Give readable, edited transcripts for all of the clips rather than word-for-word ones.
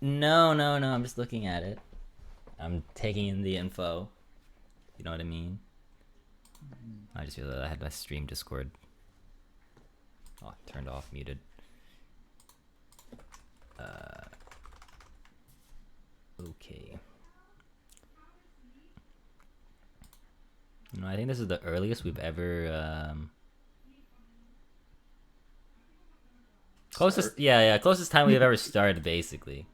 No, no, no. I'm just looking at it. I'm taking in the info. You know what I mean? I just realized I had my stream Discord. Oh, turned off, muted. Okay. No, I think this is the earliest we've ever closest. Yeah, closest time we've ever started, basically.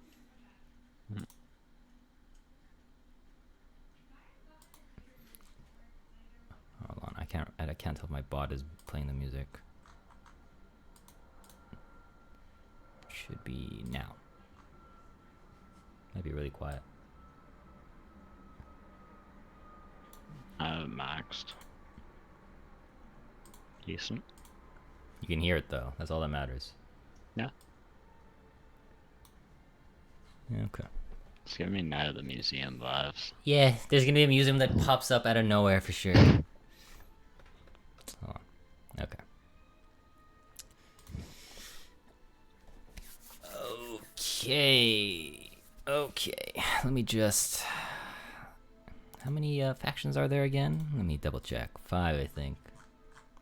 Hold on, I can't tell if my bot is playing the music. Should be now. Might be really quiet. Maxed. Decent. You can hear it though. That's all that matters. Yeah. Yeah, okay. It's giving me Night at the Museum vibes. Yeah, there's gonna be a museum that pops up out of nowhere for sure. Hold on. Okay. Okay. Okay. Let me just. How many factions are there again? Let me double check. 5, I think.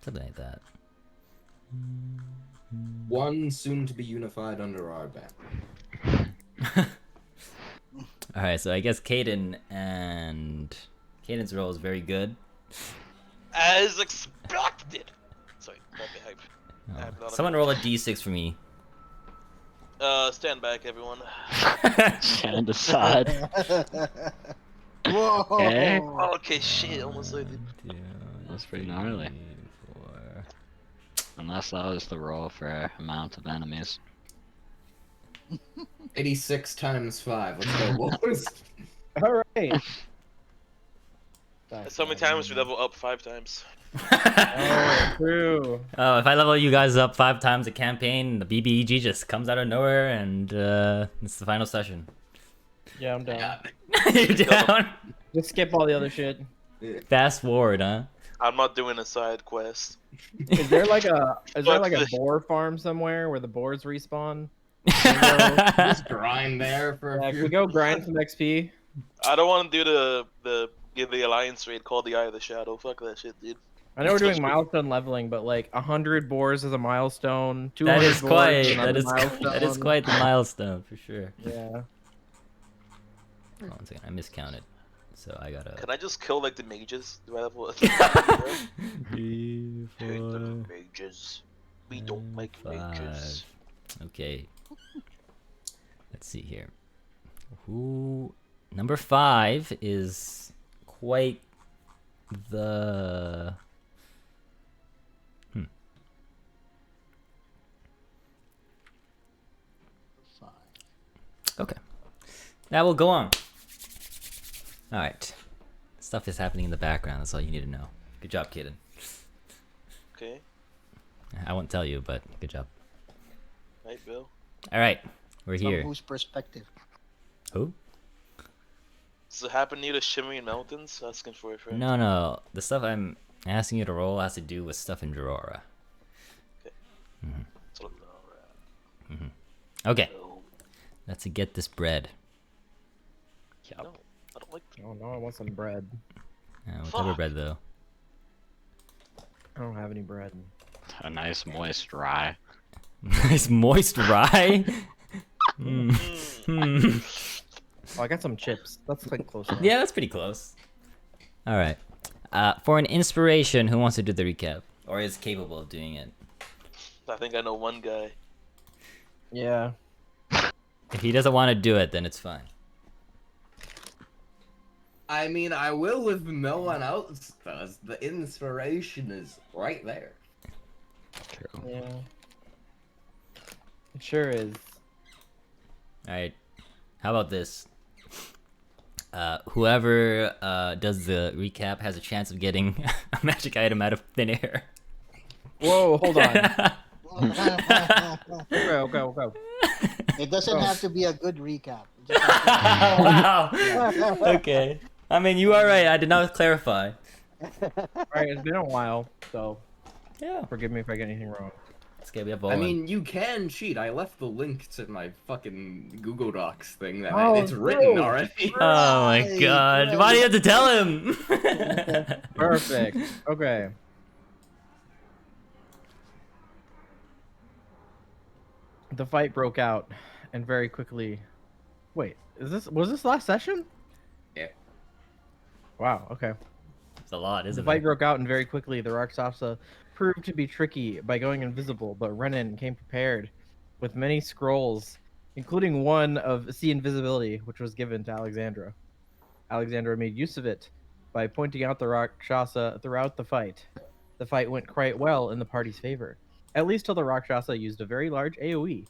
Something like that. One soon to be unified under our banner. Alright, so I guess Caden's role is very good. As expected. Sorry, not the hype. Someone roll a d6 for me. Stand back, everyone. Stand aside. Whoa! Okay. Okay, shit, almost like it. That's pretty gnarly. Unless that was the roll for amount of enemies. 86 times 5. Let's go, boys. All right. So many times we level up 5 times. Oh, true. Oh, if I level you guys up 5 times a campaign, the BBEG just comes out of nowhere, and it's the final session. Yeah, I'm down. You're down? Just skip all the other shit. Fast forward, huh? I'm not doing a side quest. Is there like a this. boar farm somewhere where the boars respawn? Just grind there for Yeah, a can few. we go grind some XP? I don't want to do the alliance raid called the Eye of the Shadow. Fuck that shit, dude. I know we're doing milestone leveling, but like 100 boars is a milestone. 200 That is boars quite is another that is milestone. quite the milestone for sure. Yeah. Hold on a second, I miscounted. So I gotta. Can I just kill like the mages? Do I level up? 3, 4, Mages. We don't like 5. mages. Okay. Let's see here. Who number 5 is quite the Okay. That will go on. Alright. Stuff is happening in the background, that's all you need to know. Good job, Kaden. Okay. I won't tell you, but good job. Right, Bill. Alright. We're From here. whose perspective? Who? Does it happen near the Shimmering Mountains? Asking for a friend. No, no. The stuff I'm asking you to roll has to do with stuff in Jorora. So, Okay. no, Let's get this bread. no, I don't like. Oh no, I want some bread. What type of Fuck. bread, though? I don't have any bread. A nice moist rye. Nice moist rye? Hmm. Oh, I got some chips. That's like close enough. Yeah, that's pretty close. Alright. For an inspiration, who wants to do the recap? Or is capable of doing it? I think I know one guy. Yeah. If he doesn't want to do it, then it's fine. I mean, I will if no one else does. The inspiration is right there. True. Yeah. It sure is. Alright. How about this? Whoever does the recap has a chance of getting a magic item out of thin air. Whoa, hold on. Okay. It doesn't have to be a good recap. It just has Wow. Okay. I mean, you are right. I did not clarify. Alright, it's been a while, so Yeah. forgive me if I get anything wrong. It's okay, we have I Volan. mean, you can cheat. I left the link to my fucking Google Docs thing. It's Oh, written true. already. Oh my Right, god. Why do you have to tell him? Perfect. Okay. The fight broke out, and very quickly. Wait, was this last session? Yeah. Wow. Okay. It's a lot, The isn't fight it? broke out, and very quickly the Rakshasa proved to be tricky by going invisible, but Renan came prepared with many scrolls, including one of see invisibility, which was given to Alexandra. Alexandra made use of it by pointing out the Rakshasa throughout the fight. The fight went quite well in the party's favor, at least till the Rakshasa used a very large AoE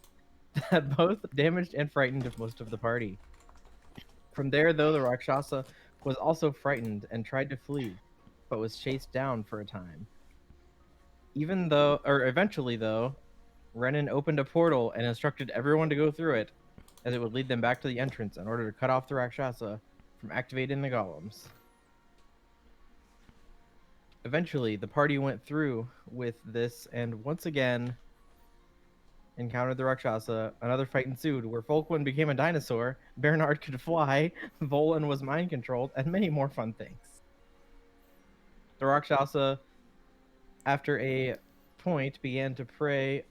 that both damaged and frightened most of the party. From there, though, the Rakshasa was also frightened and tried to flee, but was chased down for a time. Eventually, though, Renan opened a portal and instructed everyone to go through it, as it would lead them back to the entrance in order to cut off the Rakshasa from activating the golems. Eventually, the party went through with this and once again encountered the Rakshasa. Another fight ensued where Folkwind became a dinosaur, Bernard could fly, Volan was mind controlled, and many more fun things. The Rakshasa, after a point, began to pray.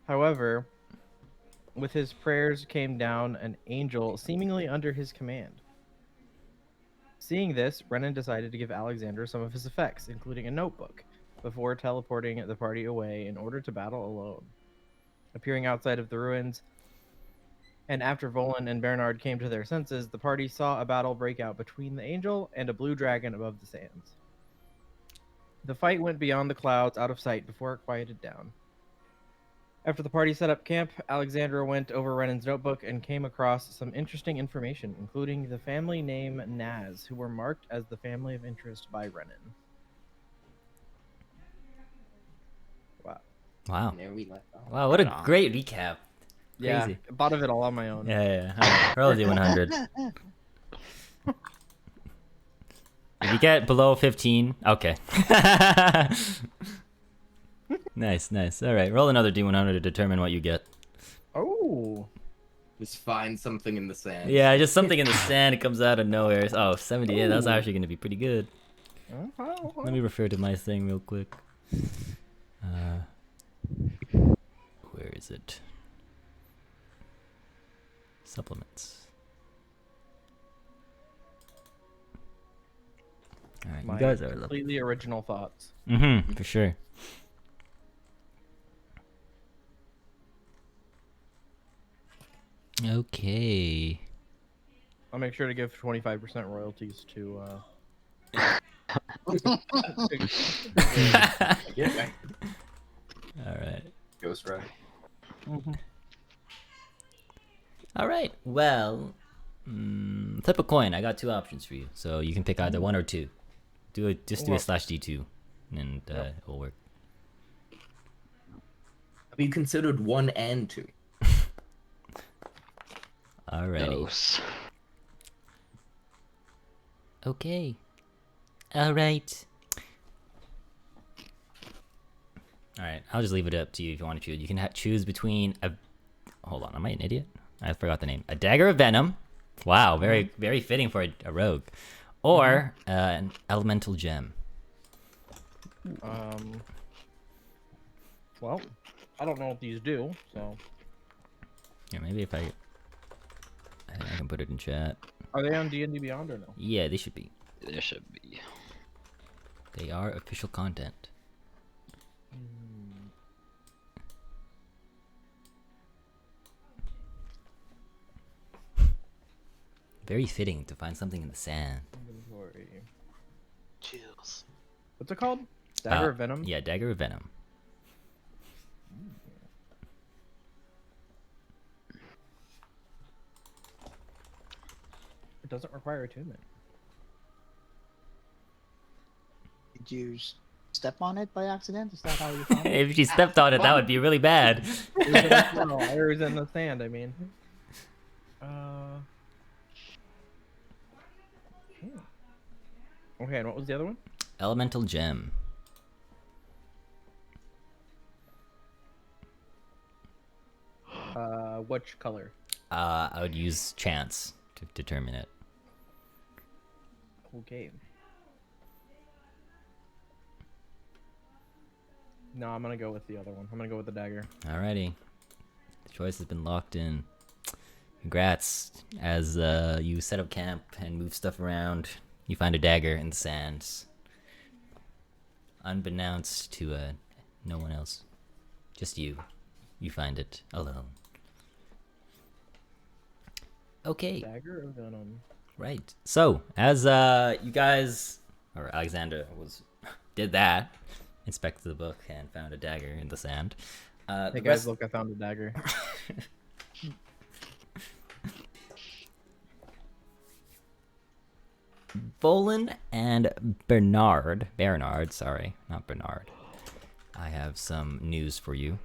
However, with his prayers came down an angel seemingly under his command. Seeing this, Brennan decided to give Alexander some of his effects, including a notebook, before teleporting the party away in order to battle alone. Appearing outside of the ruins, and after Volan and Bernard came to their senses, the party saw a battle break out between the angel and a blue dragon above the sands. The fight went beyond the clouds, out of sight, before it quieted down. After the party set up camp, Alexandra went over Renan's notebook and came across some interesting information, including the family name Naz, who were marked as the family of interest by Renan. Wow. Wow. And there we left off. Wow, what a Right on. great recap. Yeah, Crazy. thought of it all on my own. Yeah. Alright, roll a d100. If you get below 15, okay. Nice. Alright, roll another d100 to determine what you get. Oh. Just find something in the sand. Yeah, just something in the sand comes out of nowhere. Oh, 78, that's Ooh. actually going to be pretty good. Let me refer to my thing real quick. Where is it? Supplements. Alright, you My guys are completely original thoughts. for sure. Okay. I'll make sure to give 25% royalties to. Yeah. Alright. Ghost Rider. Alright, well, flip a coin. I got two options for you, so you can pick either one or two. Just do a /D2, and it will work. Have you considered 1 and 2? Alrighty. Dose. Okay. Alright. Alright, I'll just leave it up to you if you want to choose. You can choose between a... Hold on, am I an idiot? I forgot the name. A dagger of venom. Wow, very fitting for a rogue. Or an elemental gem. Well, I don't know what these do, so. Yeah, maybe if I think I can put it in chat. Are they on D&D Beyond or no? Yeah, they should be. There should be. They are official content. Very fitting to find something in the sand. Inventory. Chills. What's it called? Dagger of Venom? Yeah, dagger of venom. It doesn't require attunement. Did you step on it by accident? Is that how you found it? If she stepped on it, that would be really bad. No, I was in the sand, I mean. Okay, and what was the other one? Elemental gem. Which color? I would use chance to determine it. Okay. No, I'm gonna go with the other one. I'm gonna go with the dagger. Alrighty. The choice has been locked in. Congrats. As you set up camp and move stuff around, you find a dagger in the sands. Unbeknownst to no one else. Just you. You find it alone. Okay. Dagger or venom? Right. So, as you guys, or Alexander did that, inspected the book and found a dagger in the sand. Hey The guys, rest- look! I found a dagger. Bolin and Bernard, sorry, not Bernard. I have some news for you.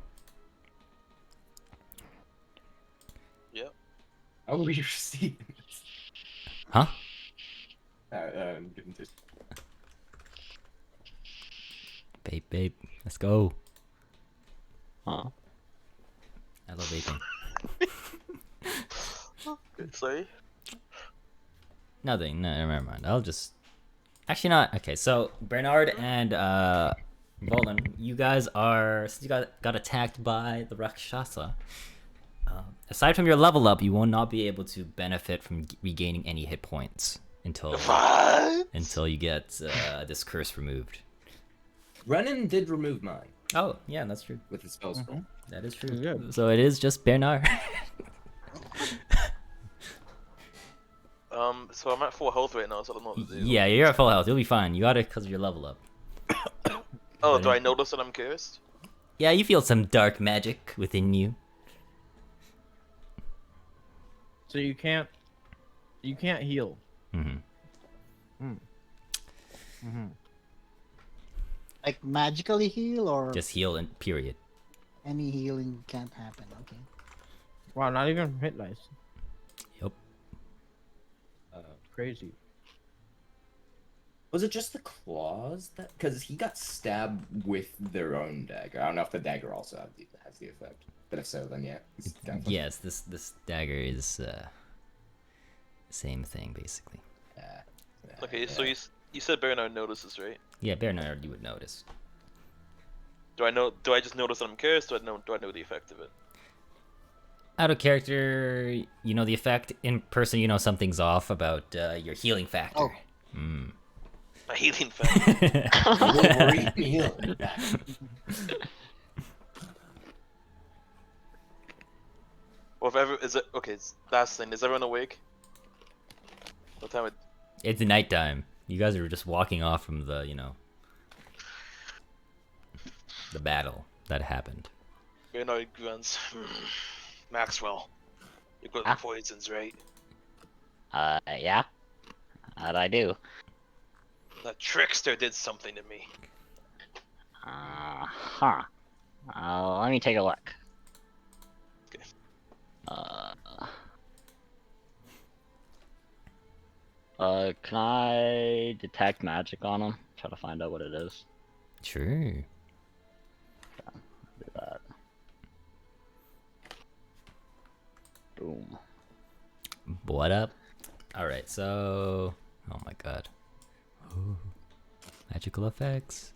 Yep. How will we receive this? Huh? Give this. Babe, let's go. Huh. I love vaping. Sorry. Nothing, no, never mind. I'll just... Actually not. Okay, so Bernard and Bolin, you guys are... Since you got attacked by the Rakshasa, aside from your level up, you will not be able to benefit from regaining any hit points until you get this curse removed. Renan did remove mine Oh, yeah, that's true. with his spell scroll. That is true. Good. So it is just Bernard. So I'm at full health right now, so I don't know what to do. Yeah, you're at full health. You'll be fine. You got it because of your level up. Oh, do I notice that I'm cursed? Yeah, you feel some dark magic within you. So you can't heal. Mm-hmm. Like magically heal or Just heal and period. any healing can't happen. Okay. Wow, not even hit dice. Yep. Crazy. Was it just the claws that? Because he got stabbed with their own dagger. I don't know if the dagger also has the effect. But if so, then yeah. He's definitely- Yes, this dagger is same thing basically. Okay, so you said Bernard notices, right? Yeah, Bernard, you would notice. Do I just notice that I'm cursed? Do I know the effect of it? Out of character, you know the effect. In person, you know something's off about your healing factor. Oh. Mm. My healing factor. Wolverine heal. Or is it okay? Last thing, is everyone awake? What time? It's nighttime. You guys are just walking off from the, the battle that happened. Bernard grunts. Maxwell, you got the poisons, right? Yeah. How'd I do? That trickster did something to me. Huh. Let me take a look. Okay. Can I detect magic on him? Try to find out what it is. Sure. Do that. Boom. What up? Alright, so... Oh my god. Ooh. Magical effects.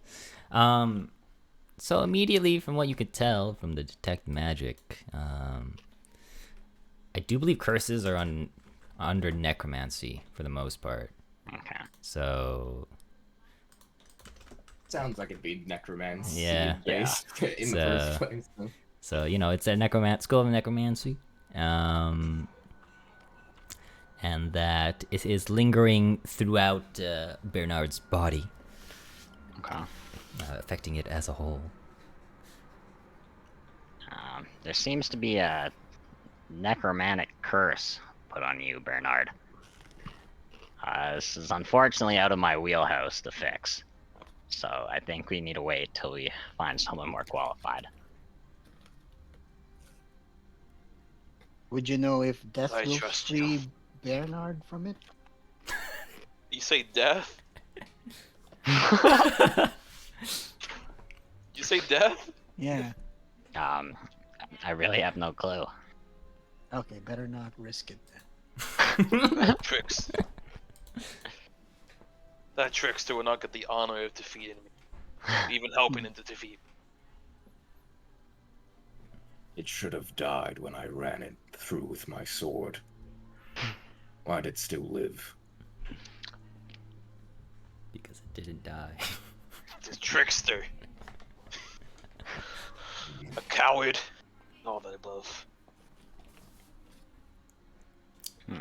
So immediately from what you could tell from the detect magic, I do believe curses are under necromancy for the most part. Okay. So... Sounds like it'd be necromancy. Yeah. Based in the first place. So. So, it's a school of necromancy. And that it is lingering throughout Bernard's body, Okay. affecting it as a whole. There seems to be a necromantic curse put on you, Bernard. This is unfortunately out of my wheelhouse to fix. So I think we need to wait till we find someone more qualified. Would you know if death I will trust free you. Bernard from it? You say death? You say death? Yeah. I really have no clue. Okay, better not risk it then. That tricks. That trickster will not get the honor of defeating me, even helping him to defeat. It should have died when I ran it through with my sword. Why'd it still live? Because it didn't die. The trickster. A coward. All that above. Hmm.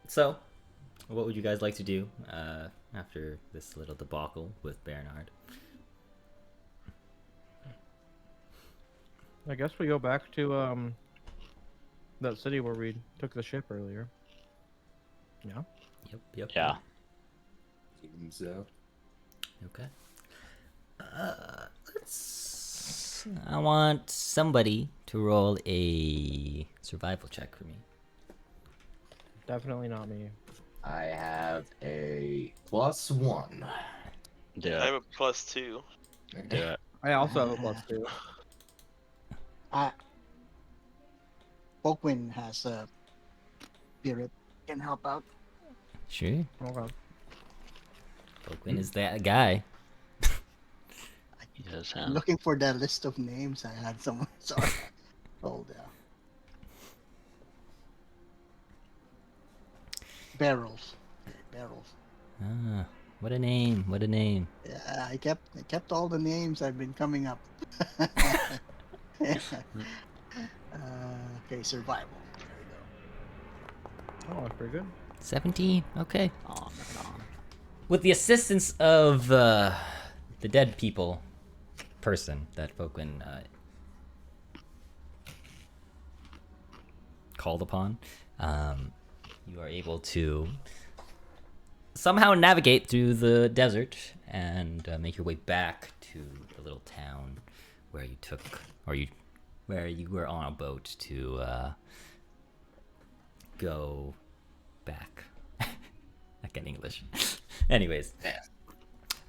So, what would you guys like to do after this little debacle with Bernard? I guess we go back to that city where we took the ship earlier. Yeah. Yep. Yeah. Seems so. Okay. I want somebody to roll a survival check for me. Definitely not me. I have a +1. Do I have it. a +2. Do it. I also have a +2. Folkwind has a spirit can help out. Sure. Okay. Oakland is that guy. He does I'm have. looking for that list of names. I had someone. Sorry. Hold on. Barrels. Barrels. Ah, what a name! What a name! Yeah, I kept all the names I've been coming up. Okay, survival. There we go. Oh, that's pretty good. 17. Okay. Oh, right on. With the assistance of the dead people person that Folkwind called upon, you are able to somehow navigate through the desert and make your way back to the little town where you took, where you were on a boat to go back. I get English. Anyways,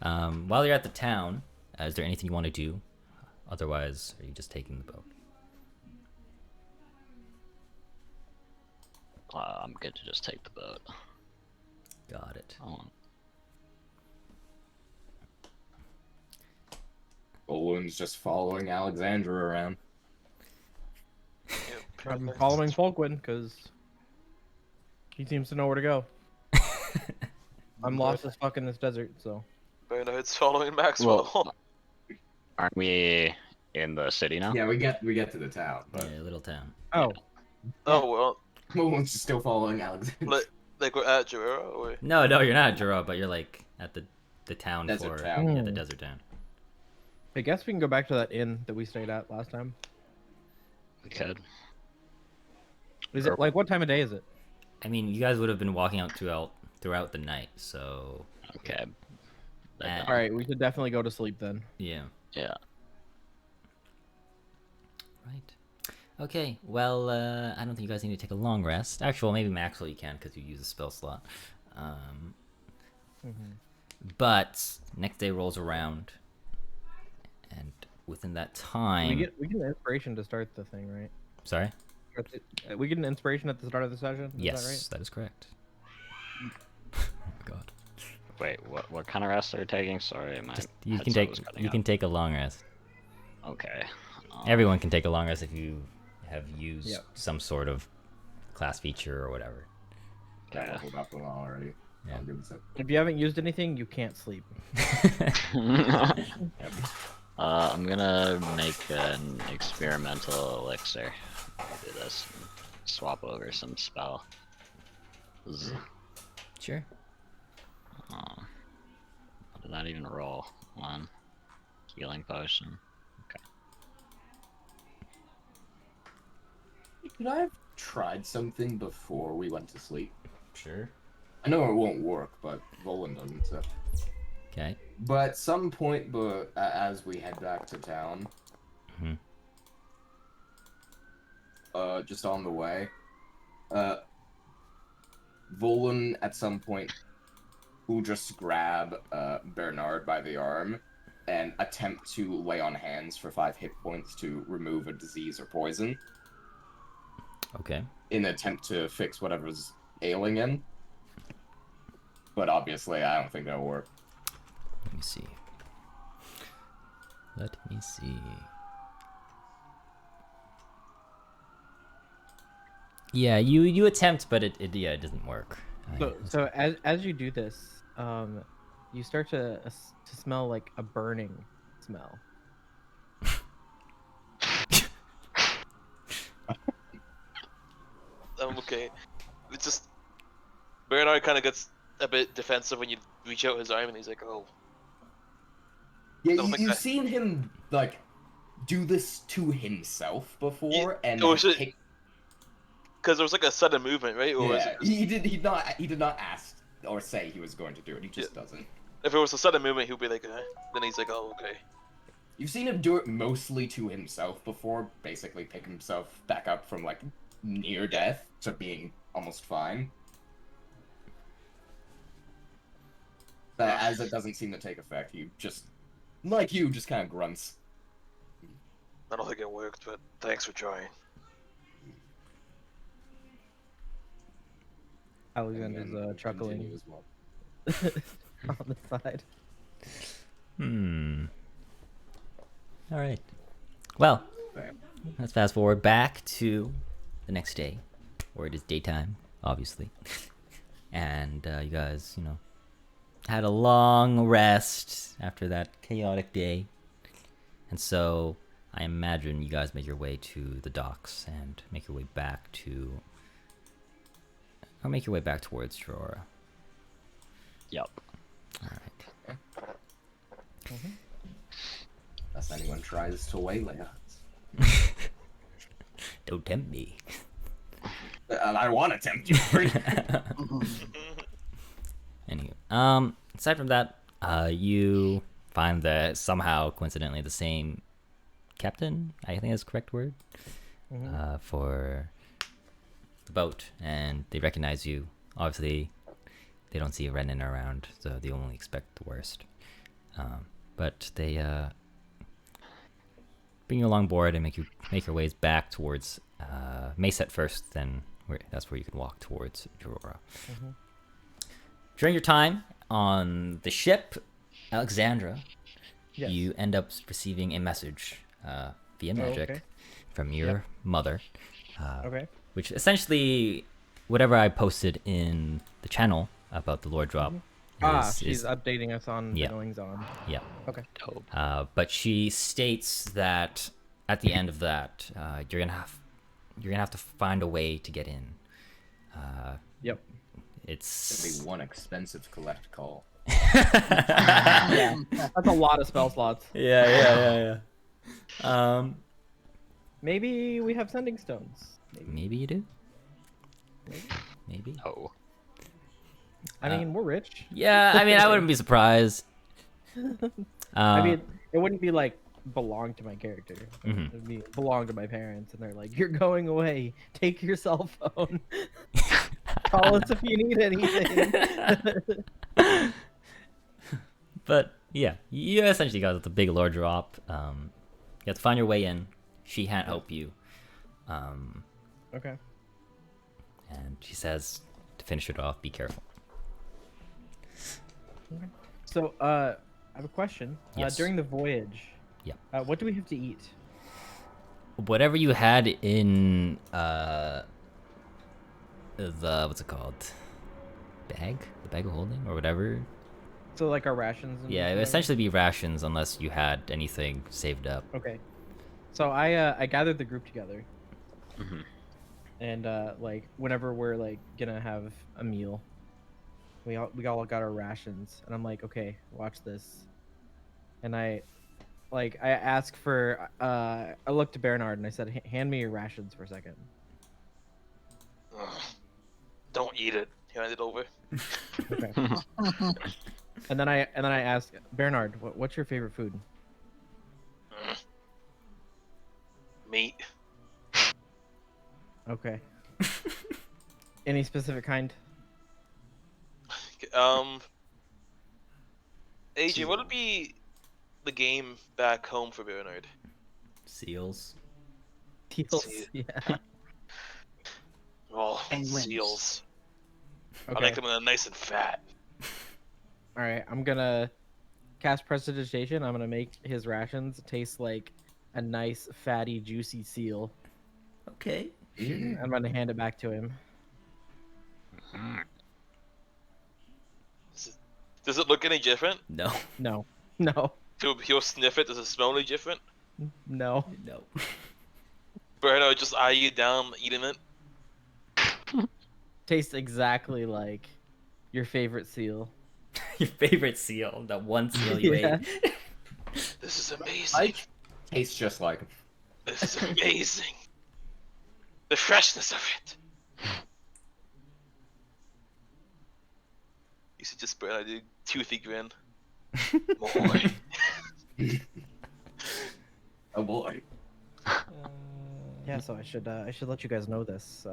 while you're at the town, is there anything you want to do? Otherwise, are you just taking the boat? I'm good to just take the boat. Got it. Oh, Owen's just following Alexandra around. Yeah, I'm perfect. following Folkwind because he seems to know where to go. I'm lost as fuck in this desert, so. Bernard's following Maxwell. well, aren't we in the city now? Yeah, we get to the town, but Yeah, little town. Oh, Oh well, Owen's still following Alexandra. like we're at Gerrera, or No, you're not at Juro, but you're like at the town Desert for town. yeah, the Hmm. desert town. I guess we can go back to that inn that we stayed at last time. We could. Is it like what time of day is it? I mean, you guys would have been walking out throughout the night, so Okay. Uh, All right, we should definitely go to sleep then. yeah. Yeah. Right. Okay. Well, I don't think you guys need to take a long rest. Actually, well, maybe Maxwell you can because you use a spell slot. But next day rolls around, and within that time, We get an inspiration to start the thing, right? sorry. We get an inspiration at the start of the session. Is Yes, that right? that is correct. Oh my God. Wait, what kind of rest are you taking? Sorry, my Just you can headset take was cutting you can out. take a long rest. Okay. Everyone can take a long rest if you have used Yep. some sort of class feature or whatever. Yeah, Yeah. hold up the wall already. Yeah. I'll give this up. If you haven't used anything, you can't sleep. I'm gonna make an experimental elixir. I'll do this. And swap over some spell. Sure. What did that even roll? One. Healing potion. Okay. Could I have tried something before we went to sleep? Sure. I know it won't work, but Volan doesn't, so. Okay. But at some point, as we head back to town, Mhm. Just on the way, Volan at some point will just grab Bernard by the arm and attempt to lay on hands for 5 hit points to remove a disease or poison Okay. in an attempt to fix whatever's ailing him. But obviously, I don't think that'll work. Let me see. Let me see. Yeah, you attempt, but it doesn't work. So as you do this, you start to smell like a burning smell. Okay. It's just Bernard kind of gets a bit defensive when you reach out his arm, and he's like, "Oh, Yeah, Don't think you've that- seen him like do this to himself before, and oh, is it- take- because there was like a sudden movement, right?" Or was yeah, it just- he did not ask or say he was going to do it. He just doesn't. if it was a sudden movement, he'd be like, then he's like, "Oh, okay." You've seen him do it mostly to himself before, basically pick himself back up from like near death to being almost fine. But as it doesn't seem to take effect, you just kind of grunts. I don't think it worked, but thanks for trying. Alexander's And then chuckling continue as well. on the side. All right. Well, Bam. let's fast forward back to the next day, where it is daytime, obviously, and you guys, had a long rest after that chaotic day, and so I imagine you guys make your way to the docks and make your way back towards Aurora. Yep. All right. Unless anyone tries to waylay us. Don't tempt me. I want to tempt you. Anyway, aside from that, you find that somehow, coincidentally, the same captain, I think that's the correct word, for the boat, and they recognize you. Obviously, they don't see Renan around, so they only expect the worst. But they bring you along board and make your ways back towards Mayset first, then that's where you can walk towards Aurora. During your time on the ship, Alexandra, Yes. you end up receiving a message via magic okay. from your mother, Okay. which essentially, whatever I posted in the channel about the lore drop. She's updating us on Yeah. the goings on. Yeah. Okay. Dope. But she states that at the end of that, you're gonna have to find a way to get in. Yep. It's It'll be one expensive collect call. Yeah. That's a lot of spell slots. yeah. Maybe we have sending stones. Maybe you do. Maybe. Oh. I mean, we're rich. Yeah, I mean, I wouldn't be surprised. I mean, it wouldn't be like belong to my character. Mhm. It'd be belong to my parents, and they're like, "You're going away. Take your cell phone. Call us if you need anything." But yeah, you essentially got the big lore drop. You have to find your way in. She can't help you. Okay. And she says to finish it off, be careful. So, I have a question. Yes. During the voyage, Yeah. what do we have to eat? Whatever you had in the what's it called? Bag? The bag of holding or whatever. So, like our rations. And Yeah, it would whatever? essentially be rations unless you had anything saved up. Okay. So I gathered the group together, hmm and like whenever we're like gonna have a meal, we all got our rations, and I'm like, okay, watch this, and I ask for I looked to Bernard and I said, hand me your rations for a second. Ugh. Don't eat it. Hand it over. Okay. and then I asked Bernard, what's your favorite food? Meat. Okay. Any specific kind? AJ, would it be the game back home for Bernard? Seals. Teals, See. yeah. Oh, Penguins. seals. I Okay. like them nice and fat. All right, I'm gonna cast prestidigitation. I'm gonna make his rations taste like a nice, fatty, juicy seal. Okay. I'm gonna hand it back to him. Does it look any different? No. No, no, He'll sniff it. Does it smell any different? no. No. Bernard just eye you down eating it. Tastes exactly like your favorite seal. Your favorite seal. That one seal you Yeah. ate. This is amazing. I tastes just like him. This is amazing. The freshness of it. You should just Bernard do toothy grin. Boy. Oh boy. Yeah, so I should let you guys know this.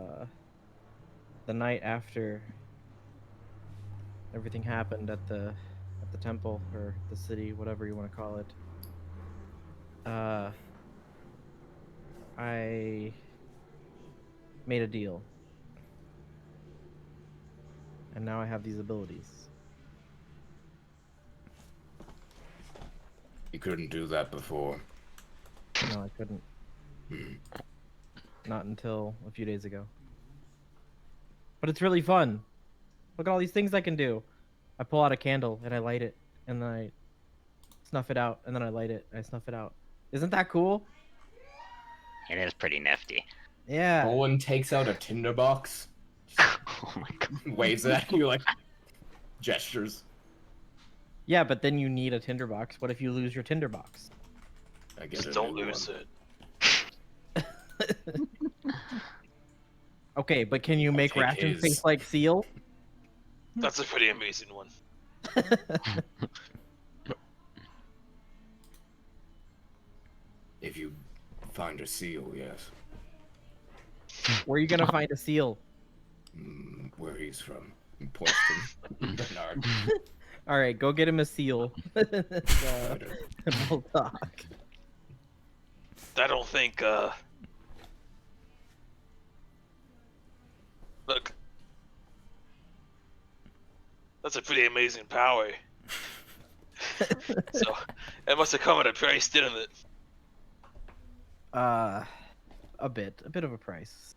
The night after everything happened at the temple or the city, whatever you want to call it. I made a deal. And now I have these abilities. You couldn't do that before. No, I couldn't. Not until a few days ago. But it's really fun. Look at all these things I can do. I pull out a candle and I light it, and then I snuff it out, and then I light it and I snuff it out. Isn't that cool? It is pretty nifty. Yeah. Roland takes out a tinderbox, Oh my god. waves it at you like gestures. Yeah, but then you need a tinderbox. What if you lose your tinderbox? I guess Just don't lose it. Okay, but can you make take rations his. taste like seal? That's a pretty amazing one. If you find a seal, yes. Where are you gonna find a seal? Where he's from. And points to Bernard. All right, go get him a seal. And we'll talk. I don't think, Look. That's a pretty amazing power. So, it must have come at a price, didn't it? A bit of a price.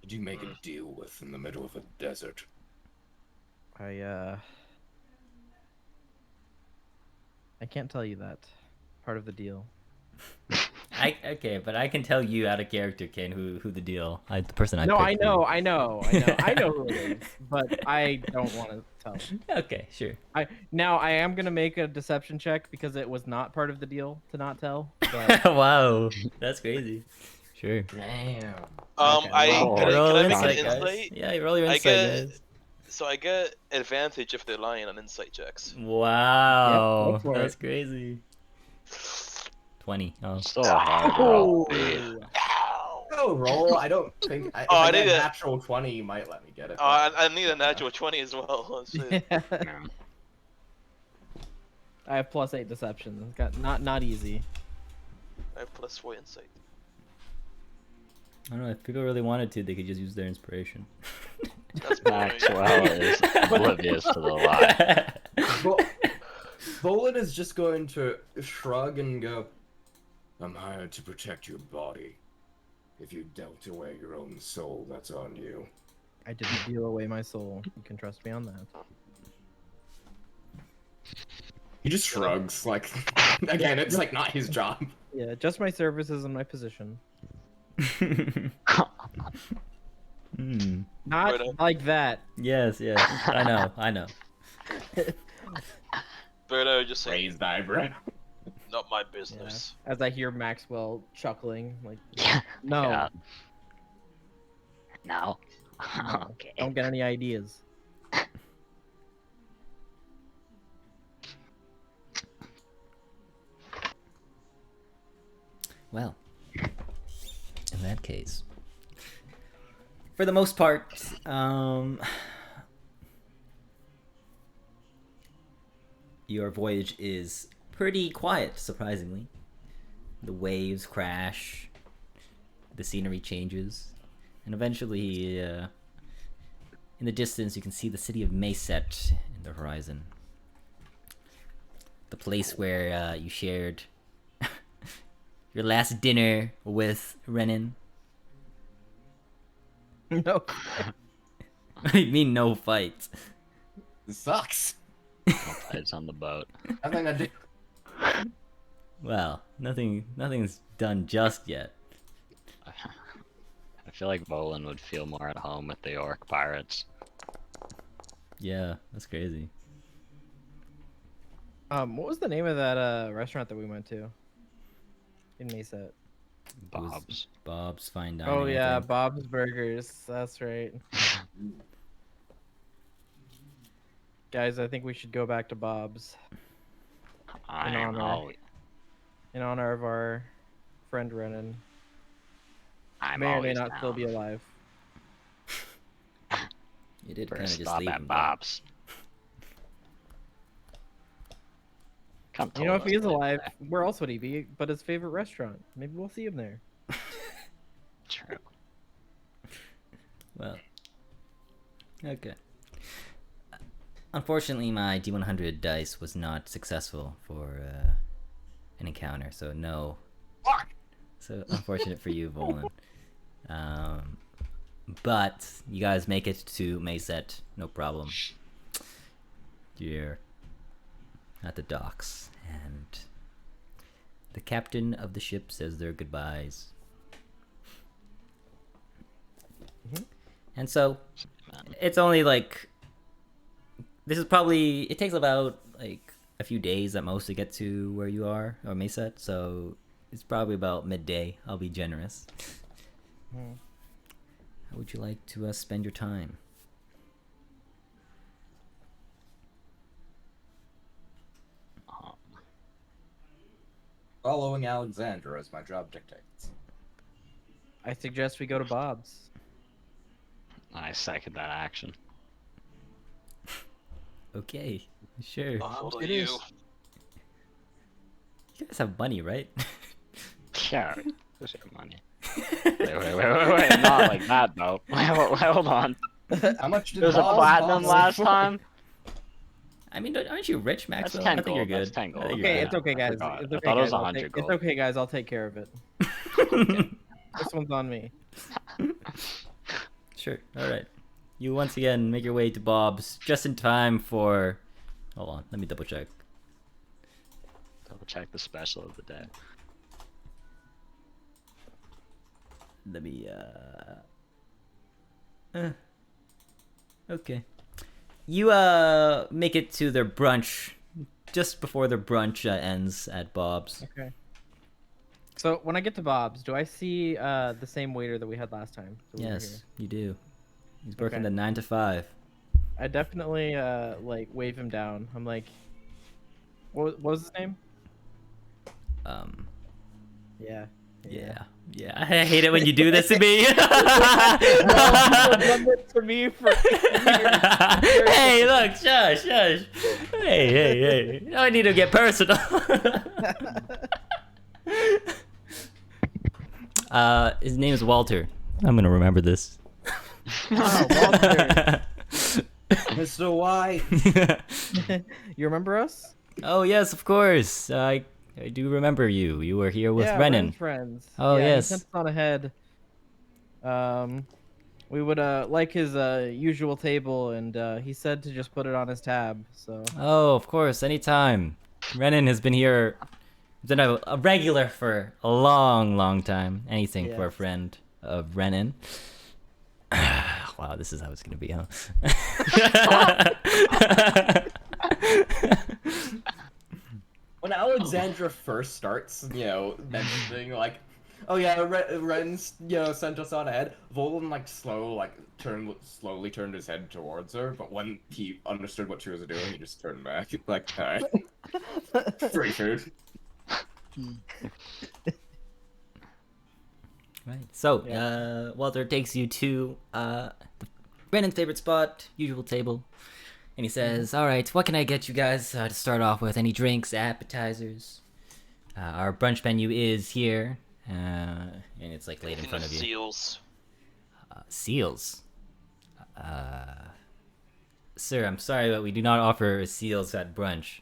Did you make a deal with in the middle of a desert? I can't tell you that. Part of the deal. Okay, but I can tell you out of character, Ken, who the deal. The person I No, picked I for know, you. I know who it is, but I don't want to tell. Okay, sure. I am gonna make a deception check because it was not part of the deal to not tell. But Wow, that's crazy. Sure. Damn. Oh, Can I make an guys. insight? Yeah, roll your I insight, get- guys. So I get advantage if they're lying on insight checks. Wow, go for that's it. crazy. 20. Oh. Still a hard roll. Oh, roll. I don't think. If Oh, I I get need a a- natural 20, you might let me get it. Oh, I need a natural 20 as well. Oh, shit. No. I have +8 deception. It's got not easy. I have +4 insight. I don't know, if people really wanted to, they could just use their inspiration. That's boring. Maxwell is oblivious to the lie. Well, Volan is just going to shrug and go, I'm hired to protect your body. If you dealt away your own soul, that's on you. I didn't deal away my soul. You can trust me on that. He just shrugs, like, again, it's like not his job. Yeah, just my services and my position. Hmm. Not Right on. like that. Yes, yes. I know. But I just say, Raised eyebrow. not my business. As I hear Maxwell chuckling, like, Yeah. no, Yeah. No. no, Okay. don't get any ideas. Well, in that case, for the most part, your voyage is pretty quiet, surprisingly. The waves crash, the scenery changes, and eventually, in the distance, you can see the city of Mayset in the horizon. The place where you shared your last dinner with Renan. No. What do you mean, no fights? This sucks. It's on the boat. Nothing to do. Well, nothing's done just yet. I feel like Volan would feel more at home with the orc pirates. Yeah, that's crazy. What was the name of that restaurant that we went to? In Mesa. It was Bob's. Bob's Fine Dining. Oh I yeah, think. Bob's Burgers. That's right. Guys, I think we should go back to Bob's I'm honor. always, in honor of our friend Renan. I'm May or may always not still down. be alive. You did kind of First just stop leave at him. though. Bob's. Come You know, if told he us is later. alive, where else would he be? But his favorite restaurant. Maybe we'll see him there. True. Well, okay. Unfortunately, my D100 dice was not successful for an encounter, so no. Fuck! So unfortunate for you, Volan. But you guys make it to Mayset, no problem. You're at the docks, and the captain of the ship says their goodbyes. And so, it's only like, this is probably, it takes about like a few days at most to get to where you are, or Mayset, so it's probably about midday. I'll be generous. How would you like to spend your time? Following Alexandra as my job dictates. I suggest we go to Bob's. I second that action. Okay, sure. Follow it you. is. You guys have money, right? Sure. Where's your money? Wait. Not like that, though. Hold on. How much did There's a Bob's platinum boss last for? time? I mean, aren't you rich, That's Maxwell? 10 I think gold. you're good. That's 10 gold. I think you're Okay, Yeah, it's okay, I guys. forgot. It's I okay, thought it was guys. 100 gold. It's okay, guys. I'll take care of it. This one's on me. Sure. All right. You once again make your way to Bob's just in time for. Hold on. Let me double check. Double check the special of the day. Let me. Okay. You make it to their brunch just before their brunch ends at Bob's. Okay. So when I get to Bob's, do I see the same waiter that we had last time? that we were Yes, here? you do. He's working Okay. the 9 to 5. I definitely like wave him down. I'm like, what was his name? Yeah. Yeah. I hate it when you do this to me. You've done this to me for Hey, look, shush. Hey. Now I need to get personal. His name is Walter. I'm gonna remember this. Oh, Walter. Mr. White. You remember us? Oh yes, of course. I do remember you. You were here with Renan. Ren's friends. Oh, yeah, yes. He sent us on ahead. We would like his usual table, and he said to just put it on his tab. So Oh, of course, anytime. Renan has been here, been a regular for a long time. Anything for a Yes. friend of Renan. Wow, this is how it's gonna be, huh? When Alexandra first starts, mentioning like, oh yeah, Ren's, sent us on ahead. Volan slowly turned his head towards her, but when he understood what she was doing, he just turned back. Like, alright, free food. Right. So, Yeah. Walter takes you to Renan's favorite spot, usual table. And he says, "All right, what can I get you guys to start off with? Any drinks, appetizers? Our brunch menu is here, and it's like laid in front of you. Seals. Seals. Sir, I'm sorry, but we do not offer seals at brunch.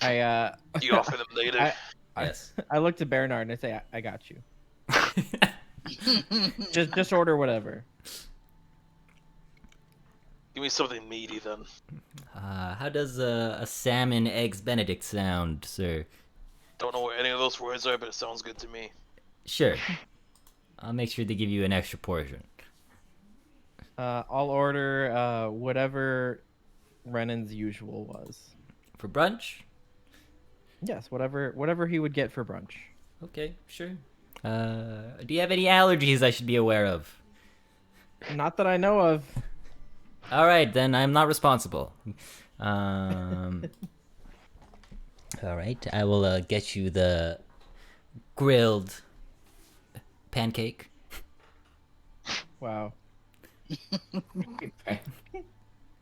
You offer them later. Yes. I look to Bernard and I say, I got you. Just order whatever. Give me something meaty then. How does a salmon eggs Benedict sound, sir? Don't know what any of those words are, but it sounds good to me. Sure. I'll make sure to give you an extra portion. I'll order whatever Renan's usual was. For brunch? Yes, whatever he would get for brunch. Okay, sure. Do you have any allergies I should be aware of? Not that I know of. All right, then I'm not responsible. All right, I will get you the grilled pancake. Wow.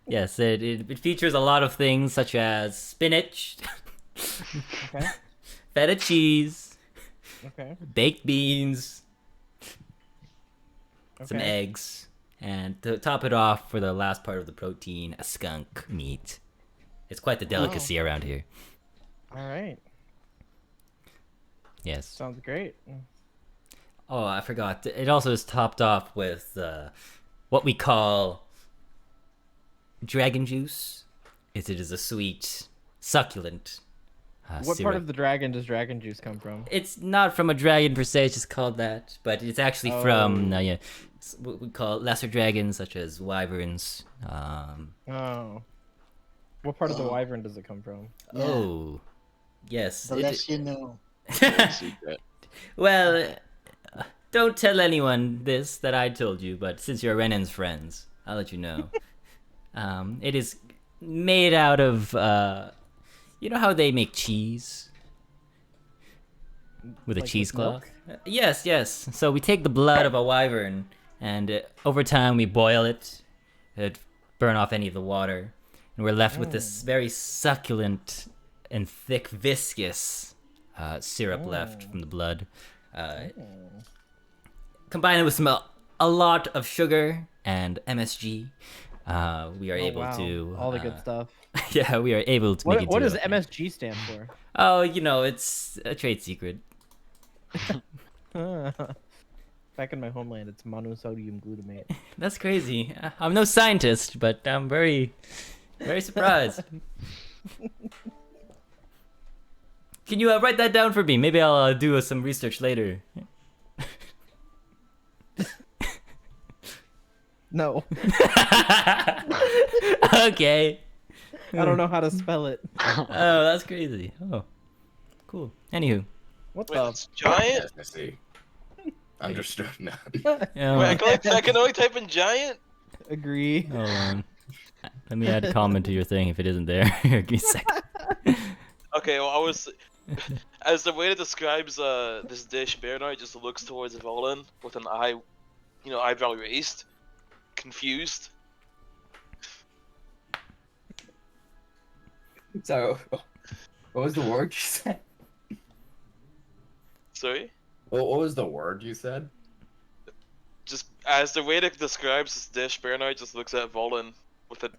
Yes, it features a lot of things such as spinach, Okay. feta cheese, Okay. baked beans, some Okay. eggs, and to top it off for the last part of the protein, a skunk meat. It's quite the delicacy around here. All right. Yes. Sounds great. Oh, I forgot. It also is topped off with what we call dragon juice. It is a sweet, succulent What syrup. part of the dragon does dragon juice come from? It's not from a dragon per se, it's just called that. But it's actually from Oh. what we call lesser dragons, such as wyverns. Oh. What part of the wyvern does it come from? Yeah. Oh, yes. The less you know. Secret. Well, don't tell anyone this that I told you, but since you're Renan's friends, I'll let you know. It is made out of, you know how they make cheese? With a Like with cheesecloth? Yes, yes. So we take the blood of a wyvern, and over time we boil it, burn off any of the water, and we're left with this very succulent and thick, viscous syrup left from the blood. Combine it with a lot of sugar and MSG. We are able wow. to All the good stuff. Yeah, we are able to make it. What do does it. MSG stand for? Oh, it's a trade secret. Back in my homeland, it's monosodium glutamate. That's crazy. I'm no scientist, but I'm very, very surprised. Can you write that down for me? Maybe I'll do some research later. No, Okay. I don't know how to spell it. Oh, that's crazy. Oh, cool. Anywho. What Wait, the? it's giant? Yes, I see. Understood now. Wait, I can only type in giant? Agree. Hold on. Let me add a comment to your thing if it isn't there. Give me a second. Okay, well, I was... As the way it describes this dish, Bernard just looks towards Volan with an eye, eyebrow raised, confused. So, what was the word you said? Sorry? What was the word you said? Just as the way it describes this dish, Bernard just looks at Volan with an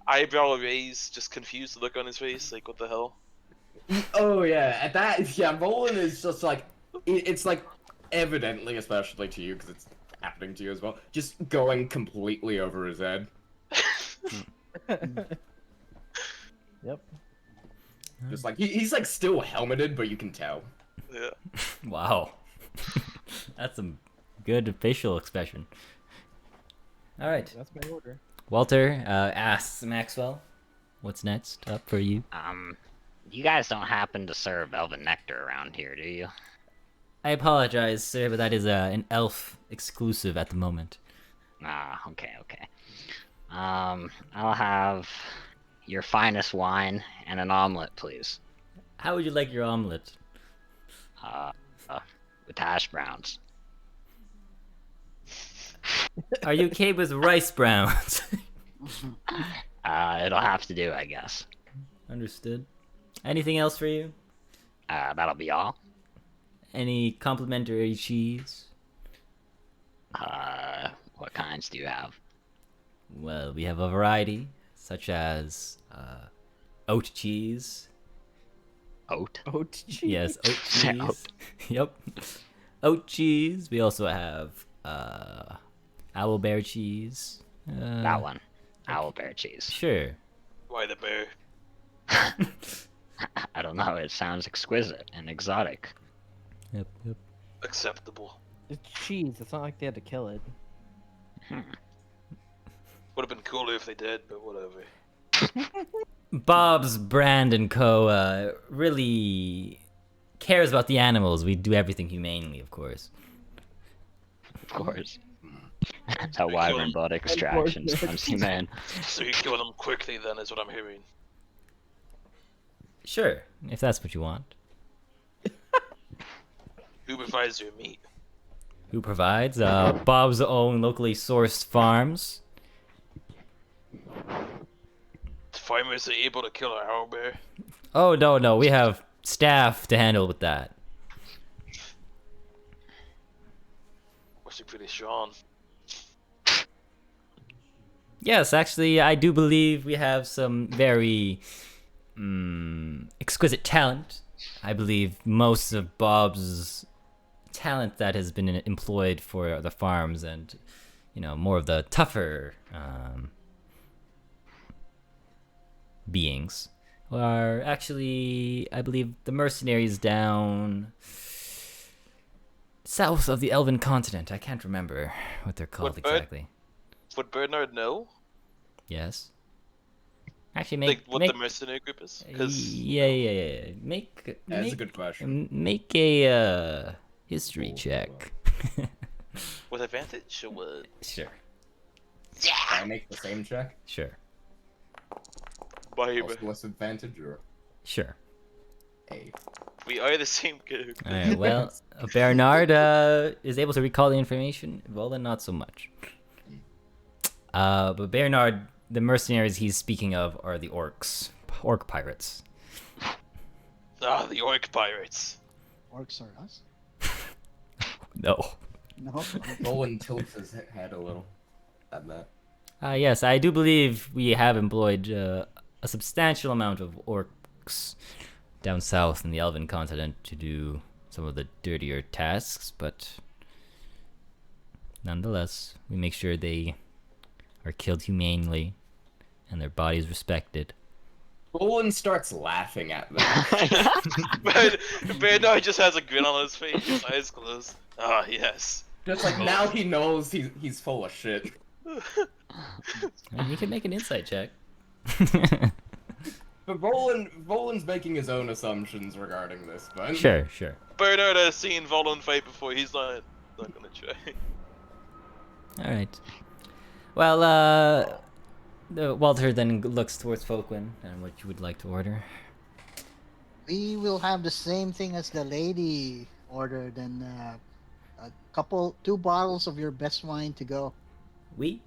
eyebrow raised, just confused look on his face, like, what the hell? Oh yeah, at that, yeah, Volan is just like, it's like, evidently, especially to you, because it's happening to you as well, just going completely over his head. Yep. Just like, he's like still helmeted, but you can tell. Yeah. Wow. That's some good facial expression. All right. That's my order. Walter asks Maxwell, what's next up for you? You guys don't happen to serve velvet nectar around here, do you? I apologize, sir, but that is an elf exclusive at the moment. Ah, okay. I'll have your finest wine and an omelet, please. How would you like your omelet? With hash browns. Are you okay with rice browns? It'll have to do, I guess. Understood. Anything else for you? That'll be all. Any complimentary cheese? What kinds do you have? Well, we have a variety, such as oat cheese. Oat? Oat cheese. Yes, oat Say cheese. oat. Yep. Oat cheese. We also have owlbear cheese. That one. Owlbear cheese. Sure. Why the bear? I don't know. It sounds exquisite and exotic. Yep. Acceptable. It's cheese. It's not like they had to kill it. Would have been cooler if they did, but whatever. Bob's Brand and Co. Really cares about the animals. We do everything humanely, of course. Of course. That's how wyvern blood extraction becomes human. So you kill them quickly, then, is what I'm hearing. Sure, if that's what you want. Who provides your meat? Who provides? Bob's own locally sourced farms. Farmers are able to kill an owlbear. Oh, no, we have staff to handle with that. Must be pretty strong. Yes, actually, I do believe we have some very exquisite talent. I believe most of Bob's talent that has been employed for the farms and, more of the tougher beings are actually, I believe, the mercenaries down south of the Elven continent. I can't remember what they're called exactly. Would Bernard know? Yes. Actually, Like what the mercenary group is? Yeah. That's a good question. Make a history check. With advantage or what? Sure. Can I make the same check? Sure. Why? Also less advantage or Sure. A? We are the same character. All right. Well, Bernard is able to recall the information. Volan, not so much. But Bernard, the mercenaries he's speaking of are the orc pirates. Ah, the orc pirates. Orcs are us? No. No. Roland tilts his head a little at that. Yes, I do believe we have employed a substantial amount of orcs down south in the Elven continent to do some of the dirtier tasks, but nonetheless, we make sure they are killed humanely and their bodies respected. Roland starts laughing at them. Bernard just has a grin on his face, his eyes closed. Ah, yes. Just like now he knows he's full of shit. And you can make an insight check. But Roland's making his own assumptions regarding this, but Sure. Bernard has seen Volan fight before, he's not gonna try. All right. Well, Walter then looks towards Folkwin and what you would like to order. We will have the same thing as the lady ordered, and a 2 bottles of your best wine to go. We?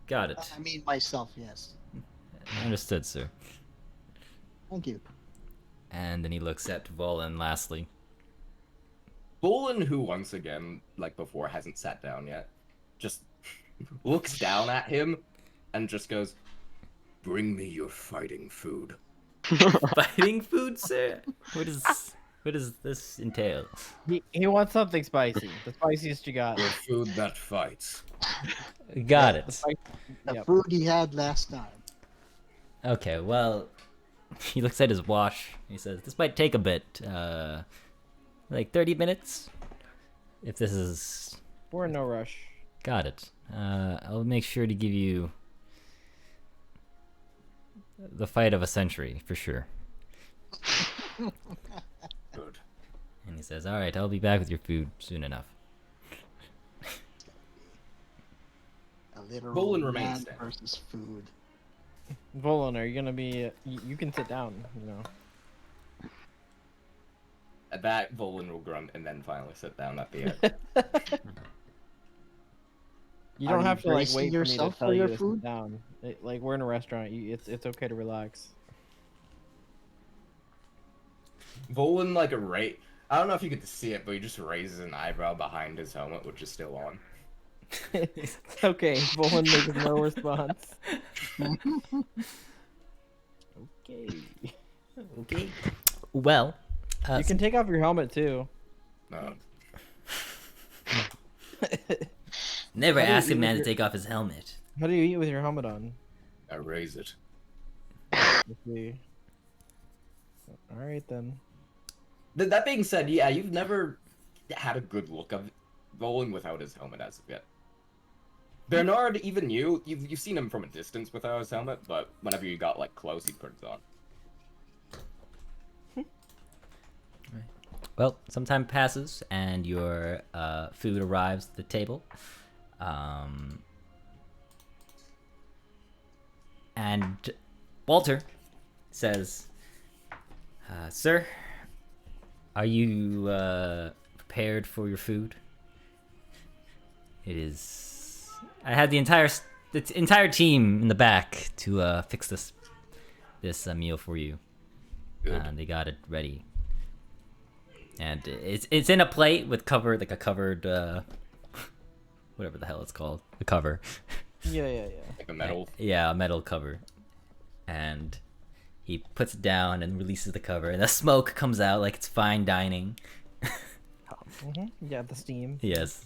Got it. I mean myself, yes. Understood, sir. Thank you. And then he looks at Volan lastly. Roland, who once again, like before, hasn't sat down yet, just looks down at him and just goes, "Bring me your fighting food." Fighting food, sir? What does this entail? He wants something spicy. The spiciest you got. Your food that fights. Got The it. The Yep. food he had last time. Okay, well, he looks at his watch. He says, "This might take a bit. Like 30 minutes? If this is..." We're in no rush. Got it. I'll make sure to give you the fight of a century, for sure. Good. And he says, "All right, I'll be back with your food soon enough." A literal Roland man remains standing. versus food. Volan, are you gonna be? You can sit down. At that, Volan will grunt and then finally sit down at the end. You Are don't you have to like bracing wait for me to yourself tell for you your to food? sit down. Like we're in a restaurant. It's okay to relax. Volan like I don't know if you get to see it, but he just raises an eyebrow behind his helmet, which is still on. It's okay. Volan makes no response. Okay. Okay. Well, You can take off your helmet too. No. never How do you ask a eat man with to your- take off his helmet. How do you eat with your helmet on? I raise it. Let's see. All right then. That being said, yeah, you've never had a good look of Volan without his helmet as of yet. Bernard, even you've seen him from a distance without his helmet, but whenever you got like close, he put it on. Well, some time passes and your food arrives at the table. And Walter says, "Sir, are you prepared for your food? It is. I had the entire team in the back to fix this meal for you, Good. and they got it ready. And it's in a plate with covered whatever the hell it's called, the cover." Yeah. Like a metal. Yeah, a metal cover. And he puts it down and releases the cover, and the smoke comes out like it's fine dining. Yeah, the steam. Yes.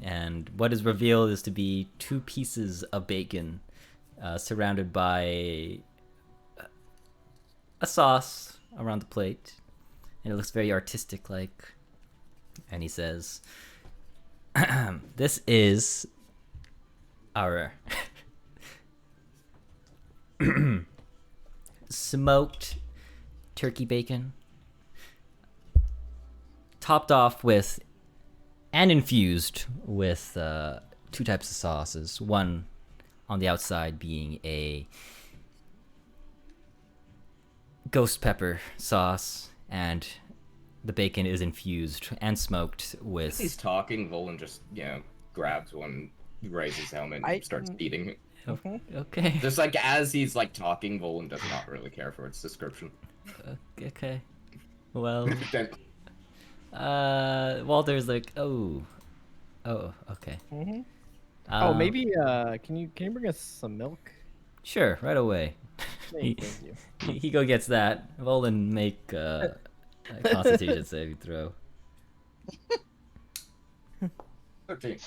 And what is revealed is to be 2 pieces of bacon surrounded by a sauce around the plate. And it looks very artistic like. And he says, "This is our smoked turkey bacon, topped off with and infused with 2 types of sauces. One on the outside being a ghost pepper sauce, and the bacon is infused and smoked As he's with talking, Volan just grabs one, raises his helmet, and starts eating it. okay. Just like as he's like talking, Volan does not really care for its description. Okay. Well, Then Walter's like, oh, okay. Oh, maybe can you bring us some milk? Sure, right away. Thank you. He go gets that. Volan make a Constitution saving throw. 13.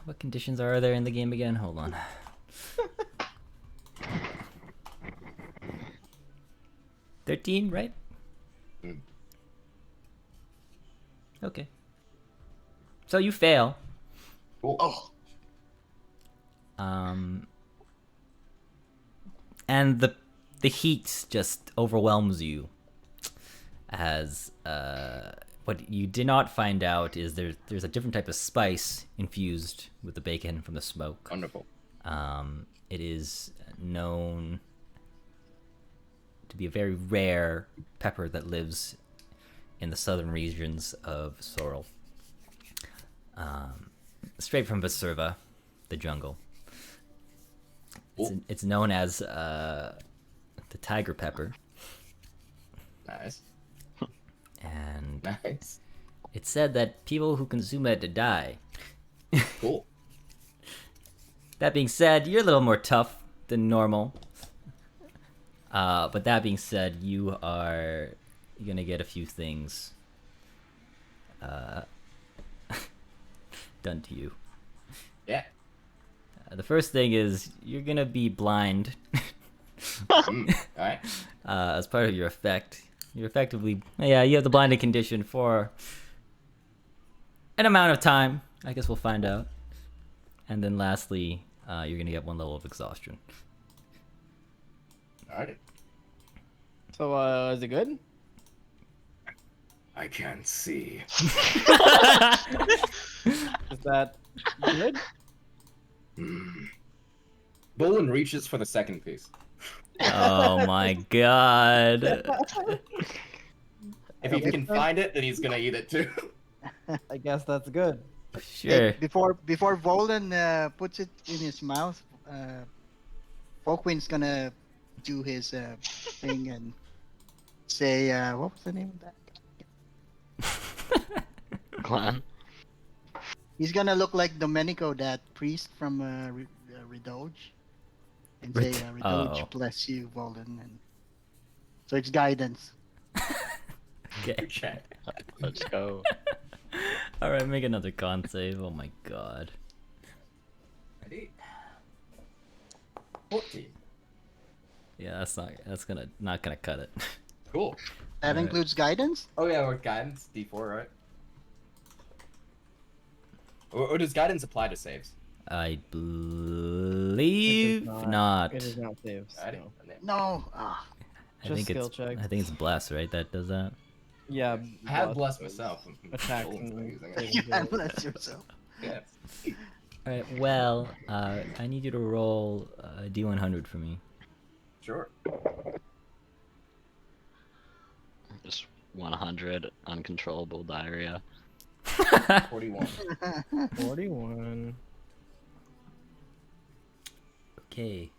What conditions are there in the game again? Hold on. $13, right? Mm. Okay. So you fail. Cool. Oh, And the heat just overwhelms you. As what you did not find out is there's a different type of spice infused with the bacon from the smoke. Wonderful. It is known to be a very rare pepper that lives in the southern regions of Soural. Straight from Basurva, the jungle. It's known as the tiger pepper, Nice. and Nice. it's said that people who consume it die. Cool. That being said, you're a little more tough than normal. But that being said, you're gonna get a few things done to you. Yeah. The first thing is you're gonna be blind Alright. as part of your effect. You're effectively, you have the blinded condition for an amount of time. I guess we'll find out. And then lastly, you're gonna get 1 level of exhaustion. Alright. So, is it good? I can't see. Is that good? Volan reaches for the second piece. Oh my god. If he can find it, then he's gonna eat it too. I guess that's good. Sure. Before Volan puts it in his mouth, Folkwin's gonna do his thing and say, what was the name of that? Clan. He's gonna look like Domenico, that priest from Redoge, and say, Redoge, Oh. bless you, Volan. And so it's guidance. Okay. Okay. Let's go. All right, make another con save. Oh my god. Ready? 14. Yeah, that's not gonna cut it. Cool. That Alright. includes guidance? Oh yeah, or guidance D4, right? Or does guidance apply to saves? I believe not. It is not saves. Alrighty. No. No. Ah. I Just think skill it's checks. I think it's bless, right? That does that. Yeah. I have bless blessed myself. Attacks Roland's not and using it. saving You throws. bless yourself. Yeah. All right. Well, I need you to roll a D100 for me. Sure. Just 100 uncontrollable diarrhea. 41. 41. Okay.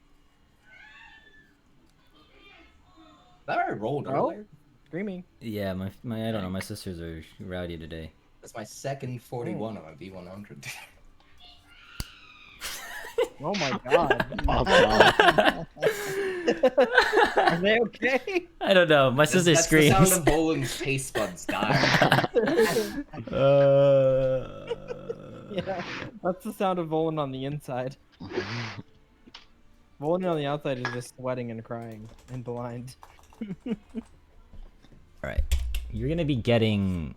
That I rolled Oh. earlier. Screaming. Yeah, my I don't know. My sisters are rowdy today. That's my second 41 on my V100. Oh my god. Oh, God. Are they okay? I don't know. My sister That's screams. the sound of Boland's taste buds dying. Yeah. That's the sound of Volan on the inside. Volan on the outside is just sweating and crying and blind. All right. You're gonna be getting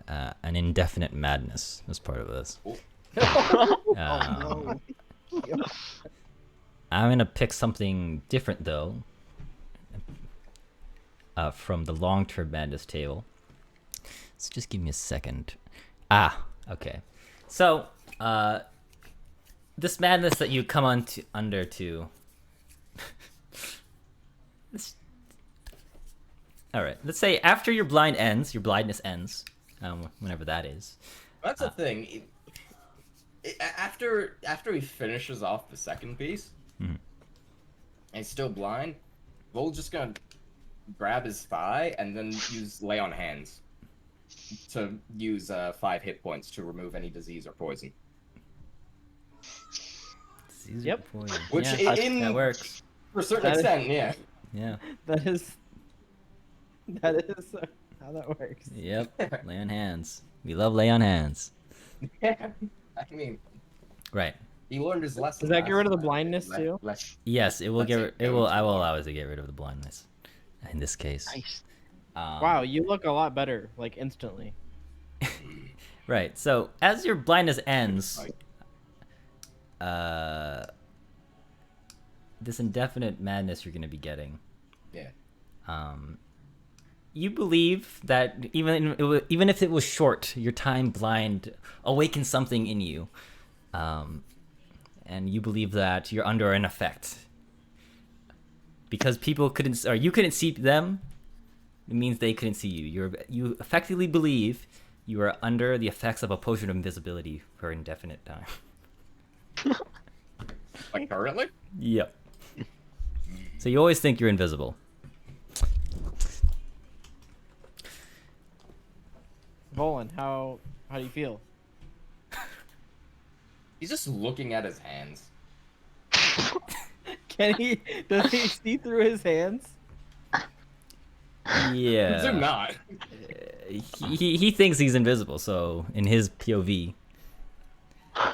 an indefinite madness as part of this. Um, I'm gonna pick something different though. From the long-term madness table. So just give me a second. Okay. So, this madness that you come under to. All right. Let's say after your blindness ends, whenever that is. That's the thing. After he finishes off the second piece, Mhm. and he's still blind, Vol's just gonna grab his thigh and then use lay on hands to use 5 hit points to remove any disease or poison. Caesar Yep. poison. Which yeah, in that works. For a certain That is- extent, yeah. Yeah. That is how that works. Yep. Lay on hands. We love lay on hands. Yeah. I mean, Right. he learned his lesson. Does that get last rid of the time. blindness too? Yes, it will Let's get. say It will. go I will to- allow it to get rid of the blindness. In this case. Nice. Wow, you look a lot better, like instantly. Right. So as your blindness ends, this indefinite madness you're going to be getting. Yeah. You believe that even if it was short, your time blind awakens something in you, and you believe that you're under an effect because people couldn't, or you couldn't see them. It means they couldn't see you. You effectively believe you are under the effects of a potion of invisibility for indefinite time. Like currently? Yep. So you always think you're invisible. Volan, how do you feel? He's just looking at his hands. Does he see through his hands? Yeah. Presume not. He thinks he's invisible, so in his POV,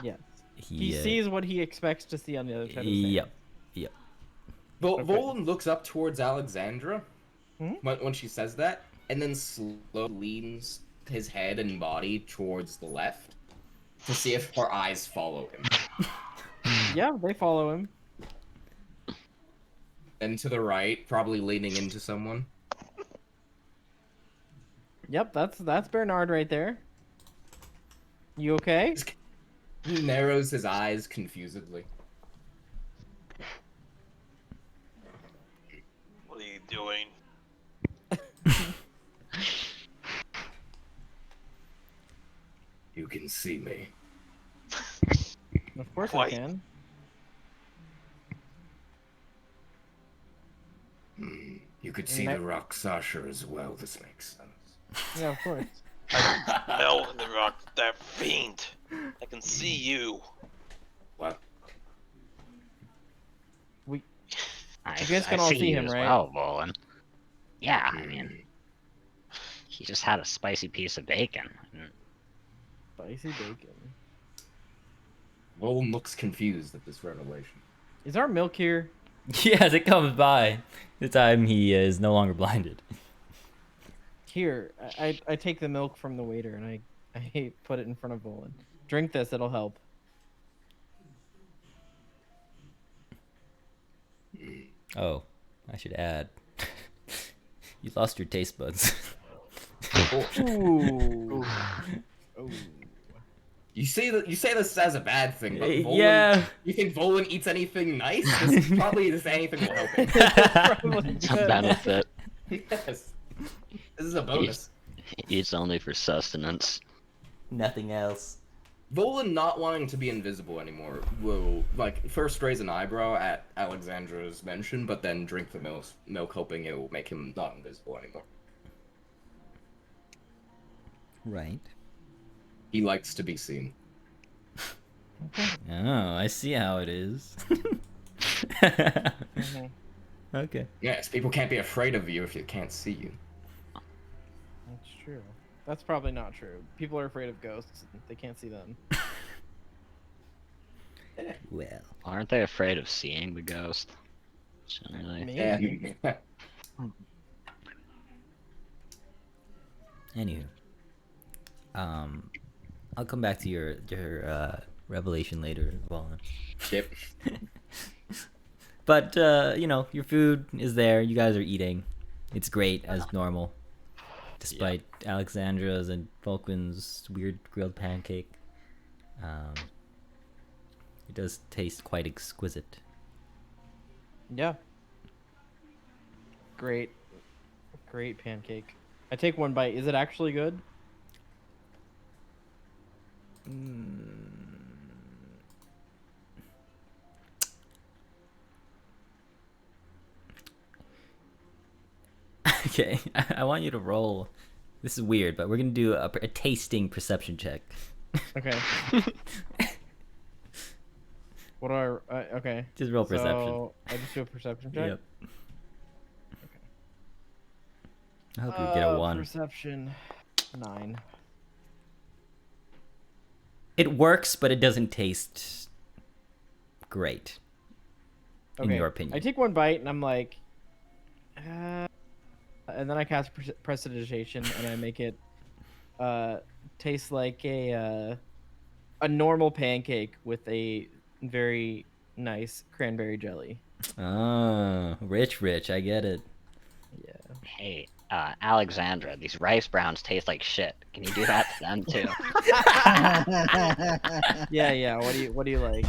Yes. he sees what he expects to see on the other side of his hand. Yep. Yep. Okay. Volan looks up towards Alexandra Hmm? when she says that, and then slowly leans his head and body towards the left to see if her eyes follow him. Yeah, they follow him. And to the right, probably leaning into someone. Yep, that's Bernard right there. You okay? He narrows his eyes confusedly. What are you doing? You can see me. Of course Quite. I can. You could see Ma- the rock Sasha as well. This makes sense. Yeah, of course. Smell the rock, that fiend. I can see you. What? We I, You guys I can all see see you him, as right? well, Volan. Yeah, I mean, he just had a spicy piece of bacon. Spicy bacon. Roland looks confused at this revelation. Is our milk here? Yes, it comes by. This time he is no longer blinded. Here, I take the milk from the waiter and I put it in front of Volan. Drink this, it'll help. Oh, I should add. You lost your taste buds. Ooh. Oh. You say this as a bad thing, but Volan, Yeah. You think Volan eats anything nice? This probably this anything will help him. Probably It's a good. benefit. Yes. This is a bonus. He eats only for sustenance. Nothing else. Volan not wanting to be invisible anymore will, like, first raise an eyebrow at Alexandra's mention, but then drink the milk hoping it will make him not invisible anymore. Right. He likes to be seen. Oh, I see how it is. Mhm. Okay. Yes, people can't be afraid of you if you can't see you. That's true. That's probably not true. People are afraid of ghosts. They can't see them. Well. Aren't they afraid of seeing the ghost? Generally. Maybe. Yeah. Anywho. I'll come back to your revelation later as well. Yep. But you know, your food is there. You guys are eating. It's great as normal, despite Alexandra's and Vulcan's weird grilled pancake. It does taste quite exquisite. Yeah. Great. Great pancake. I take one bite. Is it actually good? Okay, I want you to roll. This is weird, but we're gonna do a tasting perception check. Okay. What do I? Okay. Just roll perception. So I just do a perception check. Yep. I hope you get a 1. Perception 9. It works, but it doesn't taste great. Okay. In your opinion. I take one bite and I'm like, and then I cast prestidigitation and I make it taste like a normal pancake with a very nice cranberry jelly. Oh, rich. I get it. Yeah. Hey, Alexandra, these rice browns taste like shit. Can you do that to them too? Yeah. What do you like?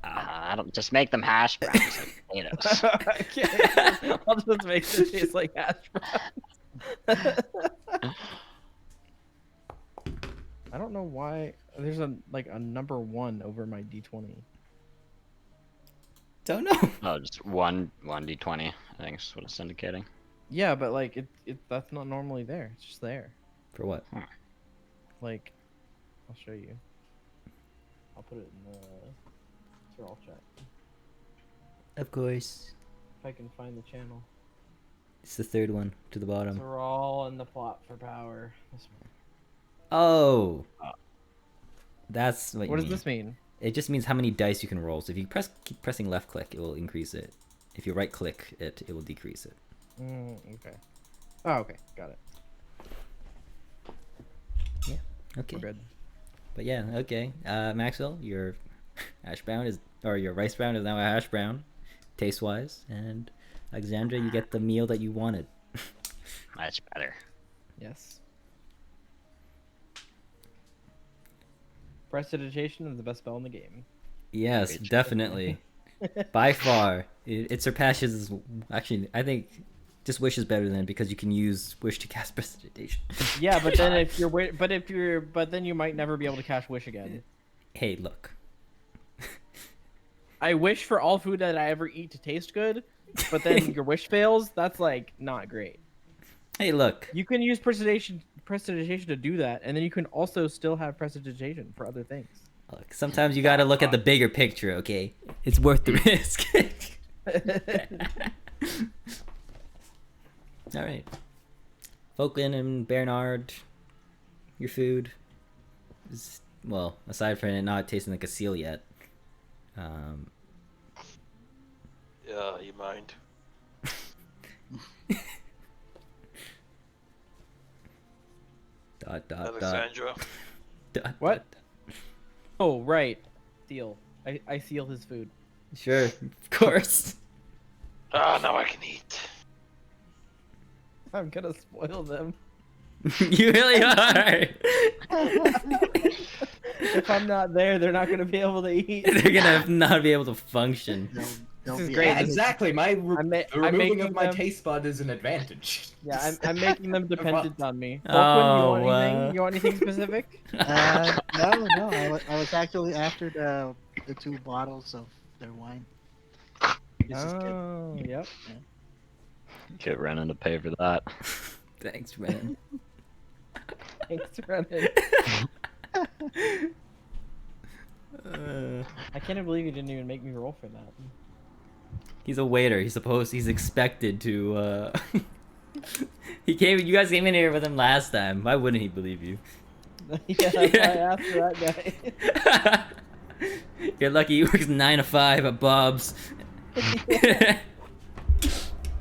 I don't just make them hash browns like potatoes. Okay. I'll just make it taste like hash browns. I don't know why there's a number 1 over my d20. Don't know. Oh, just one d20. I think is what it's indicating. Yeah, but like it that's not normally there. It's just there. For what? Like, I'll show you. I'll put it in the Soural chat Of course. if I can find the channel. It's the third one to the bottom. Soural and the plot for power. This one. Oh. That's what you What does mean. this mean? It just means how many dice you can roll. So if you keep pressing left click, it will increase it. If you right click it, it will decrease it. Okay. Oh, okay. Got it. Okay. We're good. But yeah, okay. Maxwell, your hash brown is, or your rice brown is now a hash brown, taste wise, and Alexandra, you get the meal that you wanted. Much better. Yes. Prestidigitation is the best spell in the game. Yes, Great. definitely. By far, it surpasses. Actually, I think just wish is better than it because you can use wish to cast prestidigitation. Yeah, but then but then you might never be able to cast wish again. Hey, look. I wish for all food that I ever eat to taste good, but then your wish fails. That's like not great. Hey, look. You can use prestidigitation to do that, and then you can also still have prestidigitation for other things. Look, sometimes you gotta look at the bigger picture, okay? It's worth the risk. Alright. Falkland and Bernard, your food is, well, aside from it not tasting like a seal yet. Yeah, you mind? Dot. Alexandra. Dot, What? dot. Oh, right. Seal. I seal his food. Sure, of course. Ah, now I can eat. I'm gonna spoil them. You really are. If I'm not there, they're not gonna be able to eat. They're gonna not be able to function. They'll This is be great. Yeah, happy. exactly. The I'm removing making of my them- taste bud is an advantage. Yeah, I'm making them dependent on me. Oh, Falkland, you want anything? You want anything specific? No. I was actually after the 2 bottles of their wine. This is good. Oh, yep. Get Renan to pay for that. Thanks, man. Thanks, Renan. I can't believe you didn't even make me roll for that. He's a waiter. He's expected to, you guys came in here with him last time. Why wouldn't he believe you? Yeah, that's why I asked for that guy. You're lucky he works 9 to 5 at Bob's.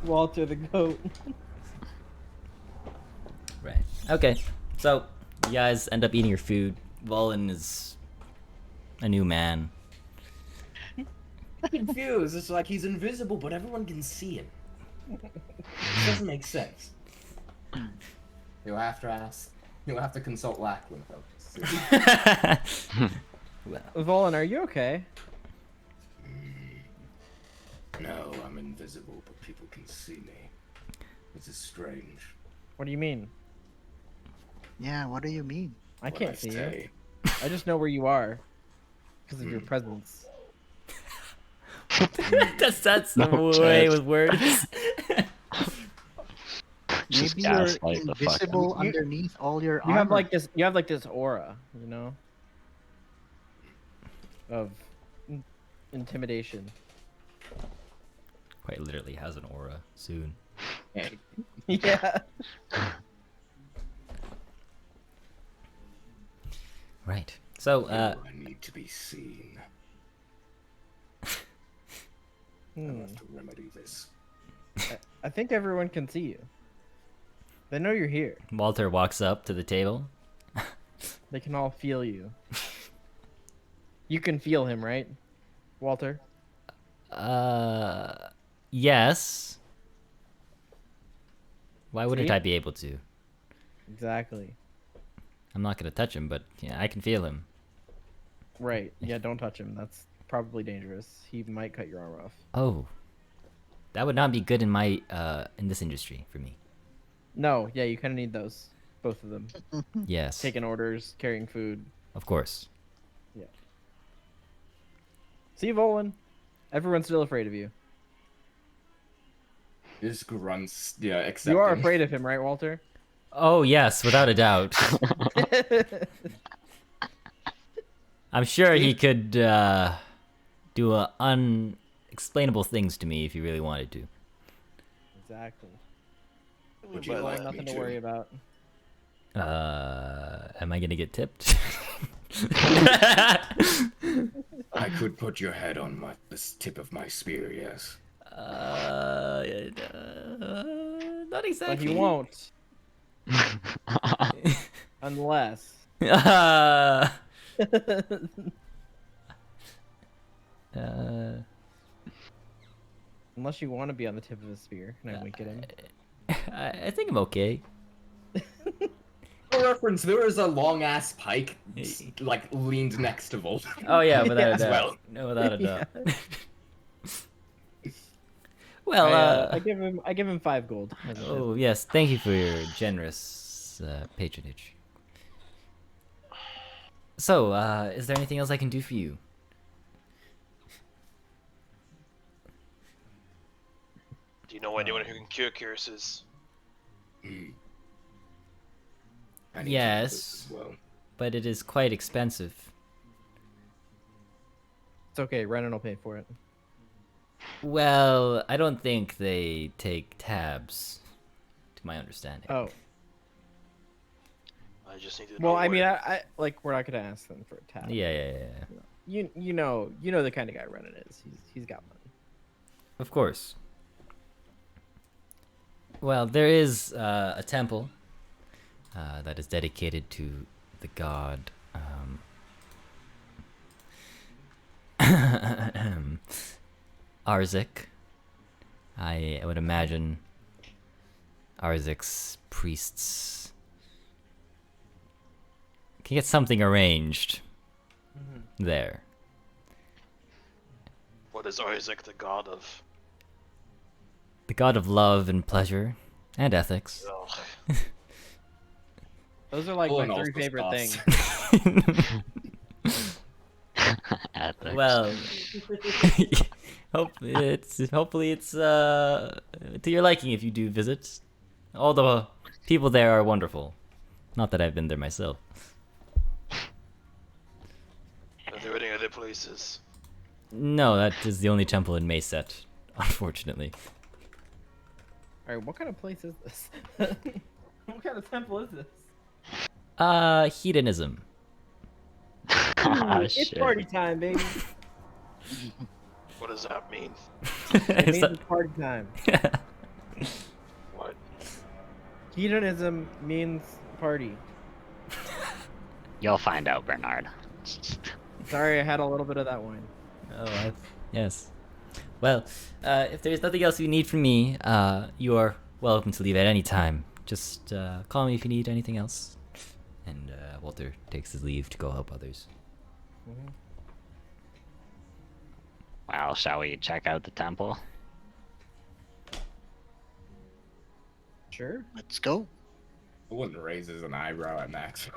Walter the goat. Right. Okay. So, you guys end up eating your food. Volin is a new man. I'm confused. It's like he's invisible, but everyone can see him. It doesn't make sense. You'll have to ask. You'll have to consult Lachlan about this. Well, Volan, are you okay? No, I'm invisible, but people can see me. This is strange. What do you mean? Yeah, what do you mean? I What can't see you. say. I just know where you are because of your presence. that's some No way chance. with words. Just Maybe you're gaslight the fuck out invisible of you. underneath all your You have armor. like this. You have like this aura, you know, of intimidation. Quite literally has an aura soon. Yeah. Right. So, I need to be seen. I Hmm. have to remedy this. I think everyone can see you. They know you're here. Walter walks up to the table. They can all feel you. You can feel him, right, Walter? Yes. Why wouldn't See? I be able to? Exactly. I'm not gonna touch him, but yeah, I can feel him. Right. Yeah. Don't touch him. That's probably dangerous. He might cut your arm off. Oh, that would not be good in my in this industry for me. No. Yeah. You kind of need those. Both of them. Yes, Taking orders, carrying food. of course. See, Volan. Everyone's still afraid of you. Just grunts, yeah, accepting. You are afraid of him, right, Walter? Oh yes, without a doubt. I'm sure he could do unexplainable things to me if he really wanted to. Exactly. Would you But like nothing me to worry about. Am I gonna get tipped? I could put your head on the tip of my spear, yes. Not But exactly. he won't. Unless. Uh, Unless you want to be on the tip of his spear. Can I wink at him? I think I'm okay. For reference, there is a long ass pike, like leaned next to Volt. Oh yeah, without a As doubt. well. No, without a Yeah. doubt. Well, I give him 5 gold. as a tip. oh yes, thank you for your generous patronage. So, is there anything else I can do for you? Do you know anyone who can cure curses? Hmm. I need to know this Yes, as well. but it is quite expensive. It's okay. Renan will pay for it. Well, I don't think they take tabs, to my understanding. Oh. I just need to Well, know I mean, where- I like we're not gonna ask them for a tab. Yeah. You know the kind of guy Renan is. He's got money. Of course. Well, there is a temple that is dedicated to the god Arzik. I would imagine Arzik's priests can get something arranged there. What is Isaac the god of? The god of love and pleasure and ethics. Ugh. Those are like Oh, and my also three favorite sauce. things. Ethics. Well, hopefully it's to your liking if you do visit. All the people there are wonderful. Not that I've been there myself. Are there any other places? No, that is the only temple in Mayset, unfortunately. All right, what kind of place is this? What kind of temple is this? Hedonism. Ah, It's shit. party time, baby. What does that mean? It Is means that- it's party time. What? Hedonism means party. You'll find out, Bernard. Sorry, I had a little bit of that wine. Oh, yes. Well, if there's nothing else you need from me, you are welcome to leave at any time. Just call me if you need anything else. And Walter takes his leave to go help others. Well, shall we check out the temple? Sure. Let's go. Wouldn't raises an eyebrow at Max.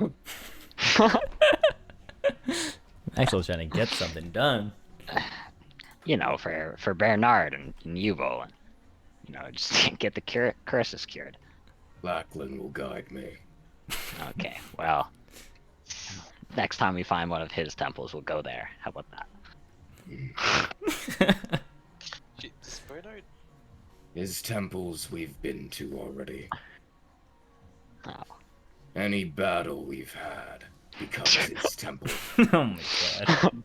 Maxwell's trying to get something done. You know, for Bernard and you, Bolin. You know, just get the curses cured. Lachlan will guide me. Okay, well, next time we find one of his temples, we'll go there. How about that? Jesus, Bernard? His temples we've been to already. Oh, Any battle we've had becomes his temple. Oh my god.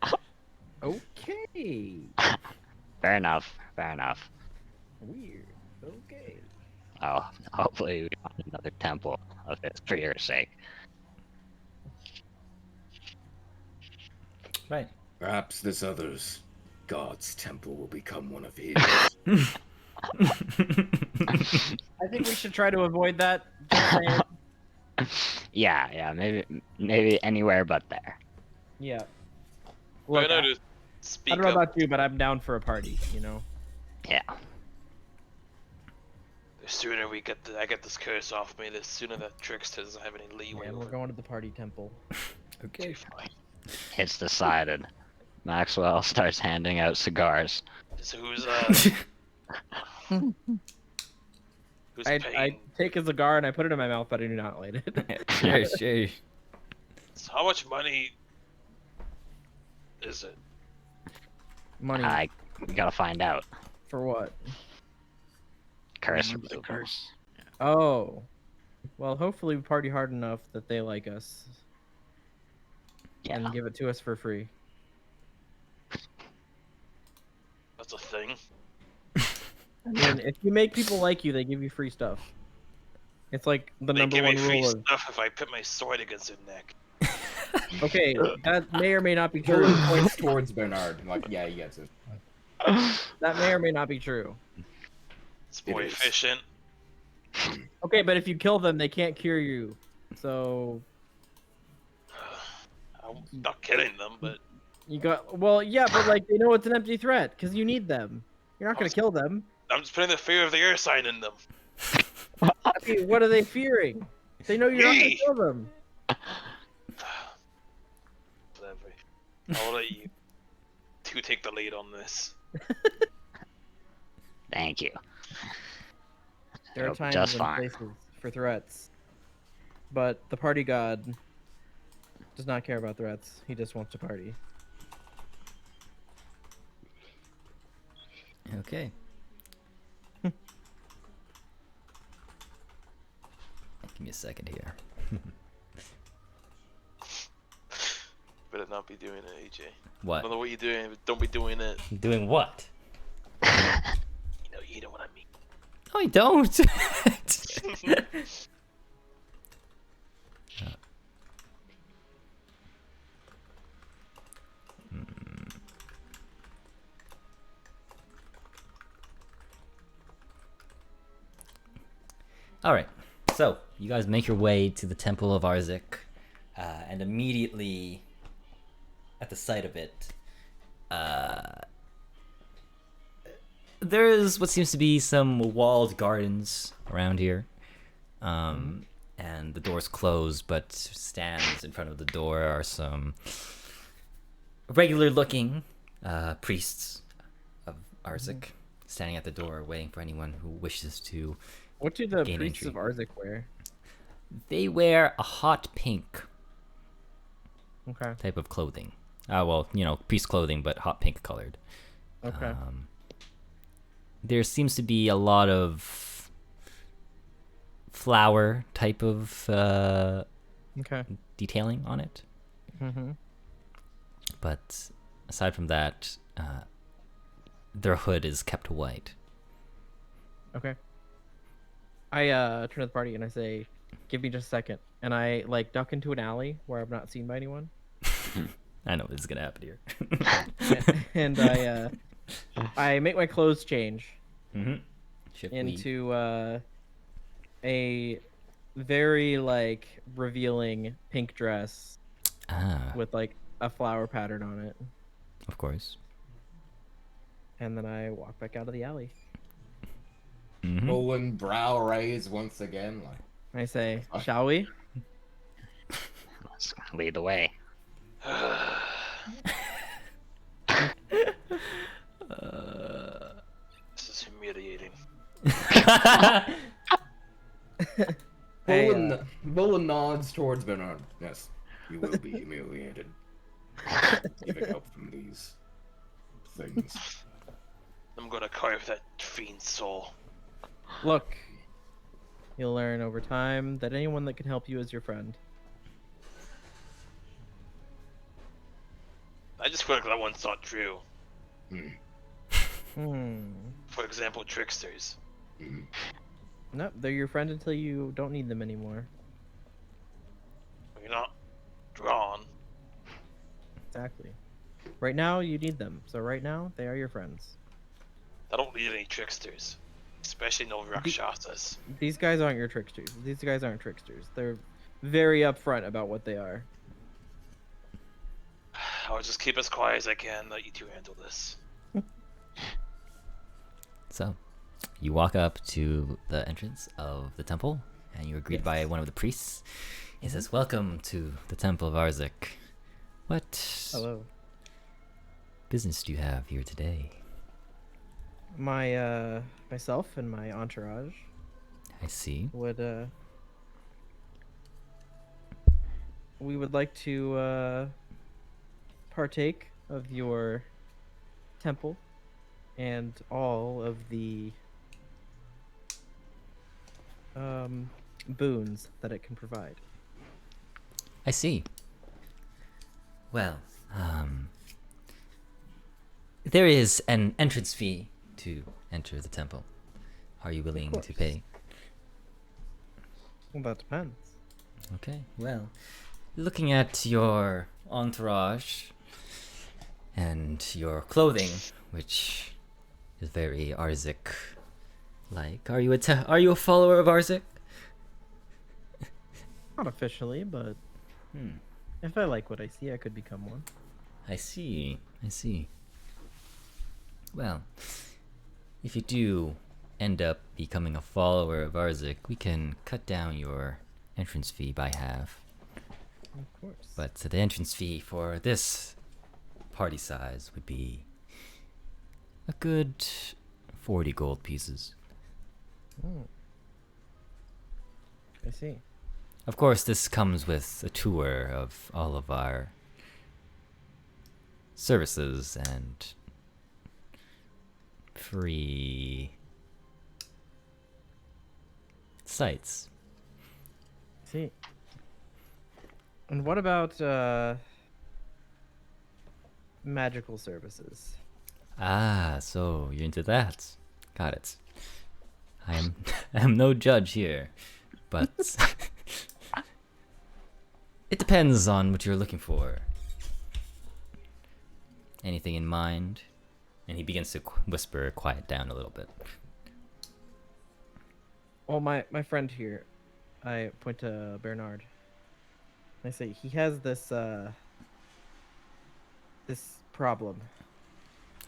Okay. fair enough. Fair enough. Weird. Okay. Well, hopefully we find another temple of his for your sake. Right. Perhaps this other's God's temple will become one of his. I think we should try to avoid that. Just saying. Yeah, maybe anywhere but there. Yeah. Look, Bernard I, to speak I don't know up. about you, but I'm down for a party. You know. Yeah. The sooner I get this curse off me, the sooner that Trickster doesn't have any leeway And we're over going to the party temple. Okay. fine. It's decided. Maxwell starts handing out cigars. So who's I paying? take a cigar and I put it in my mouth, but I do not light it. Sure. So how much money is it? Money We gotta find out. for what? Curse Remember the removal. curse. Oh. Well, hopefully we party hard enough that they like us Yeah. and give it to us for free. That's a thing. I mean, if you make people like you, they give you free stuff. It's like the They number give one me free rule of. stuff if I put my sword against their neck. Okay, that may or may not be Jordan true. points towards Bernard. Like, yeah, he gets it. That may or may not be true. It's It more is. efficient. Okay, but if you kill them, they can't cure you. So I'm not killing them, but you got. Well, yeah, but like they know it's an empty threat because you need them. You're not gonna kill them. I'm just putting the fear of the air sign in them. I mean, what are they fearing? They know you're not gonna Me. kill them. Whatever. I'll let you two take the lead on this. Thank you. There are It'll be times just and fine. places for threats, but the party god does not care about threats. He just wants to party. Okay. Give me a second here. Better not be doing it, AJ. I What? don't know what you're doing, but don't be doing it. Doing what? You know what I mean. No, I don't. All right. So you guys make your way to the Temple of Arzik, and immediately at the sight of it, there is what seems to be some walled gardens around here. And the door's closed, but stands in front of the door are some regular-looking priests of Arzik standing at the door, waiting for anyone who wishes to. What do the Gain priests entry. of Arzik wear? They wear a hot pink Okay. type of clothing. Well, priest clothing, but hot pink colored. Okay. There seems to be a lot of flower type of Okay. detailing on it. Mm-hmm. But aside from that, their hood is kept white. Okay. I turn to the party and I say, "Give me just a second." And I duck into an alley where I'm not seen by anyone. I know this is gonna happen here. And I make my clothes change Shift weed. into a very revealing pink dress with a flower pattern on it. Of course. And then I walk back out of the alley. Olin brow raised once again. Like, I say, "Shall we?" Let's lead the way. This is humiliating. Hey, Bolin nods towards Bernard. Yes, you will be humiliated. Giving up from these things. I'm gonna carve that fiend's soul. Look, you'll learn over time that anyone that can help you is your friend. I just feel like that one's not true. Hmm. For example, tricksters. Nope, they're your friend until you don't need them anymore. You're not drawn. Exactly. Right now, you need them. So right now, they are your friends. I don't need any tricksters. Especially no Rakshasas. These guys aren't your tricksters. These guys aren't tricksters. They're very upfront about what they are. I'll just keep as quiet as I can, let you two handle this. So, you walk up to the entrance of the temple, and you are greeted by one of the priests. He says, "Welcome to the Temple of Arzik. What Hello. business do you have here today?" Myself and my entourage I see. would we would like to partake of your temple and all of the boons that it can provide. I see. Well, there is an entrance fee to enter the temple. Are you willing to course. pay? Well, that depends. Okay, well, looking at your entourage and your clothing, which is very Arzik-like, are you a follower of Arzik? Not officially, but if I like what I see, I could become one. I see. Well, if you do end up becoming a follower of Arzik, we can cut down your entrance fee by half. Of course. But the entrance fee for this party size would be a good 40 gold pieces. Hmm. I see. Of course, this comes with a tour of all of our services and free sites. I see. And what about magical services? Ah, so you're into that. Got it. I am I am no judge here, but it depends on what you're looking for. Anything in mind? And he begins to whisper, quiet down a little bit. Well, my friend here, I point to Bernard. I say he has this this problem.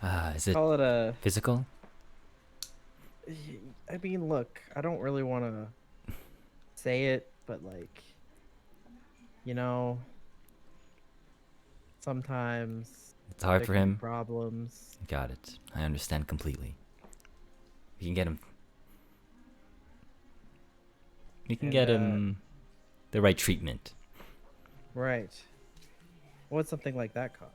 Ah, is it Call it a. physical? I mean, look, I don't really want to say it, but like, you know, sometimes It's hard there for can be him. problems. Got it. I understand completely. We can get him. We can And, get him the right treatment. Right. What's something like that cost?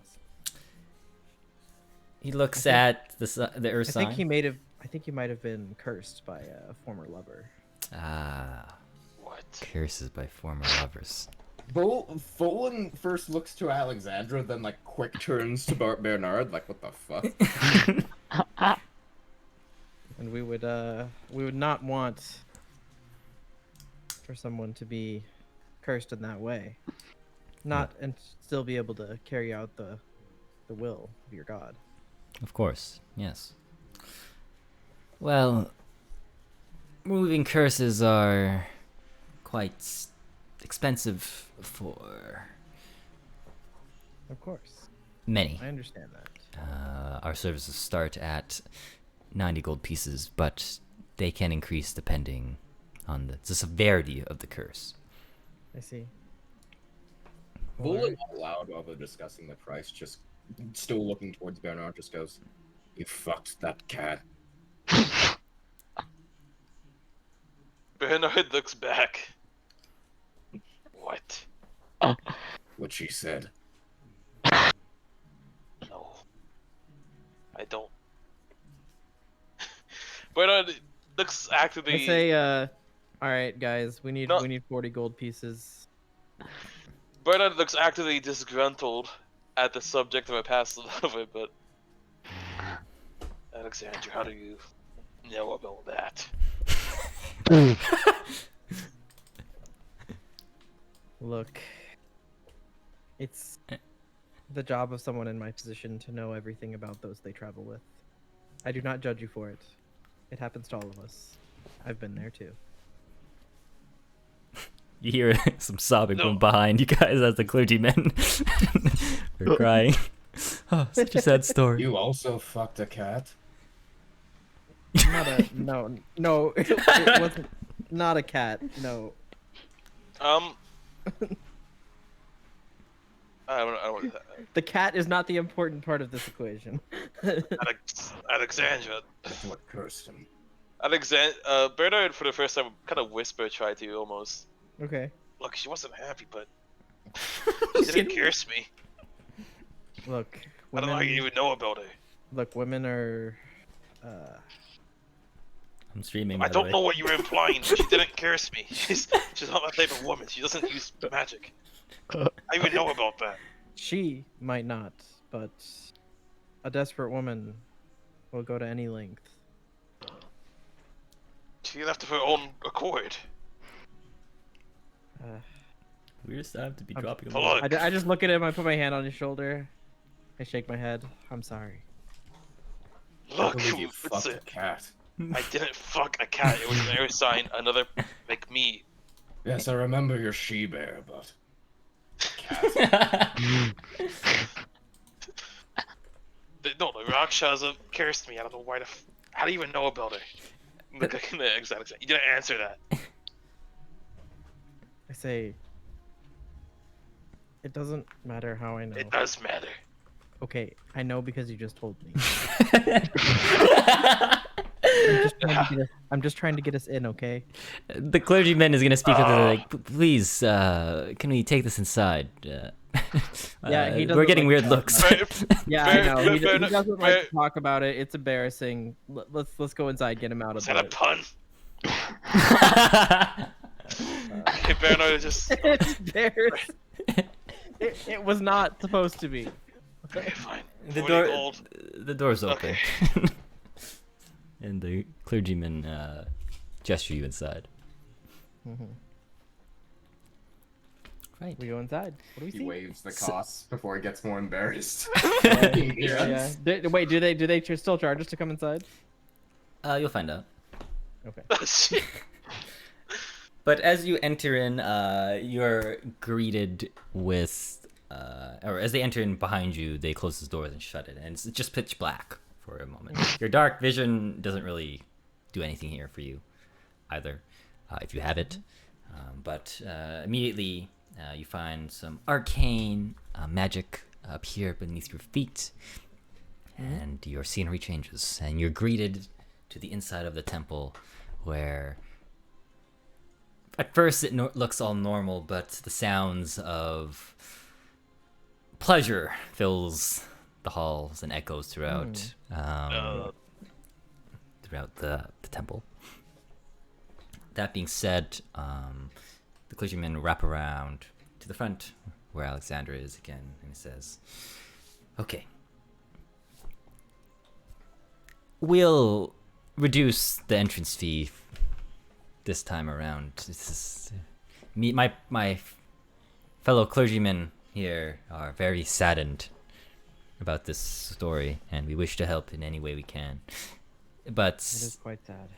He looks think- at the earth I sign. think he might have. I think he might have been cursed by a former lover. Ah, What? curses by former lovers. Volan first looks to Alexandra, then like quick turns to Bernard, like what the fuck? And we would not want for someone to be cursed in that way. Not and still be able to carry out the will of your god. Of course, yes. Well, moving curses are quite expensive for Of course. many. I understand that. Our services start at 90 gold pieces, but they can increase depending on the severity of the curse. I see. Volan out loud while they're discussing the price, just still looking towards Bernard, just goes, "You fucked that cat." Bernard looks back. What? What she said. No. I don't. Bernard looks actively. I say, all right, guys, we need No. 40 gold pieces. Bernard looks actively disgruntled at the subject of a past lover, but Alexandra, how do you know about that? Look, it's the job of someone in my position to know everything about those they travel with. I do not judge you for it. It happens to all of us. I've been there too. You hear some sobbing No. from behind you guys as the clergymen are crying. Oh, such a sad story. You also fucked a cat? Not a no. It wasn't not a cat. No. I don't The cat is not the important part of this equation. Alexandra. That's what cursed him. Bernard for the first time kind of whisper tried to almost. Okay. Look, she wasn't happy, but she didn't curse me. Look, I don't know how you women. even know about her. Look, women are. I'm streaming. I by the don't way. know what you're implying, but she didn't curse me. She's not that type of woman. She doesn't use magic. I even know about that. She might not, but a desperate woman will go to any length. She left of her own accord. We just have to be I'm- dropping him. Look. I just look at him. I put my hand on his shoulder. I shake my head. I'm sorry. I Look, believe you it's fucked a cat. I didn't fuck a cat. It was an air sign. Another, like me. Yes, I remember your she-bear, but... Cat. No, the Rakshasa cursed me. I don't know why how do you even know about her? Look, exactly. You didn't answer that. I say. It doesn't matter how I know. It does matter. Okay, I know because you just told me. I'm just trying to get us in, okay? The clergyman is gonna speak up to them, like, please, can we take this inside? Yeah, he we're doesn't getting like weird to looks. talk Yeah, I know. He Fair- doesn't fair- like to talk about it. It's embarrassing. Let's go inside, get him out Was of that a it. pun? Okay, Paranoid is just. It's embarrassing. It was not supposed to be. Okay, fine. the 40 door, gold. the door's open, Okay. and the clergyman gesture you inside. Mhm. Right. We go inside. What do we He see? waves the costs before he gets more embarrassed. Yeah. Wait, do they still charge us to come inside? You'll find out. Okay. But as you enter in, you're greeted with, or as they enter in behind you, they close the doors and shut it, and it's just pitch black for a moment. Your dark vision doesn't really do anything here for you, either, if you have it. But immediately, you find some arcane magic appear beneath your feet, and your scenery changes, and you're greeted to the inside of the temple, where at first it looks all normal, but the sounds of pleasure fills the halls and echoes throughout throughout the temple. That being said, the clergyman wrap around to the front where Alexandra is again, and he says, "Okay, we'll reduce the entrance fee this time around. This is my fellow clergymen here are very saddened about this story, and we wish to help in any way we can. But It is quite sad.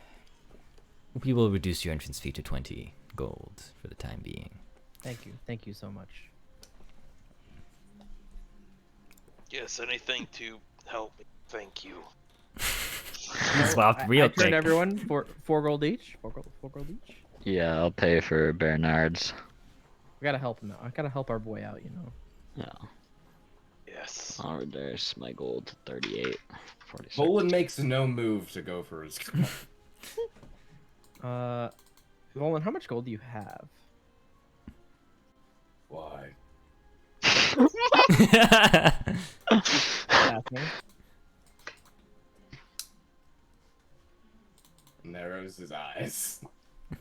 we will reduce your entrance fee to 20 gold for the time being." Thank you so much. Yes, anything to help me. Thank you. Swapped real I quick. turned everyone for 4 gold each. 4 gold each. Yeah, I'll pay for Bernard's. We gotta help him out. I gotta help our boy out, you know. Yeah. Yes. I'll reduce my gold to 38. 46. Bolin makes no move to go for his gold. Roland, how much gold do you have? Why? Asking. Narrows his eyes. I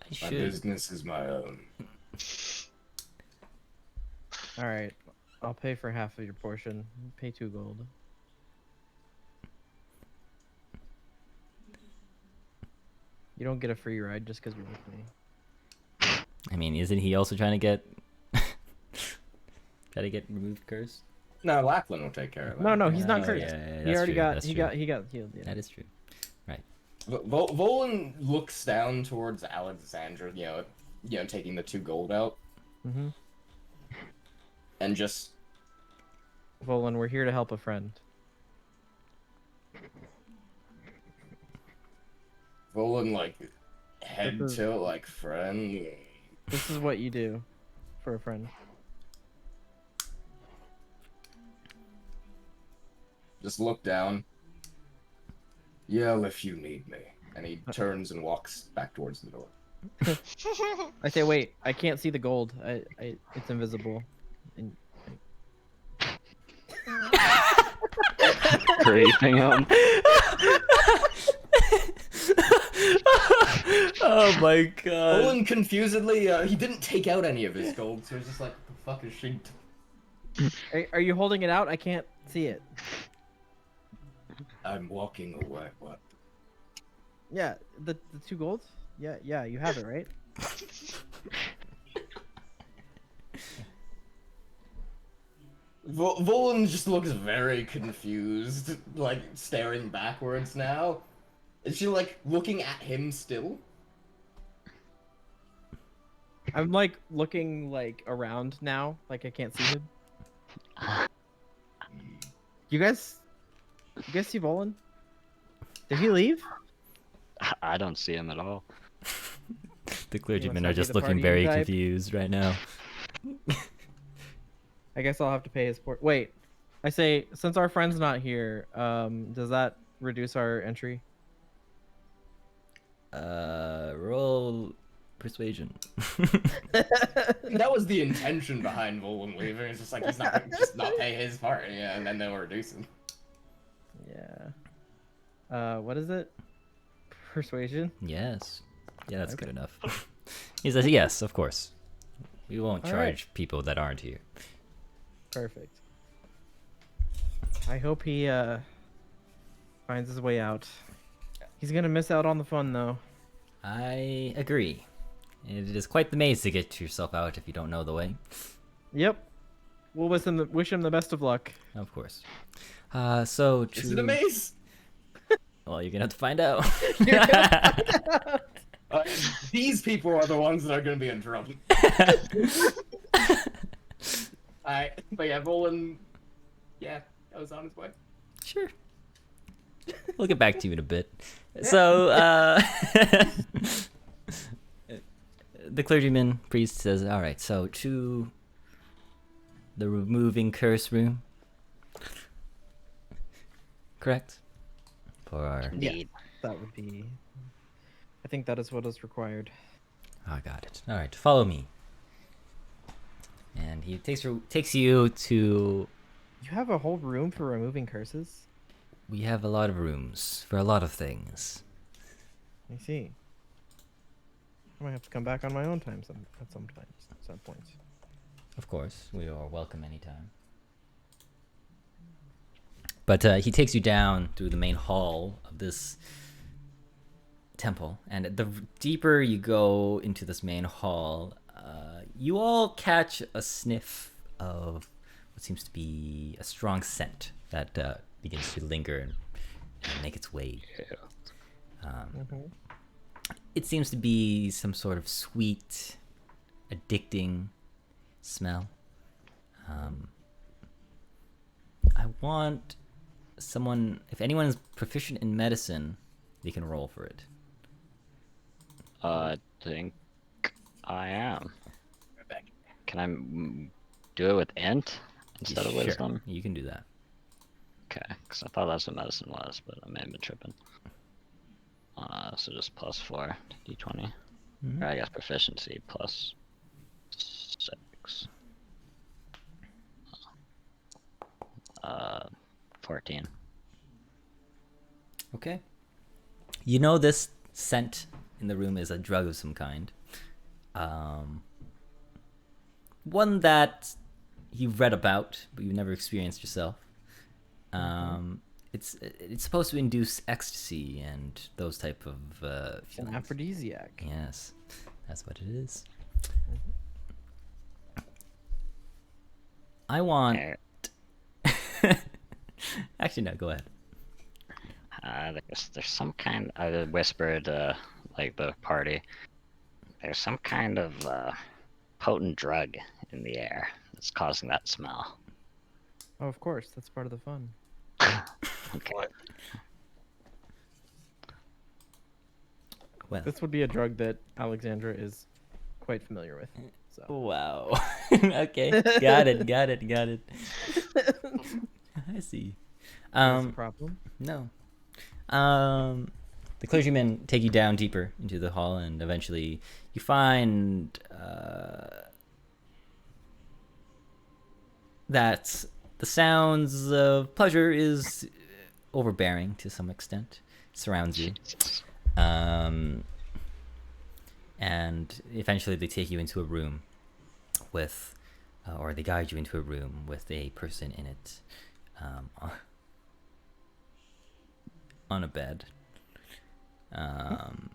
My should. business is my own. All right, I'll pay for half of your portion. Pay 2 gold. You don't get a free ride just because you're with me. I mean, isn't he also trying to get removed curse? No, Lackland will take care of that. No, he's not Oh, cursed. yeah, He that's already true, got that's he true. got healed. Yeah. That is true. Right. Volin looks down towards Alexandra, taking the 2 gold out, Mhm. and just Volan, we're here to help a friend. Volin head This is- tilt friend. This is what you do for a friend. Just look down. Yell if you need me. And he turns and walks back towards the door. I say, wait, I can't see the gold. It's invisible. And Creeping him. Oh my god. Volin confusedly, he didn't take out any of his gold, so he's just like, what the fuck is she? are you holding it out? I can't see it. I'm walking away. What? Yeah, the 2 golds. Yeah, you have it, right? Volin just looks very confused, staring backwards now. Is she looking at him still? I'm looking around now, I can't see him. You guys see Volan? Did he leave? I don't see him at all. The clergymen not are be just the looking party very type? confused right now. I guess I'll have to pay his Wait, I say, since our friend's not here, does that reduce our entry? Roll persuasion. That was the intention behind Volan leaving. It's just like he's not gonna just not pay his part, yeah, and then they'll reduce him. Yeah. What is it? Persuasion? Yes. Yeah, that's good Okay. enough. He says, yes, of course. We won't All charge right. people that aren't here. Perfect. I hope he finds his way out. He's gonna miss out on the fun though. I agree. It is quite the maze to get yourself out if you don't know the way. Yep. We'll wish him the best of luck. Of course. So to... Is it a maze? Well, you're gonna have to find out. These people are the ones that are gonna be in trouble. Alright, but yeah, Volan, yeah, that was on his way. Sure. We'll get back to you in a bit. So, the clergyman priest says, all right, so to the removing curse room. Correct? For our... Indeed. That would be. I think that is what is required. Oh, I got it. All right, follow me. And he takes you to... You have a whole room for removing curses? We have a lot of rooms for a lot of things. I see. I might have to come back on my own time at some point. Of course, we are welcome anytime. But he takes you down through the main hall of this temple, and the deeper you go into this main hall, you all catch a sniff of what seems to be a strong scent that begins to linger and make its way. It seems to be some sort of sweet, addicting smell. I want someone, if anyone is proficient in medicine, they can roll for it. I think I am. Can I do it with int instead of Sure, wisdom? you can do that. Okay, because I thought that's what medicine was, but I may have been tripping. So just +4 to d20. Mhm. Or I guess proficiency +6. 14. Okay. You know this scent in the room is a drug of some kind. One that you've read about, but you've never experienced yourself. It's supposed to induce ecstasy and those type of An feelings. aphrodisiac. Yes, that's what it is. I want. Eh, Actually, no. Go ahead. there's some kind. I whispered, like the party. There's some kind of potent drug in the air that's causing that smell. Oh, of course, that's part of the fun. Okay. What? Well. This would be a drug that Alexandra is quite familiar with. So. Wow. Okay. Got it. I see. That's a problem. No. The clergymen take you down deeper into the hall, and eventually you find that the sounds of pleasure is overbearing to some extent. Surrounds you. Jesus. And eventually they take you into a room with, or they guide you into a room with a person in it, on a bed. And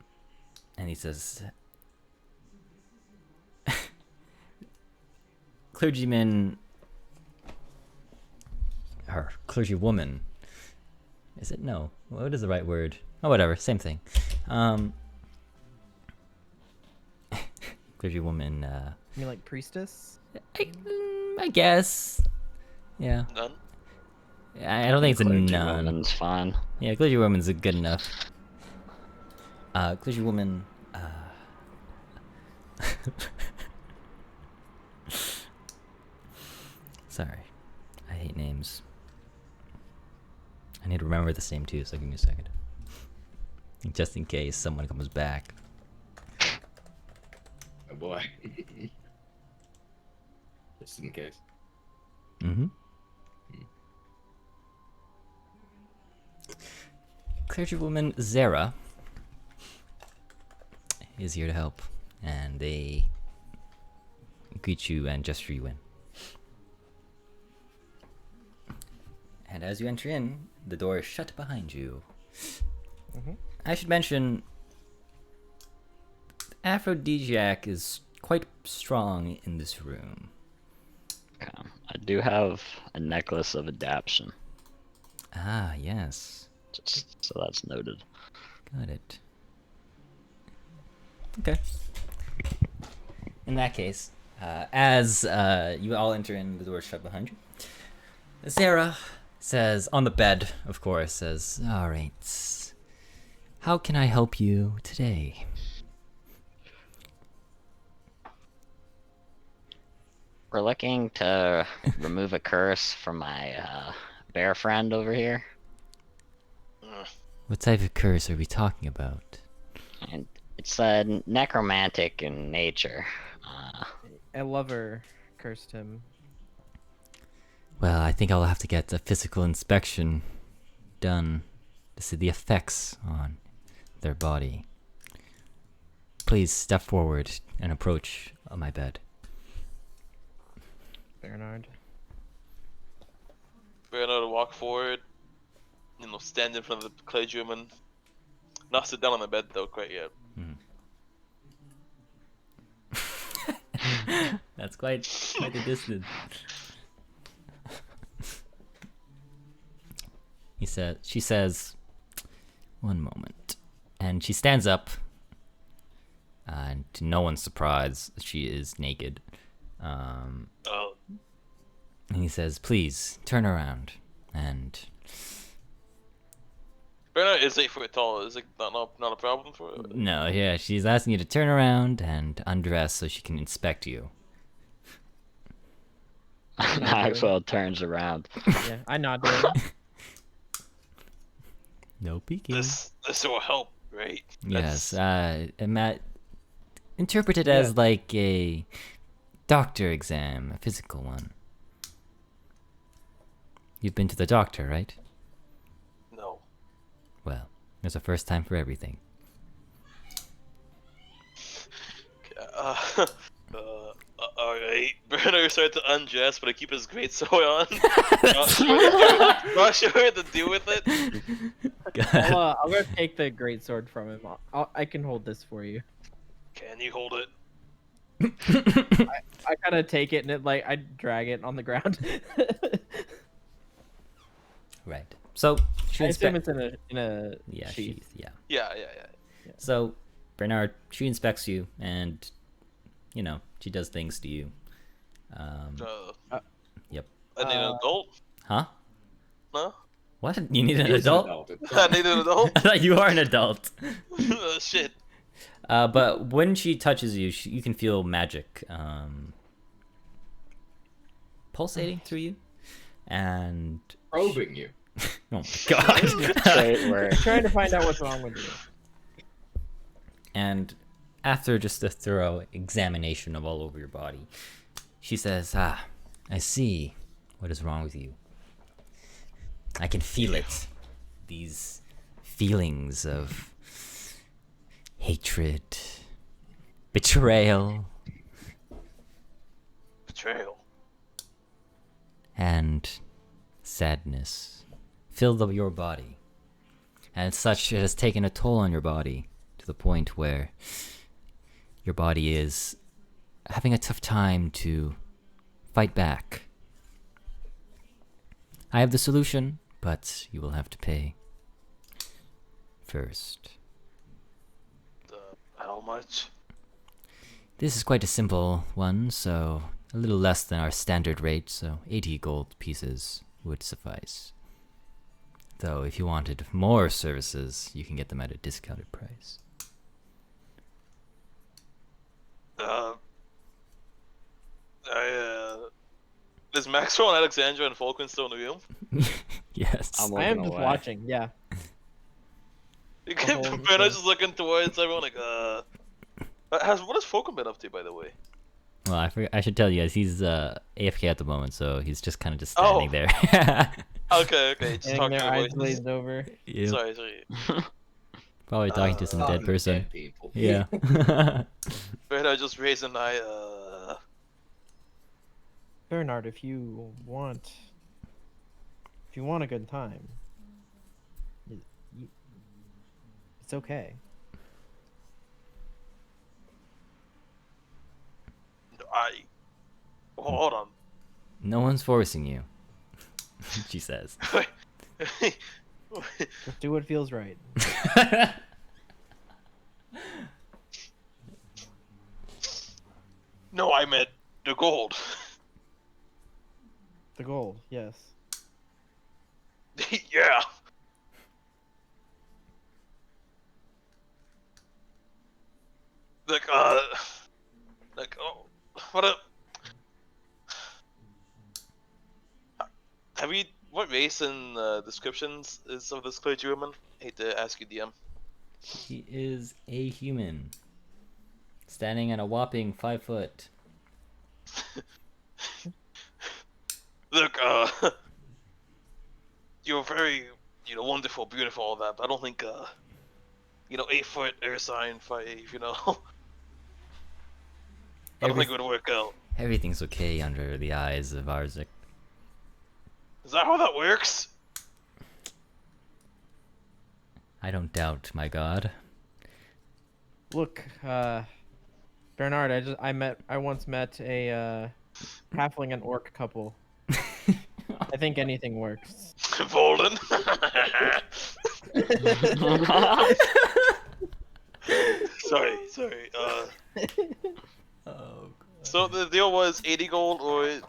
he says, clergyman, or clergywoman, is it? No. What is the right word? Oh, whatever. Same thing. Clergywoman, You mean like priestess? I guess. Yeah. None. I don't think it's a nun. Woman's fine. Yeah, clergywoman's good enough. Clergywoman, sorry. I hate names. I need to remember this name too, so give me a second. Just in case someone comes back. Oh boy. Just in case. Mm-hmm. Clergywoman Zara is here to help, and they greet you and gesture you in. And as you enter in, the door is shut behind you. I should mention, aphrodisiac is quite strong in this room. I do have a necklace of adaption, Ah, yes. just so that's noted. Got it. Okay. In that case, as you all enter in, the door is shut behind you. Zara says, on the bed, of course, says, all right, how can I help you today? We're looking to remove a curse from my bear friend over here, What type of curse are we talking about? and it's necromantic in nature. A lover cursed him. Well, I think I'll have to get a physical inspection done to see the effects on their body. Please step forward and approach my bed. Bernard. Bernard walk forward, stand in front of the clergywoman. Not sit down on the bed though, quite yet. That's quite the distance. She says, one moment. And she stands up. And to no one's surprise, she is naked. Oh, And he says, please, turn around. And Bernard is 8 foot tall. Is it not a problem for her? no, yeah, she's asking you to turn around and undress so she can inspect you. Maxwell turns around. Yeah, I nod to him. No peeking. This will help, right? Yes, That's- Matt, interpret it as like a doctor exam, a physical one. You've been to the doctor, right? No. Well, there's a first time for everything. Alright. Bernard started to undress, but I keep his great sword on. Not sure what to do with it. I'll go take the great sword from him. I can hold this for you. Can you hold it? I kind of take it and I drag it on the ground. Right. So I assume it's in a yeah, sheath. sheath, yeah. Yeah. So Bernard, she inspects you, and she does things to you. Yep. I need an adult? Huh? No? What? You need an He's an adult? I need an adult? I thought you are an adult. Shit. But when she touches you, you can feel magic pulsating through you, and Probing you. oh my god! Straight word. Trying to find out what's wrong with you. And after just a thorough examination of all over your body, she says, "Ah, I see what is wrong with you. I can feel it. These feelings of hatred, betrayal, Betrayal. and sadness fill your body. And as such, it has taken a toll on your body to the point where your body is having a tough time to fight back. I have the solution, but you will have to pay first. How much? This is quite a simple one, so a little less than our standard rate, so 80 gold pieces would suffice. Though, if you wanted more services, you can get them at a discounted price. Is Maxwell and Alexandra and Falcon still in the room? Yes. I'm I am looking just away. watching. Yeah. the hole. in the Bernard's floor. just looking towards everyone like, what has Falcon been up to, by the way? Well, I should tell you guys, he's AFK at the moment, so he's just kind of just standing Oh. there. Okay, just Getting talk to their the eyes voices. glazed over. Yep. Sorry. Probably talking to some Talking dead to person. dead people. Yeah. Bernard just raised an eye, Bernard, if you want a good time, it's okay. hold on. No one's forcing you. She says. Just do what feels right. No, I meant the gold. The gold, yes. Yeah. Like, oh, what a. What race and descriptions is of this clergywoman? Hate to ask you, DM. He is a human. Standing at a whopping 5 foot. Look, you're very, wonderful, beautiful, all that, but I don't think, 8 foot, air sign, 5, I don't think it would work out. Everything's okay under the eyes of Arzik. Is that how that works? I don't doubt, my god. Look, Bernard, I once met a halfling and orc couple. I think anything works. Bolden. Sorry. Oh, So the deal was 80 gold, or that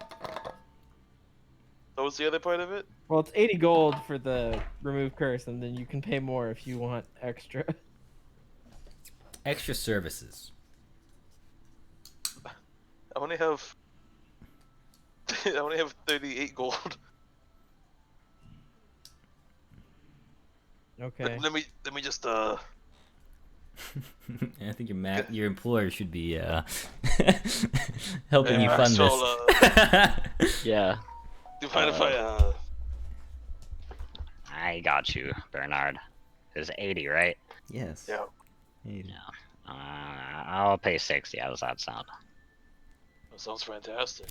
was the other part of it. Well, it's 80 gold for the remove curse, and then you can pay more if you want extra. extra services. I only have 38 gold. Okay. Let me just I think your employer should be helping you fund so, this. Yeah, do you mind if I I got you, Bernard. It's 80, right? Yes. yeah. Hey, I'll pay 60. How does that sound? That sounds fantastic.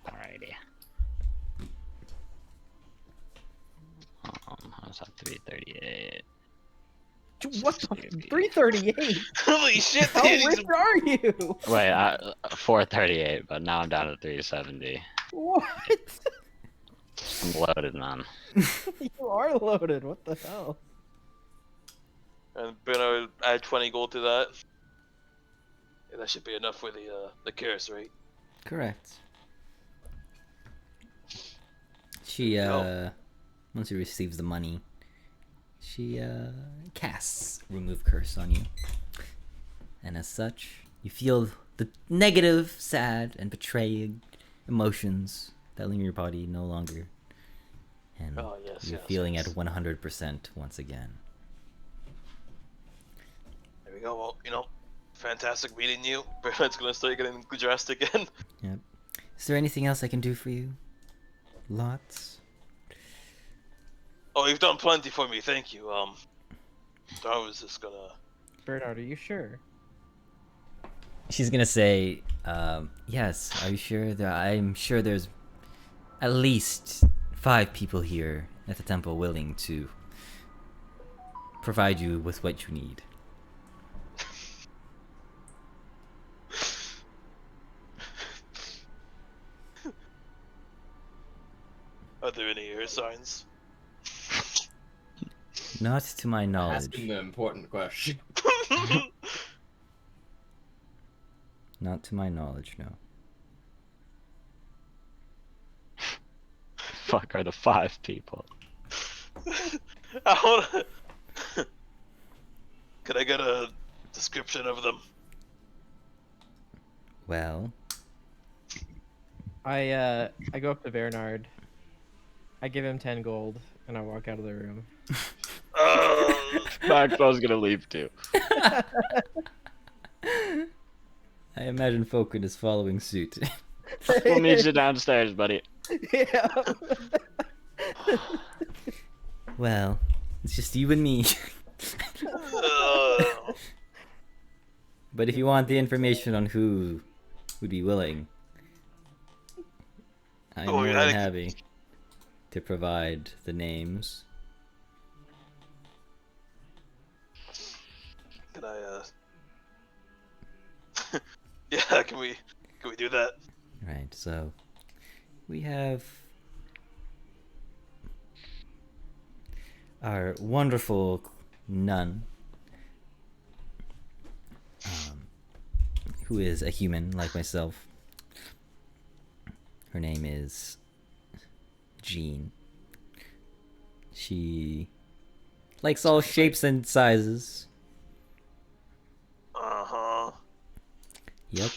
Alrighty. How does that 338? What the? 338? Holy shit, How dude, rich are you? Wait, 438, but now I'm down to 370. What? I'm loaded, man. You are loaded. What the hell? And Bernard add 20 gold to that. Yeah, that should be enough for the curse, right? correct. She once she receives the money, she casts remove curse on you. And as such, you feel the negative, sad, and betrayed emotions that linger in your body no longer. And Oh, yes, you're yes, feeling yes. at 100% once again. There we go. Well, fantastic meeting you. Bernard's gonna start getting dressed again. Yep. Is there anything else I can do for you? Lots? Oh, you've done plenty for me. Thank you. I was just gonna. Bernard, are you sure? She's gonna say, yes, are you sure? I'm sure there's at least 5 people here at the temple willing to provide you with what you need. Are there any air signs? Not to my knowledge. Asking the important question. Not to my knowledge, no. Fuck are the 5 people? I wanna. Could I get a description of them? Well, I go up to Bernard. I give him 10 gold, and I walk out of the room. Maxwell's gonna leave too. I imagine Falkwind is following suit. We'll meet you downstairs, buddy. Yeah. Well, it's just you and me. But if you want the information on who would be willing, I'm Oh, more yeah, than I- happy to provide the names. Can I? Yeah, can we do that? Right, so we have our wonderful nun, who is a human like myself. Her name is Jean. She likes all shapes and sizes. Uh-huh. Yep.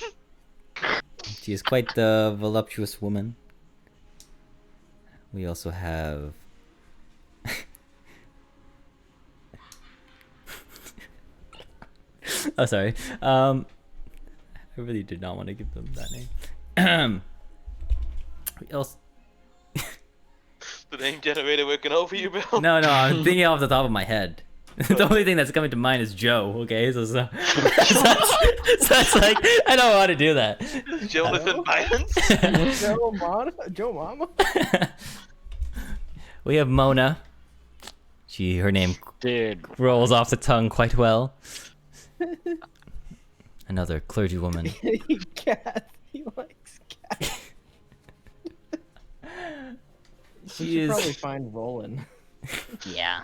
She is quite the voluptuous woman. We also have oh, sorry. I really did not want to give them that name. We also The name generator working over you, Bill? no, I'm thinking off the top of my head. The only thing that's coming to mind is Joe. Okay, so it's like I don't want to do that. Jonathan Bynes? Joe Mama? We have Mona. Her name Dude, rolls off the tongue quite well. Another clergywoman. Cat. He likes cats. We She should is probably find Roland. yeah.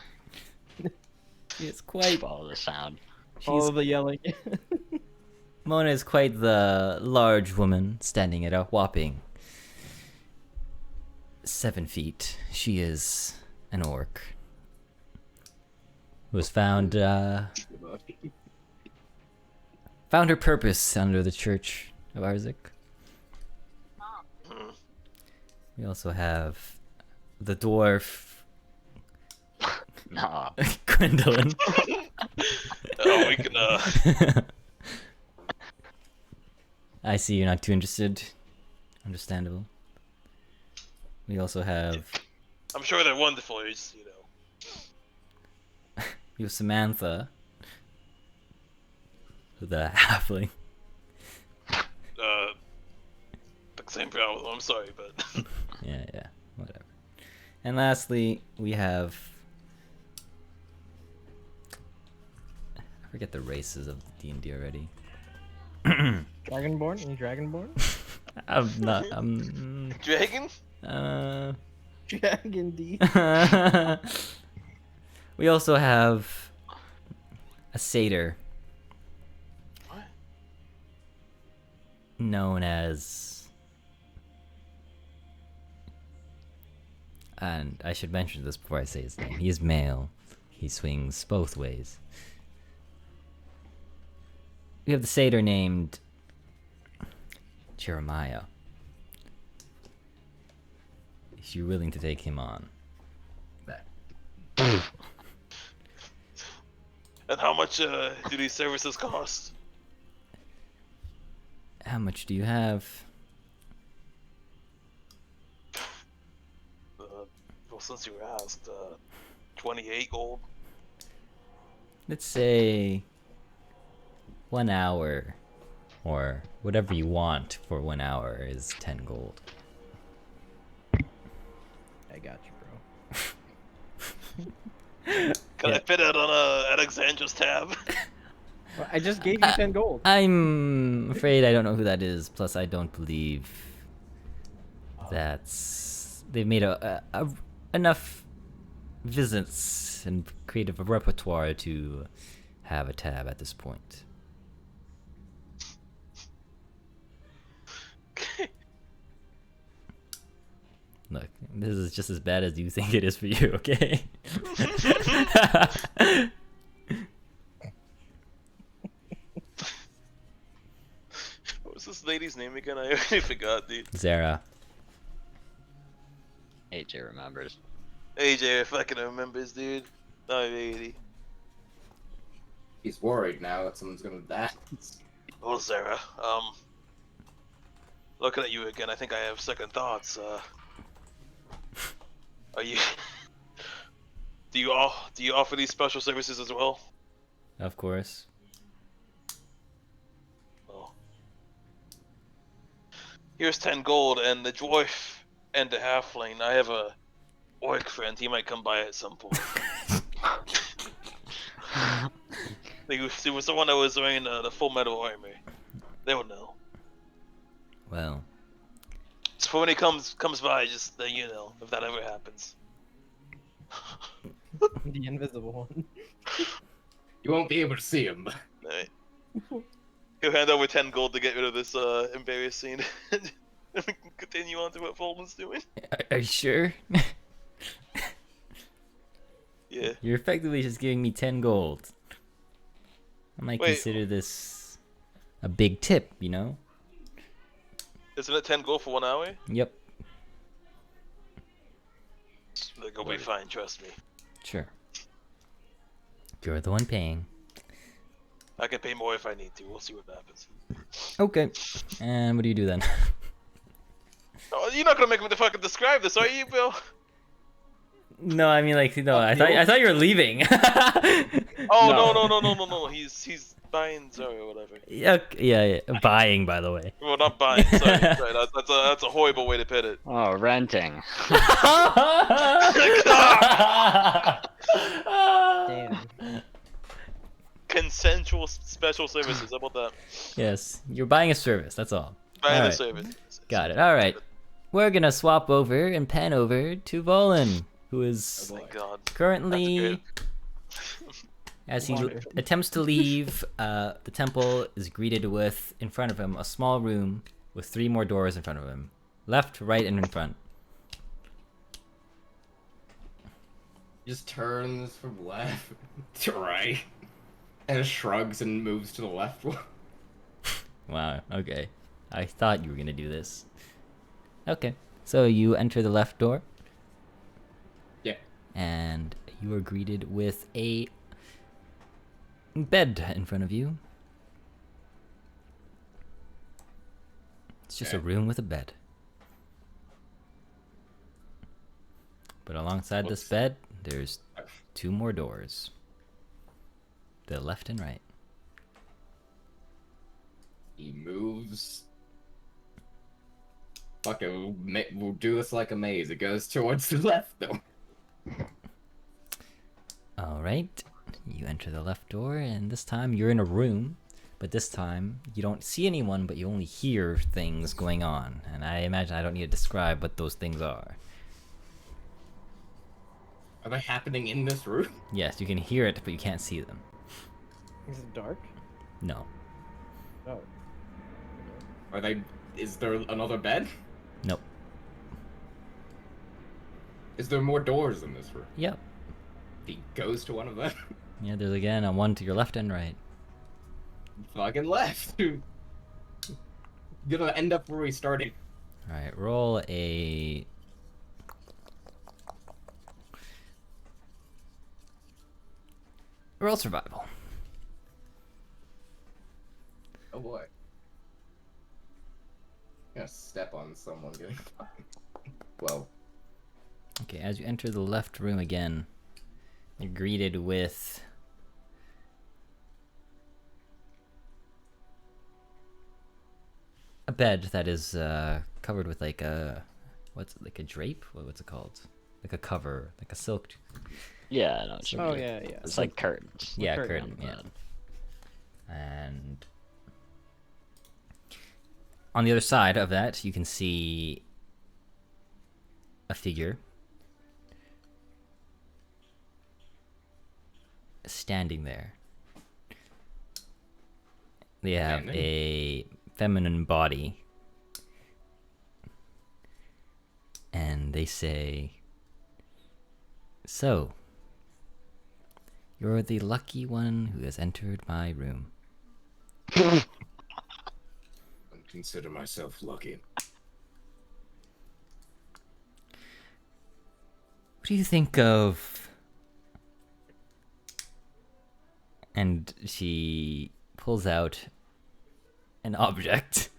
she is quite Follow the sound. All the yelling. Mona is quite the large woman, standing at a whopping 7 feet. She is an orc. Was found her purpose under the Church of Arzik. We also have the dwarf Nah. Gwendolyn. Oh, we can, I see you're not too interested. Understandable. We also have I'm sure they're wonderful, it's just, you have Samantha, the halfling. the same problem, I'm sorry, but... Yeah, whatever. And lastly, we have I forget the races of D&D already. Dragonborn? Any Dragonborn? I'm not. I'm. Dragon? Dragon D. We also have a satyr What? known as, and I should mention this before I say his name. He is male. He swings both ways. We have the satyr named Jeremiah. If you're willing to take him on. And how much do these services cost? How much do you have? Well, since you asked, 28 gold. Let's say 1 hour, or whatever you want for 1 hour is 10 gold. I got you, bro. Can I fit it on Alexandra's tab? Well, I just gave you 10 gold. I'm afraid I don't know who that is. Plus, I don't believe they've made enough visits and creative repertoire to have a tab at this point. Look, this is just as bad as you think it is for you, okay? What was this lady's name again? I already forgot, dude. Zara. AJ remembers. AJ, if I can remember his dude. Oh, lady. He's worried now that someone's gonna die. Well, Sarah, looking at you again, I think I have second thoughts. Are you? Do you offer these special services as well? Of course. Well, here's 10 gold, and the dwarf and the halfling. I have a orc friend. He might come by at some point. He was the one that was wearing the full metal armor. They would know. Well, So when he comes by, just you know, if that ever happens. The invisible one. You won't be able to see him. Alright. He'll hand over 10 gold to get rid of this embarrassing and we can continue on to what Fulton's doing. are you sure? Yeah. You're effectively just giving me 10 gold. I might Wait. consider this a big tip, you know? Isn't it 10 gold for 1 hour? Yep. Like, it'll be fine, trust me. Sure. You're the one paying. I can pay more if I need to. We'll see what happens. Okay. And what do you do then? Oh, you're not gonna make me to fucking describe this, are you, Bill? No, I mean like no. I thought you were leaving. Oh no. He's buying Zoro or whatever. Yeah. Buying, by the way. Well, not buying. Sorry. That's a horrible way to put it. Oh, renting. Damn. Consensual special services. How about that? Yes, you're buying a service. That's all. Buying All the right. service. Got it. All right. We're gonna swap over and pan over to Volan, who is Thank God. currently, That's as he Wonder. attempts to leave, the temple is greeted with, in front of him, a small room with 3 more doors in front of him. Left, right, and in front. Just turns from left to right, and shrugs and moves to the left one. Wow, okay. I thought you were gonna do this. Okay, so you enter the left door, Yeah. and you are greeted with a bed in front of you. It's just a Okay. room with a bed. But alongside this Looks- bed, there's 2 more doors. The left and right. He moves. Fuck it, we'll do this like a maze. It goes towards the left, though. Alright, you enter the left door, and this time you're in a room, but this time you don't see anyone, but you only hear things going on. And I imagine I don't need to describe what those things are. Are they happening in this room? Yes, you can hear it, but you can't see them. Is it dark? No. Oh. Are they? Is there another bed? Nope. Is there more doors in this room? Yep. He goes to one of them. Yeah, there's again a one to your left and right. Fucking left. Dude. Gonna end up where we started. Alright, roll a... Roll survival. Oh boy. I'm gonna step on someone getting fucking. Well, Okay, as you enter the left room again, you're greeted with a bed that is covered with like a like a drape? What's it called? Like a cover, like a silk. Yeah, I know what you Oh mean. yeah. It's like curtains. Yeah, curtain curtain. on the Yeah. And on the other side of that, you can see a figure standing there. They have Standing? a feminine body, and they say, "So, you're the lucky one who has entered my room. I consider myself lucky. What do you think of..." And she pulls out an object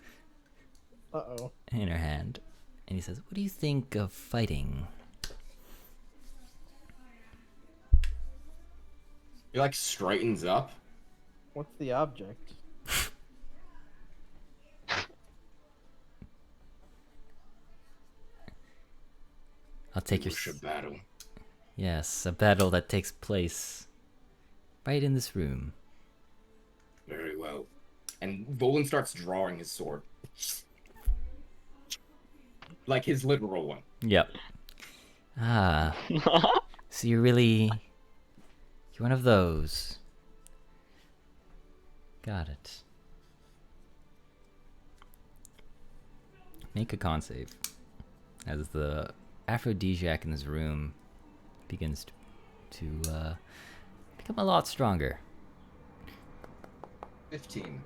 Uh-oh. in her hand. And he says, "What do you think of fighting?" He like straightens up. What's the object? I'll take We your... should battle. Yes, a battle that takes place right in this room. Very well. And Volan starts drawing his sword. Like his literal one. Yep. Ah, so you're one of those. Got it. Make a con save. As the aphrodisiac in this room begins to become a lot stronger. 15.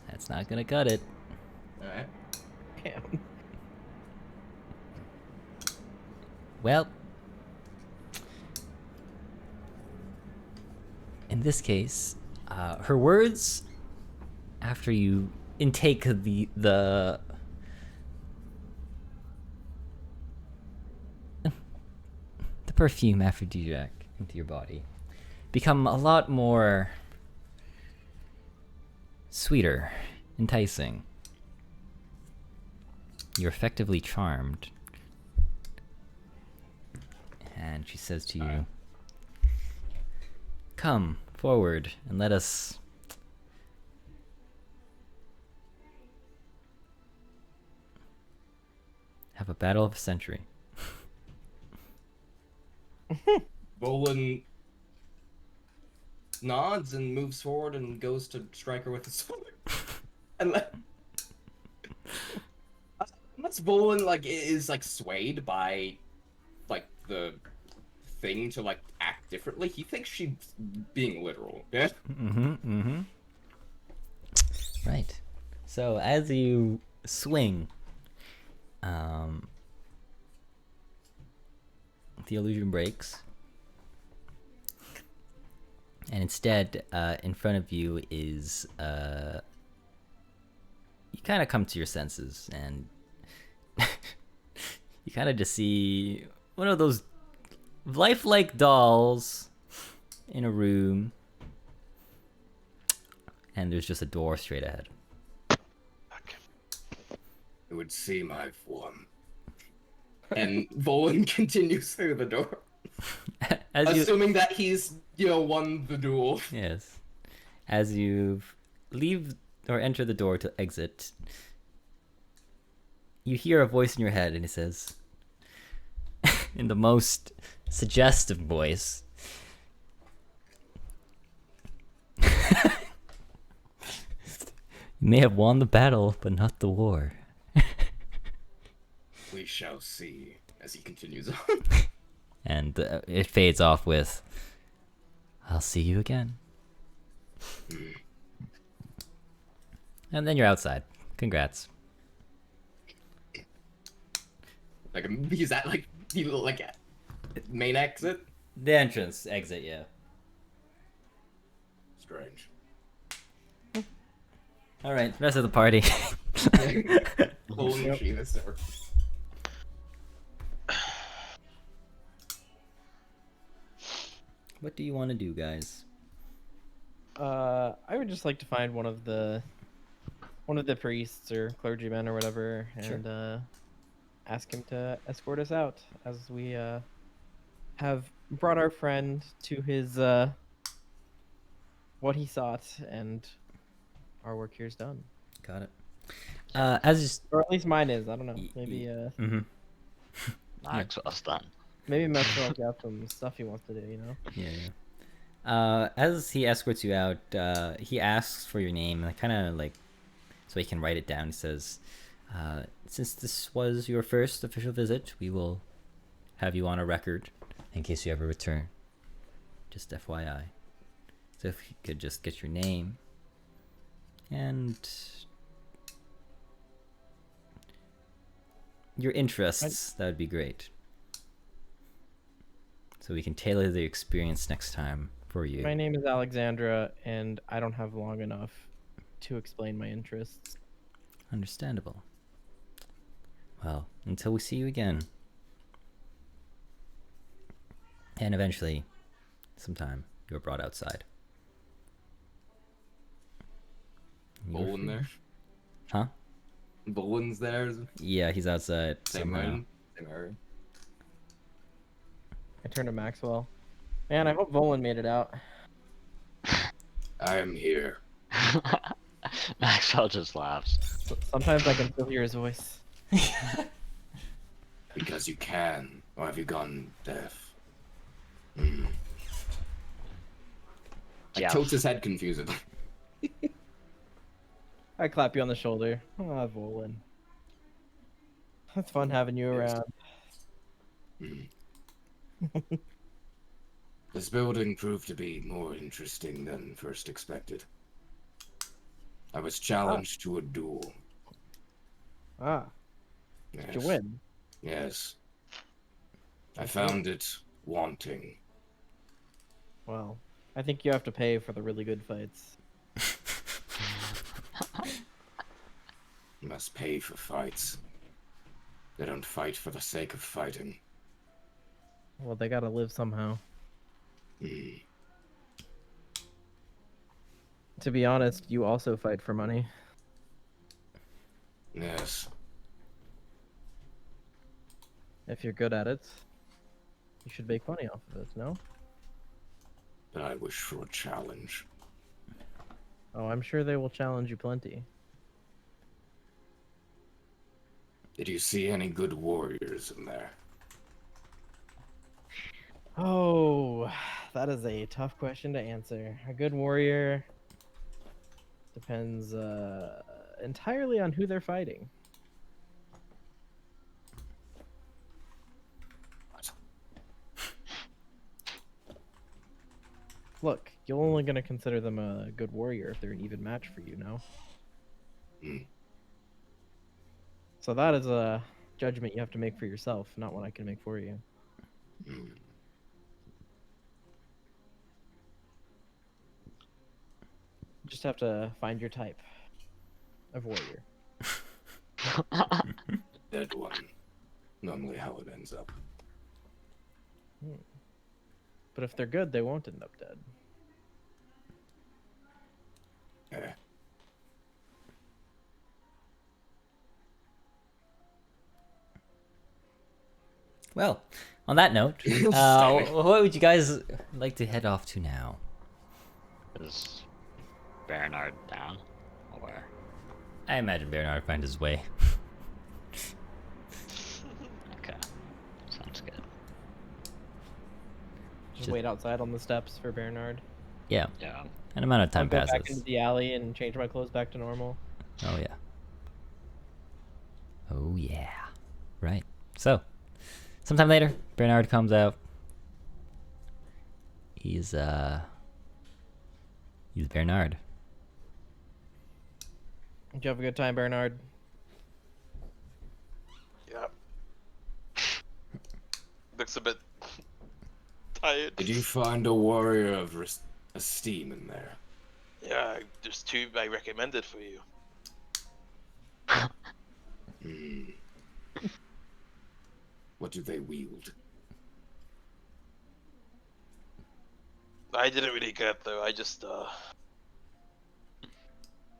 That's not gonna cut it. Alright. Damn. Well, in this case, her words, after you intake the perfume aphrodisiac into your body, become a lot more sweeter, enticing. You're effectively charmed. And she says to you, "Come forward and let us have a battle of a century." Volan nods and moves forward and goes to strike her with his sword. And unless Volan like is like swayed by like the thing to like act differently, he thinks she's being literal. Yeah. Right. So as you swing, the illusion breaks, and instead, in front of you is you kind of come to your senses, and you kind of just see one of those lifelike dolls in a room, and there's just a door straight ahead. It would seem I've won. And Volan continues through the door. Assuming that he's, won the duel. Yes. As you leave or enter the door to exit, you hear a voice in your head, and it says, in the most suggestive voice, "You may have won the battle, but not the war." We shall see, as he continues on. And it fades off with, "I'll see you again." And then you're outside. Congrats. Like, is that like the main exit? The entrance exit, yeah. Strange. All right, rest of the party. Holy machine is there. What do you want to do, guys? I would just like to find one of the priests or clergymen or whatever, Sure. and ask him to escort us out, as we have brought our friend to his what he sought, and our work here is done. Got it. As Or at least mine is. I don't know. Maybe Nice, well done. maybe Maxwell's got some stuff he wants to do. yeah. As he escorts you out, he asks for your name, and kind of like, so he can write it down. He says, "Since this was your first official visit, we will have you on a record in case you ever return. Just FYI. So if you could just get your name and your interests, that would be great. So we can tailor the experience next time for you. My name is Alexandra, and I don't have long enough to explain my interests. Understandable. Well, until we see you again. And eventually, sometime, you're brought outside. You are Bolin free. there. Huh? Bolin's there. Yeah, he's outside Same somehow. room. Same area. I turn to Maxwell. Man, I hope Volan made it out. I am here. Maxwell just laughs. Sometimes I can still hear his voice. Because you can. Or have you gone deaf? Hmm. Yeah. Tilts his head confusedly. I clap you on the shoulder. Ah, Volan. It's fun having you Yes. around. Hmm. This building proved to be more interesting than first expected. I was challenged to a duel. Ah, Yes. did you win? Yes. I Okay. found it wanting. Well, I think you have to pay for the really good fights. You must pay for fights. They don't fight for the sake of fighting. Well, they gotta live somehow. Hmm. To be honest, you also fight for money. Yes. If you're good at it, you should make money off of it, no? But I wish for a challenge. Oh, I'm sure they will challenge you plenty. Did you see any good warriors in there? Oh, that is a tough question to answer. A good warrior depends entirely on who they're fighting. What? Look, you're only gonna consider them a good warrior if they're an even match for you, no? Hmm. So that is a judgment you have to make for yourself, not one I can make for you. Hmm. You just have to find your type of warrior. Dead one. Normally how it ends up. But if they're good, they won't end up dead. Eh. Well, on that note, Sorry. what would you guys like to head off to now? Is Bernard down? Or I imagine Bernard find his way. okay, sounds good. Just wait outside on the steps for Bernard. Yeah, Yeah. an amount of I'll time go back passes. into the alley and change my clothes back to normal. Oh yeah. Oh yeah. Right. So, sometime later, Bernard comes out. He's Bernard. Did you have a good time, Bernard? Yeah. Looks a bit tired. Did you find a warrior of esteem in there? Yeah, there's two I recommended for you. Hmm. What do they wield? I didn't really get there. I just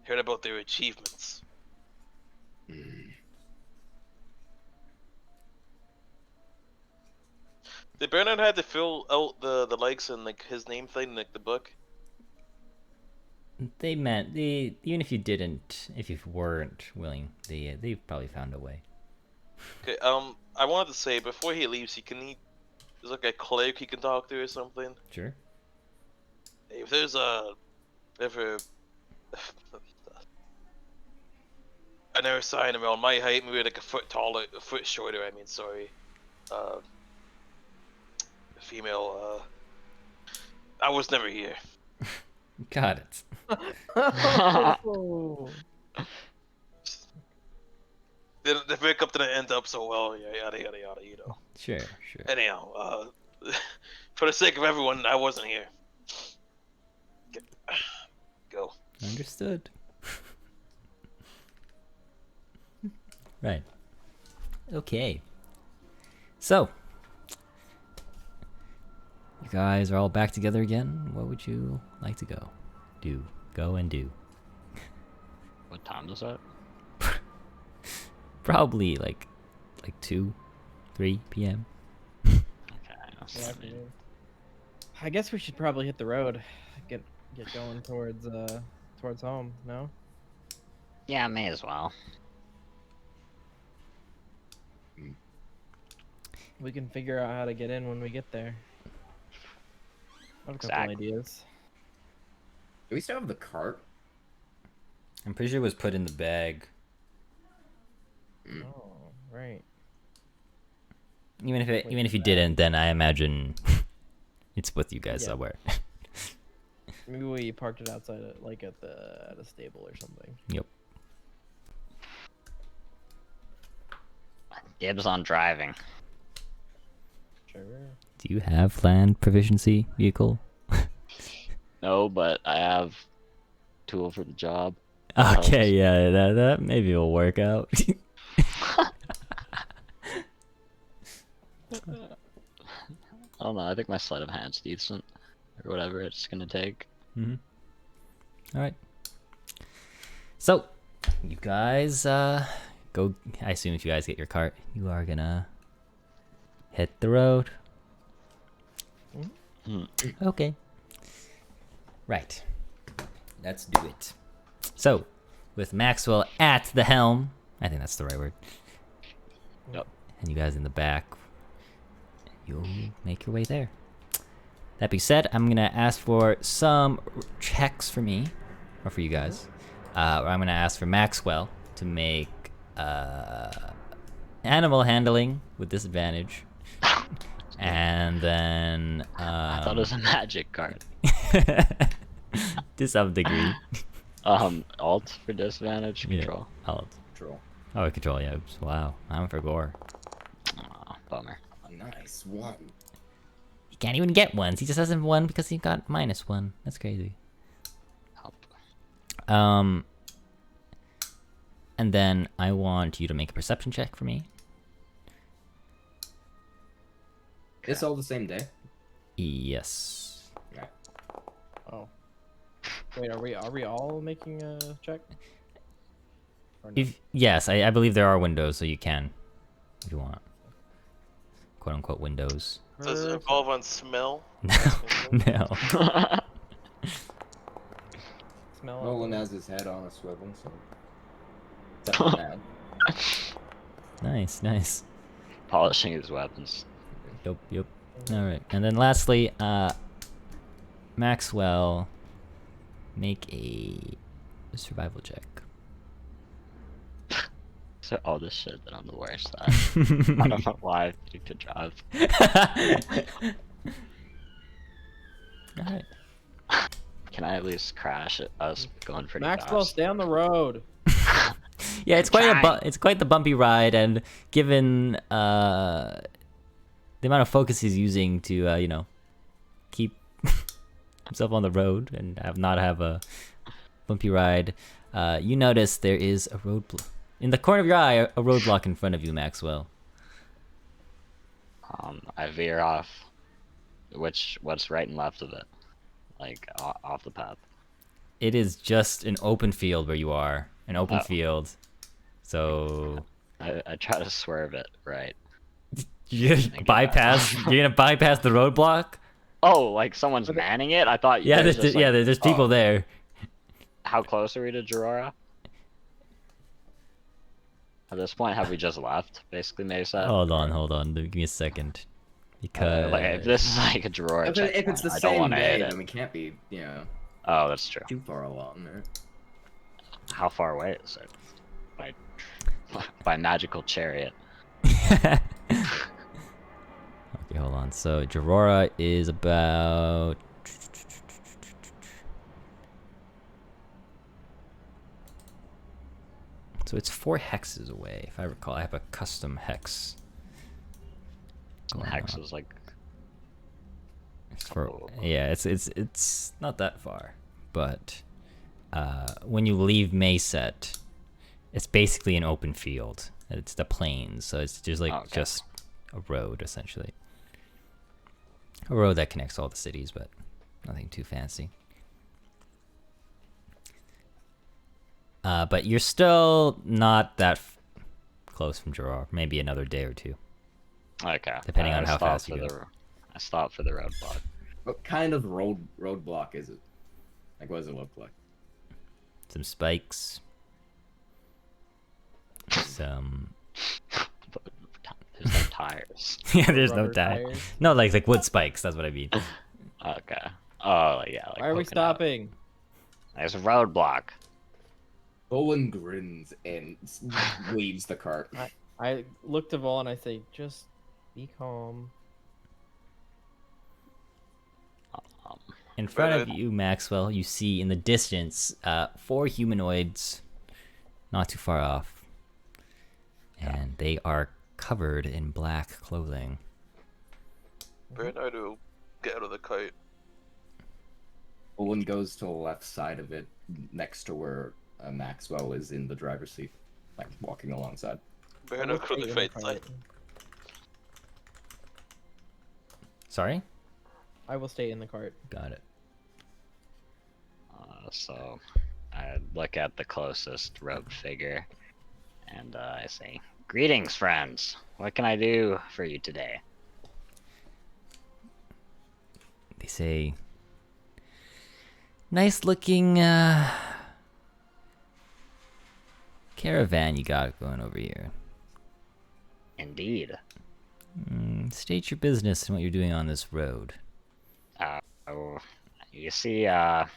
heard about their achievements. Hmm. Did Bernard had to fill out the likes and like his name thing in like the book? They meant even if you didn't, if you weren't willing, they probably found a way. Okay, I wanted to say before he leaves, there's like a clerk he can talk to or something. Sure. If there's ever another sign around my height, maybe like a foot taller, a foot shorter. I mean, sorry, female. I was never here. Got it. Oh. The breakup didn't end up so well. Yeah, yada yada yada. You know. Sure, sure. Anyhow, for the sake of everyone, I wasn't here. Understood. Right. Okay. So, you guys are all back together again. What would you like to go? Go and do. What time is it? Probably like 2, 3 p.m. Okay. Yeah, afternoon. I guess we should probably hit the road. Get going towards home. No. Yeah, may as well. We can figure out how to get in when we get there. I have a couple Exactly. ideas. Do we still have the cart? I'm pretty sure it was put in the bag. Oh, right. Even if Wait, you didn't, then I imagine it's with you guys Yeah. somewhere. Maybe we parked it outside, at a stable or something. Yep. Dibs on driving. Sure. Do you have land proficiency vehicle? No, but I have tool for the job. Okay, yeah, that maybe will work out. I don't know. I think my sleight of hand's decent, or whatever it's gonna take. Mm-hmm. All right. So, you guys go. I assume if you guys get your cart, you are gonna hit the road. Okay. Right. Let's do it. So, with Maxwell at the helm, I think that's the right word. Yep. And you guys in the back, you'll make your way there. That being said, I'm gonna ask for some checks for me, or for you guys. I'm gonna ask for Maxwell to make animal handling with disadvantage, and then I thought it was a magic card. to some degree. Alt for disadvantage. Yeah. Control. Alt. Control. Oh, control. Yeah. Oops. Wow. I'm for gore. Aw, bummer. A nice one. He can't even get ones. He just hasn't won because he got -1. That's crazy. Help. And then I want you to make a perception check for me. It's all the same day. Yes. Yeah. Oh. Wait, are we all making a check? Or no? Yes, I believe there are windows, so you can, if you want. "Quote unquote" windows. Does it involve on smell? No, no. Smell Nolan it. has his head on a swivel, so. That's not bad. Nice, nice. Polishing his weapons. Yep. All right, and then lastly, Maxwell, make a survival check. So all this shit that I'm the worst at. I don't know why I picked to drive. All right. Can I at least crash it? Us going pretty Maxwell, fast. stay on the road. Yeah, it's quite the bumpy ride, and given the amount of focus he's using to keep himself on the road and not have a bumpy ride, you notice there is a in the corner of your eye, a roadblock in front of you, Maxwell. I veer off. What's right and left of it? Like off the path. It is just an open field where you are, an open field. So I try to swerve it right. you're gonna bypass. You're gonna bypass the roadblock. Oh, like someone's manning it? I thought. Yeah, there's just, like, there's people there. How close are we to Jorora? At this point, have we just left? Basically, Mesa. Hold on. Give me a second, because Like, if this is like a Jorora If it's the checkpoint, I don't same want to day, hit then it. we can't be, Oh, that's true. too far along there. How far away is it? By magical chariot. Okay, hold on. So Jorora is about. So it's 4 hexes away, if I recall. I have a custom hex. going Hex on. is like. Yeah, it's not that far, but when you leave Mayset, it's basically an open field. It's the plains, so it's just like just a road essentially. A road that connects all the cities, but nothing too fancy. But you're still not that close from Gerard. Maybe another day or two. Okay. Depending on how fast you go. I stopped for the roadblock. What kind of roadblock is it? Like, what does it look like? Some spikes. Some. There's no tires. Yeah, there's no Rubber tire. tires. No, like wood spikes. That's what I mean. Okay. Oh yeah. Like Why are we coconut. stopping? There's a roadblock. Bolin grins and waves the cart. I look to Vol and I say, just be calm. In front of you, Maxwell, you see in the distance 4 humanoids, not too far off, and they are covered in black clothing. Bernardo will get out of the cart. Bolin goes to the left side of it, next to where Maxwell is in the driver's seat, like walking alongside. Bernardo go to the right side. Sorry? I will stay in the cart. Got it. So I look at the closest robed figure, and I say, "Greetings, friends. What can I do for you today?" They say, nice looking caravan you got going over here. Indeed. State your business and what you're doing on this road. Oh, you see, part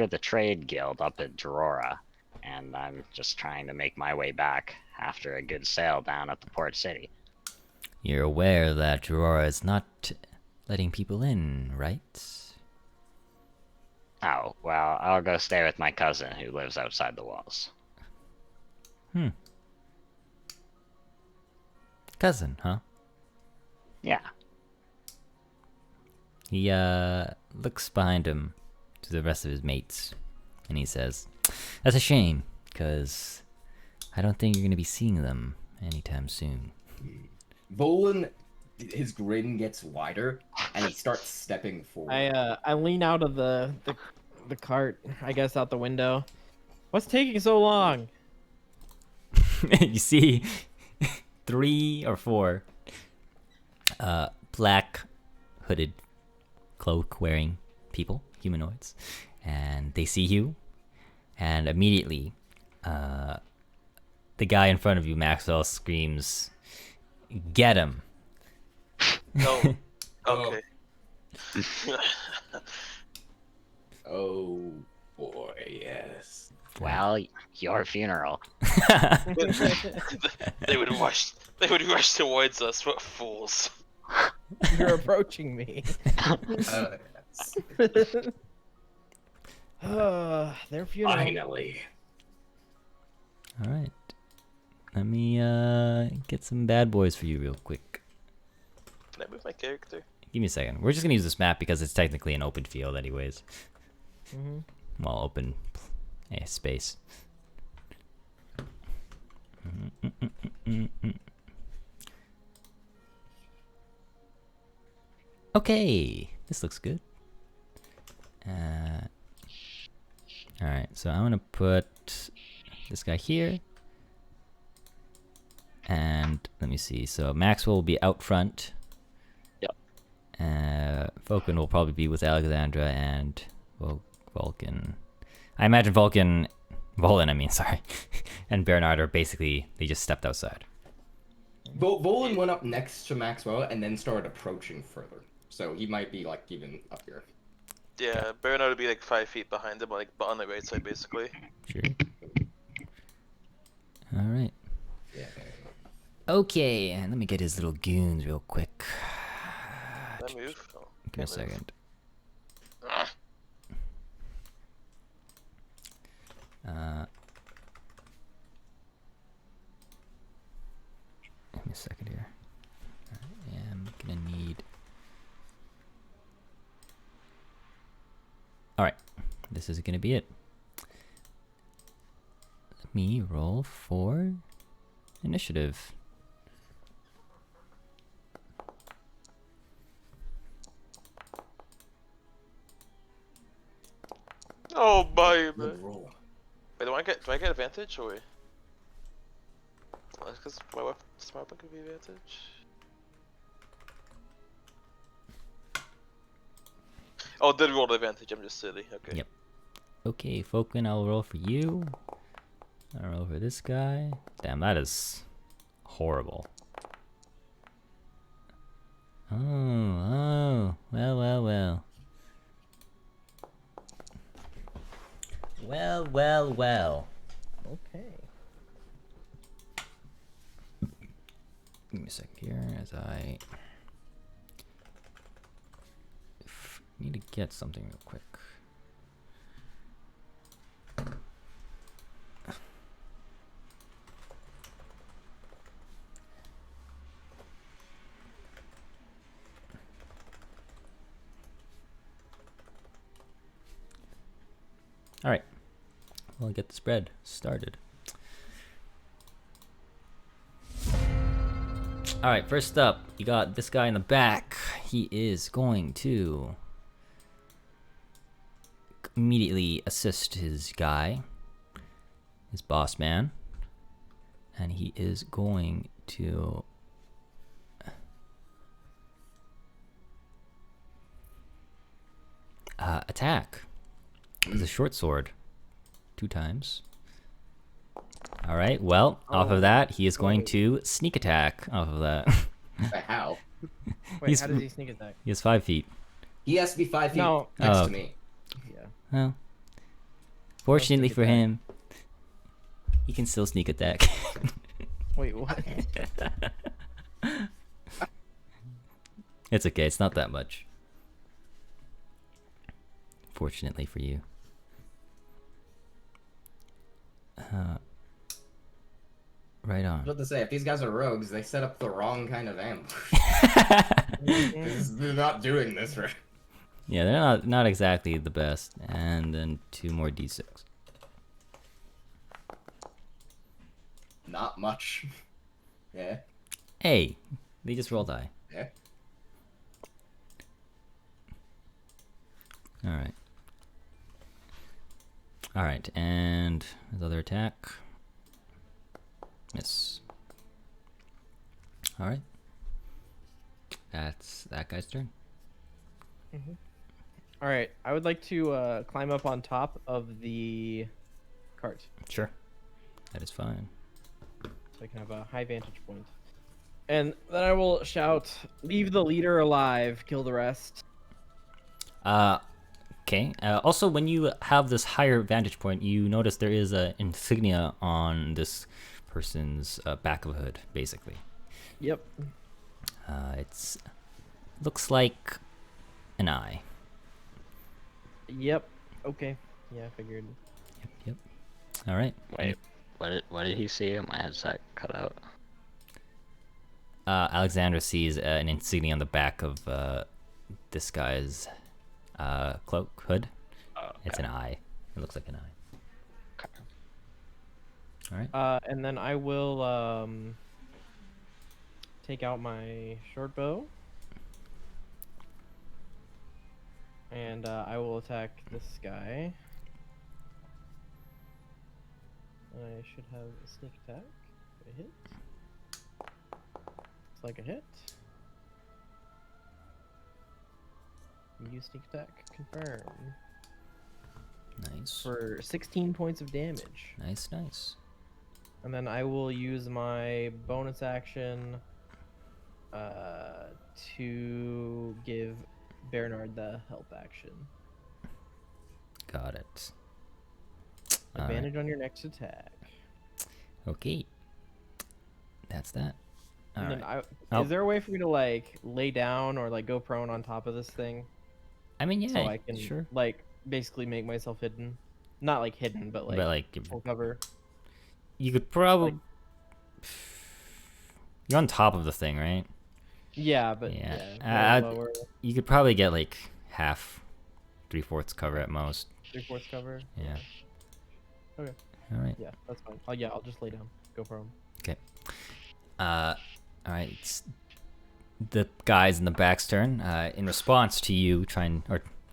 of the trade guild up at Drora, and I'm just trying to make my way back after a good sail down at the port city. You're aware that Aurora is not letting people in, right? Oh, well, I'll go stay with my cousin who lives outside the walls. Cousin, huh? Yeah. He looks behind him to the rest of his mates, and he says, "That's a shame, because I don't think you're gonna be seeing them anytime soon." Bolin, his grin gets wider, and he starts stepping forward. I lean out of the cart, I guess, out the window. What's taking so long? You see 3 or 4 black hooded cloak wearing people, humanoids, and they see you, and immediately the guy in front of you, Maxwell, screams, "Get him!" No. Okay. Oh boy, yes. Well, your funeral. They would rush. They would rush towards us. What fools! You're approaching me. Yes. Their funeral. Finally. All right, let me get some bad boys for you real quick. Can I move my character? Give me a second. We're just gonna use this map because it's technically an open field, anyways. Well, open space. Okay, this looks good. Alright, so I'm gonna put this guy here. And let me see. So Maxwell will be out front. Yep. Vulcan will probably be with Alexandra and Vulcan. I imagine Volin, sorry, and Bernard are basically, they just stepped outside. Bolin went up next to Maxwell and then started approaching further. So he might be like even up here. Yeah, Bernard would be like 5 feet behind him, like on the right side, basically. Sure. All right. Yeah. Okay, and let me get his little goons real quick. Can I move? No, Give me a can't move. second. Give me a second here. I am gonna need. All right, this is gonna be it. Let me roll for initiative. Oh my. Good roll. Wait, do I get advantage or? Because my weapon, does my weapon give me advantage? Oh, it did roll the advantage. I'm just silly. Okay. Yep. Okay, Falkland, I'll roll for you. I'll roll for this guy. Damn, that is horrible. Oh, well. Well. Okay. Give me a second here as I need to get something real quick. All right, we'll get the spread started. All right, first up, you got this guy in the back. He is going to immediately assist his guy, his boss man, and he is going to attack with a short sword 2 times. All right, well, off of that, he is going to sneak attack off of that. How? Wait, how does he sneak attack? He has 5 feet. He has to be 5 feet No. next Oh. to me. Yeah. Well, fortunately sneak for attack. him, he can still sneak attack. Wait, what? It's okay, it's not that much. Fortunately for you. Right I on. was about to say, if these guys are rogues, they set up the wrong kind of ambush. They're not doing this right. Yeah, they're not exactly the best. And then 2 more d6. Not much. Yeah. Hey, they just rolled high. Yeah. Alright. Alright, and his other attack. Miss. Alright. That's that guy's turn. All right, I would like to climb up on top of the cart Sure. That is fine. so I can have a high vantage point. And then I will shout, "Leave the leader alive, kill the rest." Okay. Also, when you have this higher vantage point, you notice there is an insignia on this person's back of a hood, basically. Yep. It's looks like an eye. Yep. Okay. Yeah, I figured. Yep. All right. Wait, what did he see? My headset cut out. Alexandra sees an insignia on the back of this guy's cloak hood. Oh, It's okay. an eye. It looks like an eye. Okay. All right. And then I will take out my short bow. And I will attack this guy. I should have a sneak attack. A hit. It's like a hit. Use sneak attack. Confirm. Nice. For 16 points of damage. Nice. And then I will use my bonus action to give Bernard the help action. Got it. All right. Advantage on your next attack. Okay. That's that. All And right. then Oh. is there a way for me to like lay down or like go prone on top of this thing I mean, yeah, so I can sure. like basically make myself hidden? Not like hidden, but like, But like, full cover. you could probably. You're on top of the thing, right? Yeah, but Yeah. yeah, I'd- lower. You could probably get like half, 3/4 cover at most. 3/4 cover. Yeah. Okay. All right. Yeah, that's fine. Oh yeah, I'll just lay down. Go for him. Okay. All right. It's the guys in the back's turn. In response to you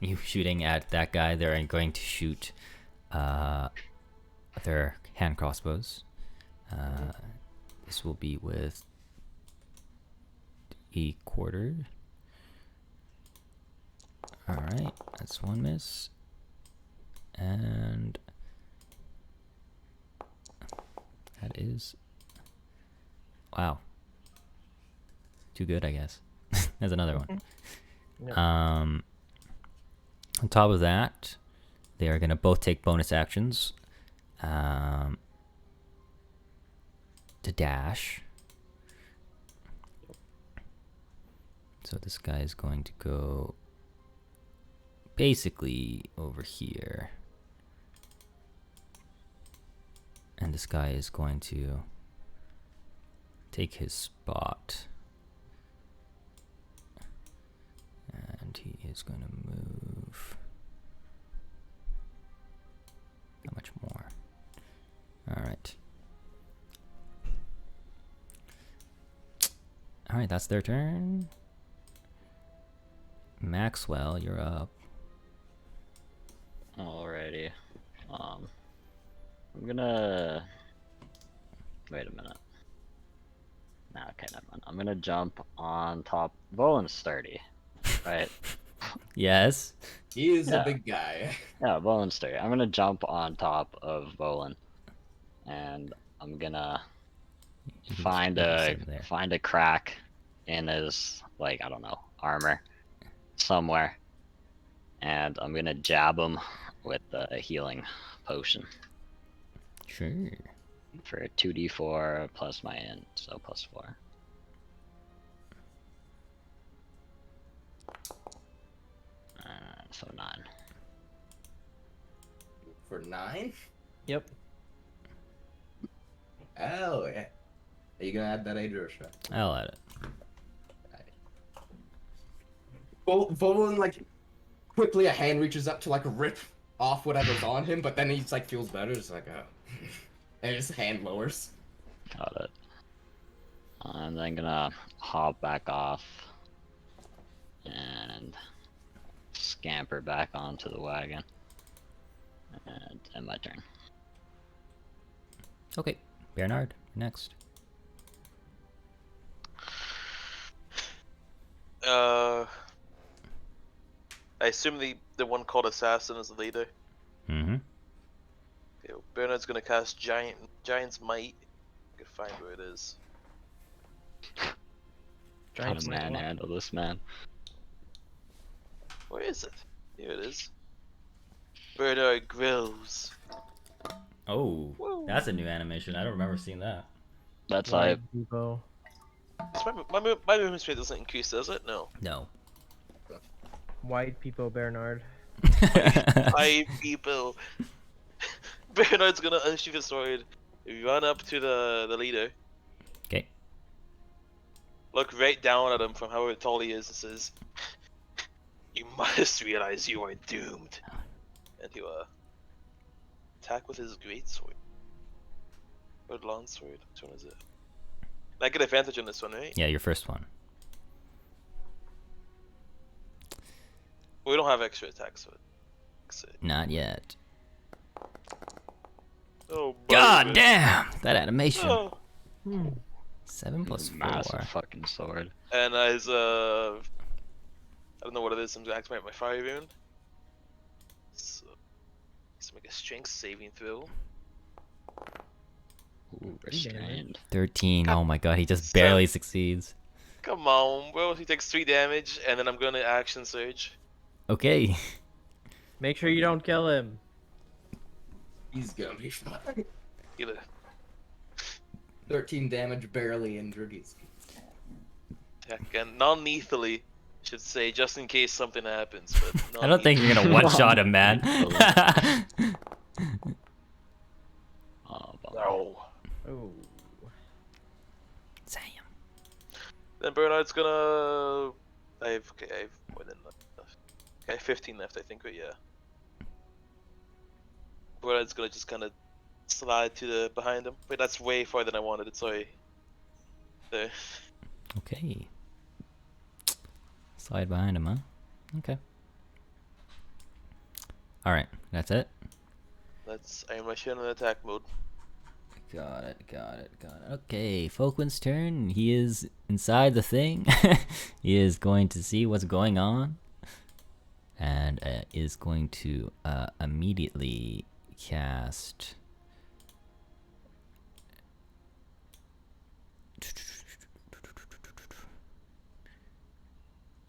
you shooting at that guy, they're going to shoot their hand crossbows. This will be with a quarter. All right, that's one miss, and that is wow. Too good, I guess. There's another one. Yep. On top of that, they are going to both take bonus actions to dash. So this guy is going to go basically over here. And this guy is going to take his spot. And he is going to move. How much more? All right. All right, that's their turn. Maxwell, you're up. Alrighty. I'm gonna wait a minute. Nah, okay, never mind. I'm gonna jump on top. Bowen's sturdy, right? Yes. He is Yeah. a big guy. Yeah, Bowen's sturdy. I'm gonna jump on top of Bowen, and I'm gonna You can find just a sit there. find a crack in his, like, I don't know, armor somewhere, and I'm gonna jab him with a healing potion Sure. for 2d4 plus my int, so +4. So 9. For 9? Yep. Oh, yeah. Are you gonna add that Adrosha? I'll add it. Volan, like, quickly a hand reaches up to, like, rip off whatever's on him, but then he's, like, feels better. It's like, oh. And his hand lowers. Got it. I'm then gonna hop back off and scamper back onto the wagon. And end my turn. Okay. Bernard, next. I assume the one called Assassin is the leader. Mm-hmm. Okay, well, Bernard's gonna cast Giant's Might. I can find where it is. Gotta Giant Might what? manhandle this man. Where is it? Here it is. Bernard grills. Oh, Whoa. that's a new animation. I don't remember seeing that. That's like Wide depot. So my movement speed doesn't increase, does it? No. No. Wide peepo Bernard. Hi, people. Bernard's gonna unsheath his sword, run up to the leader, Okay. look right down at him from however tall he is, and says, "You must realize you are doomed." And he'll attack with his greatsword. Or longsword. Which one is it? And I get advantage on this one, right? Yeah, your first one. We don't have extra attacks, so Not yet. oh, God brother. damn! That animation. Oh. 7 plus 4. massive fucking sword. And as I don't know what it is. I'm gonna activate my fire rune. So let's make a strength saving throw. Ooh, restrained. 13. Oh my god, he just Seven. barely succeeds. Come on, bro. He takes 3 damage, and then I'm gonna action surge. Okay. Make sure you don't kill him. He's gonna be fine. Heal it. 13 damage, barely injured. He's... Heck, and non-lethally, should say, just in case something happens. But I don't think you're gonna one-shot him, man. Oh, No. Oh. Damn. Then Bernard's gonna. I have more than enough. Okay, I have 15 left, I think, but yeah. Bread's gonna just kind of slide to the behind him. Wait, that's way farther than I wanted it. Sorry. There. Okay. Slide behind him, huh? Okay. Alright, that's it. That's I am my shit in attack mode. Got it. Okay, Folkwin's turn. He is inside the thing. He is going to see what's going on. And is going to immediately cast...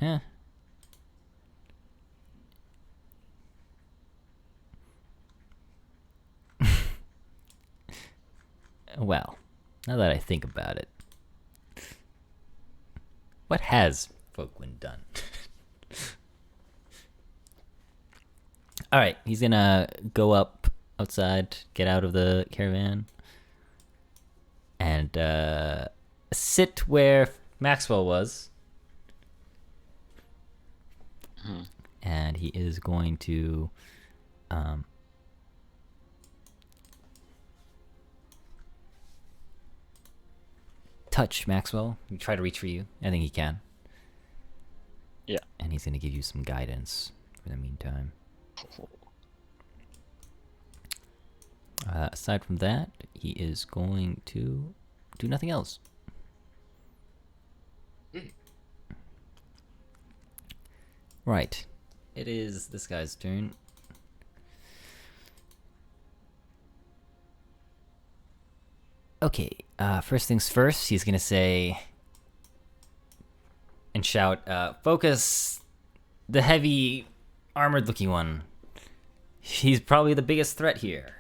Eh. Well, now that I think about it, what has Folkwin done? Alright, he's gonna go up outside, get out of the caravan, and sit where Maxwell was. And he is going to touch Maxwell. Try to reach for you. I think he can. Yeah. And he's going to give you some guidance for the meantime. Aside from that, he is going to do nothing else. Right. It is this guy's turn. Okay, first things first, he's gonna say and shout, focus the heavy armored looking one. He's probably the biggest threat here.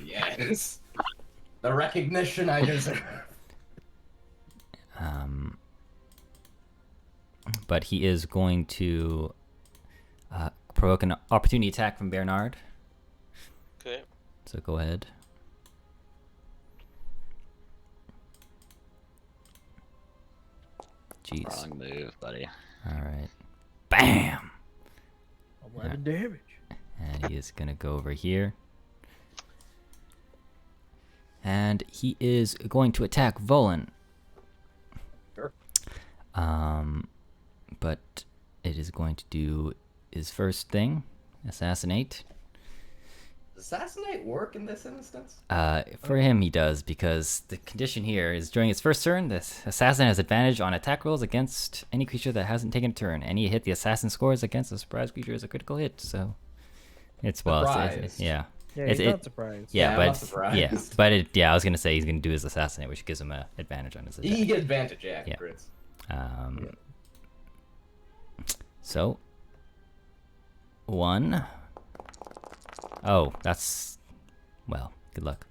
Yes. The recognition I deserve. But he is going to provoke an opportunity attack from Bernard. Okay. So go ahead. Jeez. Wrong move, buddy. Alright. Bam! 11 damage. And he is gonna go over here. And he is going to attack Volan. Sure. But it is going to do his first thing, assassinate. Does assassinate work in this instance? For him, he does, because the condition here is during its first turn, the assassin has advantage on attack rolls against any creature that hasn't taken a turn. Any hit the assassin scores against a surprise creature is a critical hit. So it's yeah. Yeah, It's- he's it- not surprised. Yeah, I'm but not surprised. I was gonna say he's gonna do his assassinate, which gives him an advantage on his attack. You get advantage, yeah. Yeah. Crits. So 1. Oh, that's well. Good luck.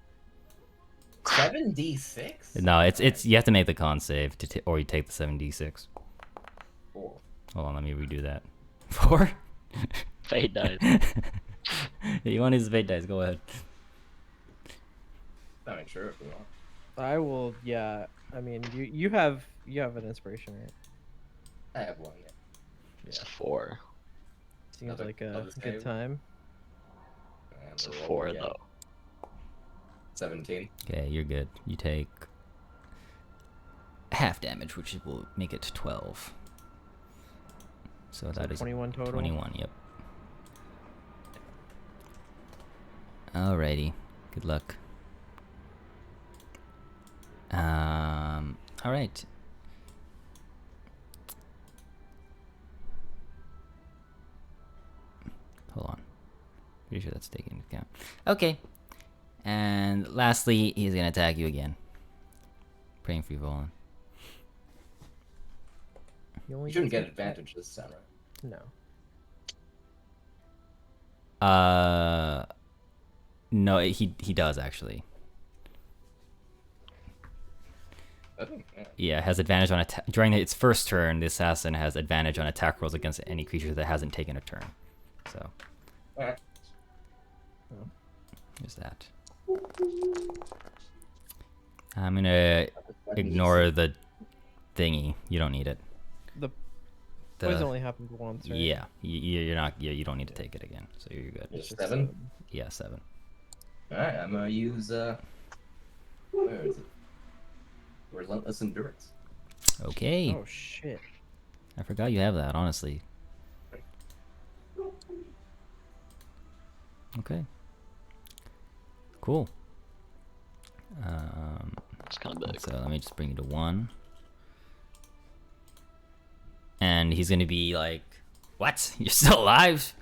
7d6? No, it's you have to make the con save or you take the 7d6. 4. Hold on, let me redo that. 4. Fate dies. You want to use the fate dice? Go ahead. I mean, sure, if we want. I will. Yeah. I mean, you have an inspiration, right? I have one, yeah. It's a 4. Seems Another- like a another good save. time. And It's a the roll 4 again. though. 17. Okay, you're good. You take half damage, which will make it 12. So that is 21 total. 21. Yep. Alrighty. Good luck. All right. Hold on. Pretty sure that's taken into account. Okay. And lastly, he's gonna attack you again. Praying for you, Volan. You only You shouldn't get six- advantage this time, right? No. No, he does actually. I think, yeah. Yeah, it has advantage on attack during its first turn. The assassin has advantage on attack rolls against any creature that hasn't taken a turn. So Alright. there's that. I'm gonna ignore the thingy. You don't need it. Poison only happened once, right? Yeah, you're not. You don't need to take it again, so you're good. It's just 7? Yeah, 7. All right, I'm gonna use where is it? Relentless endurance. Okay. Oh shit. I forgot you have that. Honestly. Okay. Cool. It's kind of big. So let me just bring you to 1. And he's gonna be like, "What? You're still alive?"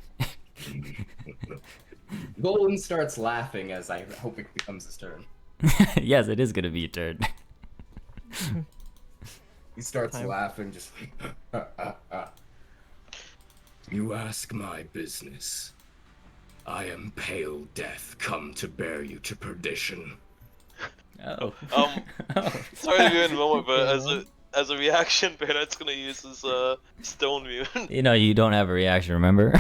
Golden starts laughing as I hope it becomes his turn. Yes, it is gonna be your turn. He starts Time. laughing, just like, You ask my business. I am pale death, come to bear you to perdition. Oh. Sorry to be in the moment, but Okay, as a reaction, Bernard's gonna use his stone rune. You know, you don't have a reaction, remember?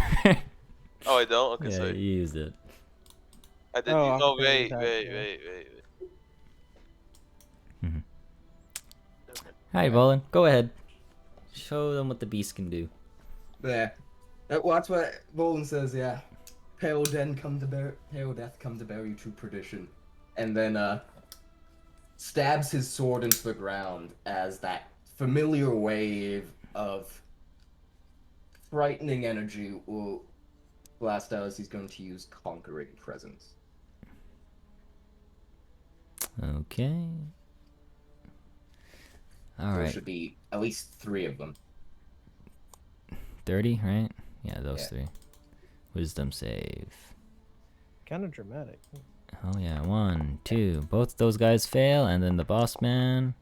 Oh, I don't. Okay, Yeah, sorry. you used it. I did. Oh, Oh, opportunity wait, attack, wait, yeah. wait, wait, wait. Mhm. Hi, Volan. Go ahead. Show them what the beast can do. There. Well, that's what Volan says, yeah. Pale death come to bear you to perdition. And then stabs his sword into the ground as that familiar wave of frightening energy will blast out as he's going to use Conquering Presence. Okay. All There right. should be at least 3 of them. 30, right? Yeah, those Yeah. 3. Wisdom save. Kind of dramatic. Oh yeah, 1, 2. Both those guys fail, and then the boss man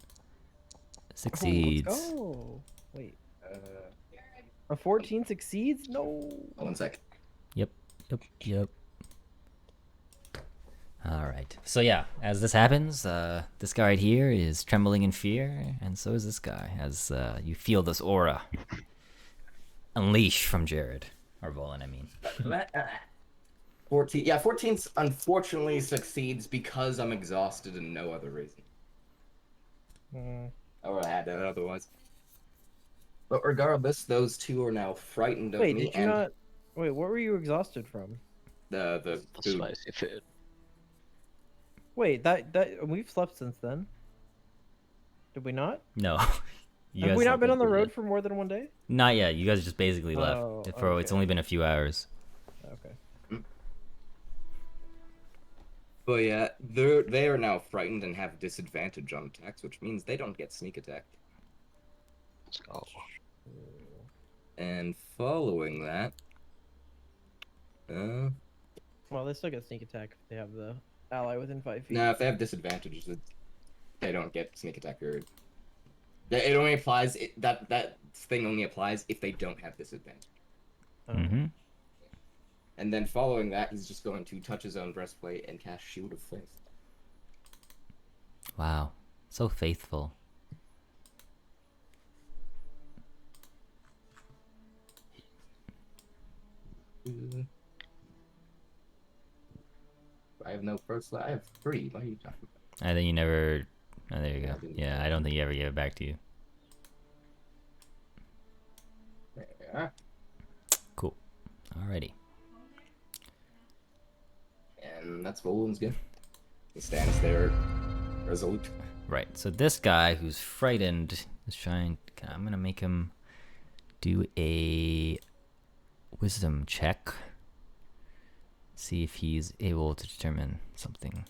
succeeds. Let's go. Wait, Uh, a 14 succeeds? No. 1 sec. Yep. All right. So yeah, as this happens, this guy right here is trembling in fear, and so is this guy. As you feel this aura unleash from Jared or Volan, I mean. 14. Yeah, 14 unfortunately succeeds because I'm exhausted and no other reason. I would have had that otherwise. But regardless, those 2 are now frightened of Wait, me did you and not? Wait, what were you exhausted from? the The food. spicy food. Wait, that we've slept since then. Did we not? No. You Have guys we not slept been in on the for road bed. for more than 1 day? Not yet. You guys just basically left. Oh, It's okay. only been a few hours. Okay. But yeah, they are now frightened and have disadvantage on attacks, which means they don't get sneak attack. Let's go. And following that, Well, they still get sneak attack if they have the ally within 5 feet. now if they have disadvantages, they don't get sneak attack. Or it only applies that thing only applies if they don't have disadvantage. Oh. Mm-hmm. And then following that, he's just going to touch his own breastplate and cast Shield of Faith. Wow. So faithful. I have no first. I have 3. What are you talking about? I think you never... Oh, there you Yeah, go. I didn't Yeah, know. I don't think he ever gave it back to you. There we are. Cool. Alrighty. And that's Volan's good. He stands there, resolute. Right, so this guy who's frightened is trying... I'm gonna make him do a wisdom check. See if he's able to determine something.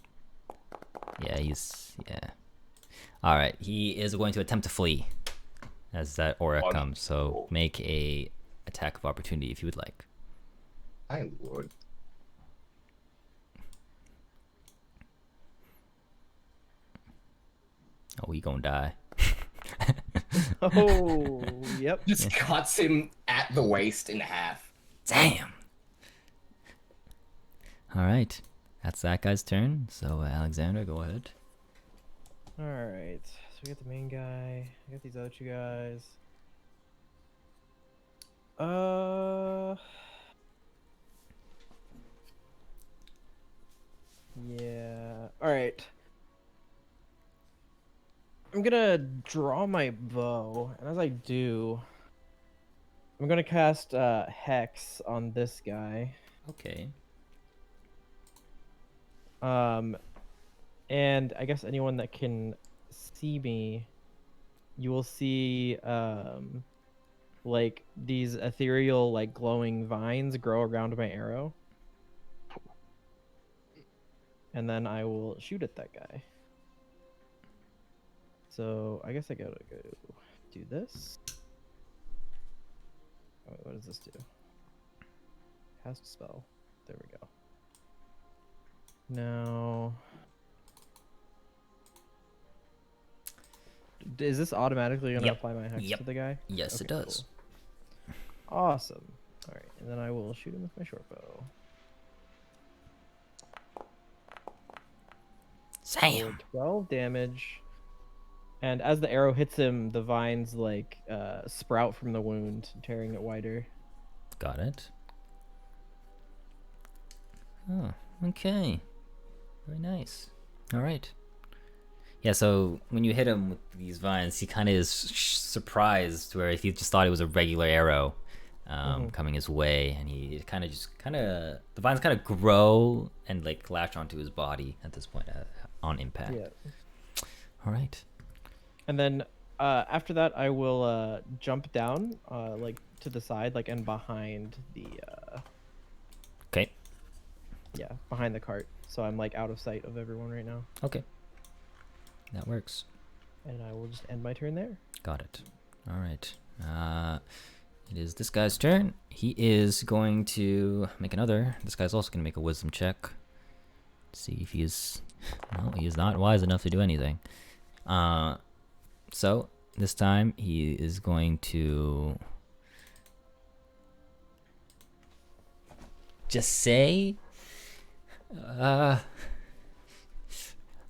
Yeah, yeah. Alright, he is going to attempt to flee as that aura comes, so make a attack of opportunity if you would like. I would. Oh, he gonna die. Oh, yep. Just cuts him at the waist in half. Damn! Alright, that's that guy's turn, so Alexander, go ahead. Alright, so we got the main guy. I got these other 2 guys. Yeah. Alright. I'm gonna draw my bow, and as I do, I'm gonna cast Hex on this guy. Okay. And I guess anyone that can see me, you will see like these ethereal, like glowing vines grow around my arrow. And then I will shoot at that guy. So I guess I gotta go do this. Oh, what does this do? Cast spell. There we go. Now, is this automatically gonna Yep. apply my hex Yep. to the guy? Yes, it Okay, does. cool. Awesome. All right, and then I will shoot him with my short bow. For Sam. 12 damage. And as the arrow hits him, the vines like sprout from the wound, tearing it wider. Got it. Oh, okay. Very nice. All right. Yeah, so when you hit him with these vines, he kind of is surprised, where if he just thought it was a regular arrow coming his way, and he the vines kind of grow and like latch onto his body at this point on impact. Yeah. All right. And then after that, I will jump down like to the side, like and behind the Okay. yeah, behind the cart. So I'm like out of sight of everyone right now. Okay. That works. And I will just end my turn there. Got it. All right. It is this guy's turn. He is going to make another. This guy's also going to make a wisdom check. See if he is... No, he is not wise enough to do anything. So, this time he is going to... just say...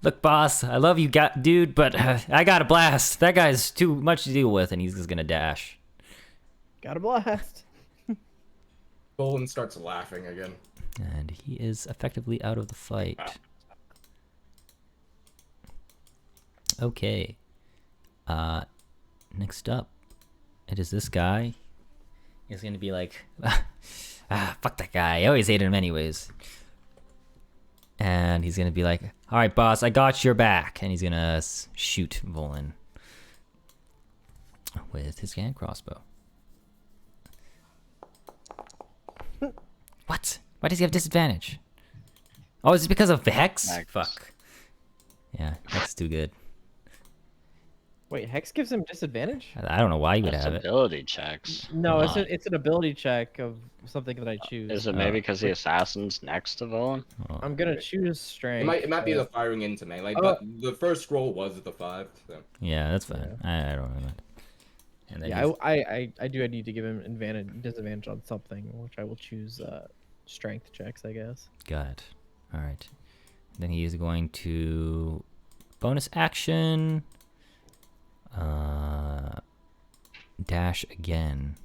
Look, boss, I love you, dude, but I got a blast. That guy's too much to deal with, and he's just gonna dash. Got a blast. Bolin starts laughing again. And he is effectively out of the fight. Okay. Next up, it is this guy. He's gonna be like, fuck that guy. I always hated him anyways. And he's gonna be like, all right, boss, I got your back. And he's gonna shoot Volin with his hand crossbow. What? Why does he have disadvantage? Oh, is it because of Hex? Hex. Fuck. Yeah, Hex is too good. Wait, Hex gives him disadvantage? I don't know why you would That's have it. ability checks. No, Come on. it's an ability check of something that I choose. Is it maybe because the assassin's next to Volin? Oh. I'm gonna choose strength. It might be the firing into melee, Oh. but the first scroll was the 5. So. Yeah, that's fine. I don't know that. And then Yeah, he's- I do. I need to give him disadvantage on something, which I will choose strength checks, I guess. got it. All right. Then he is going to bonus action. Dash again.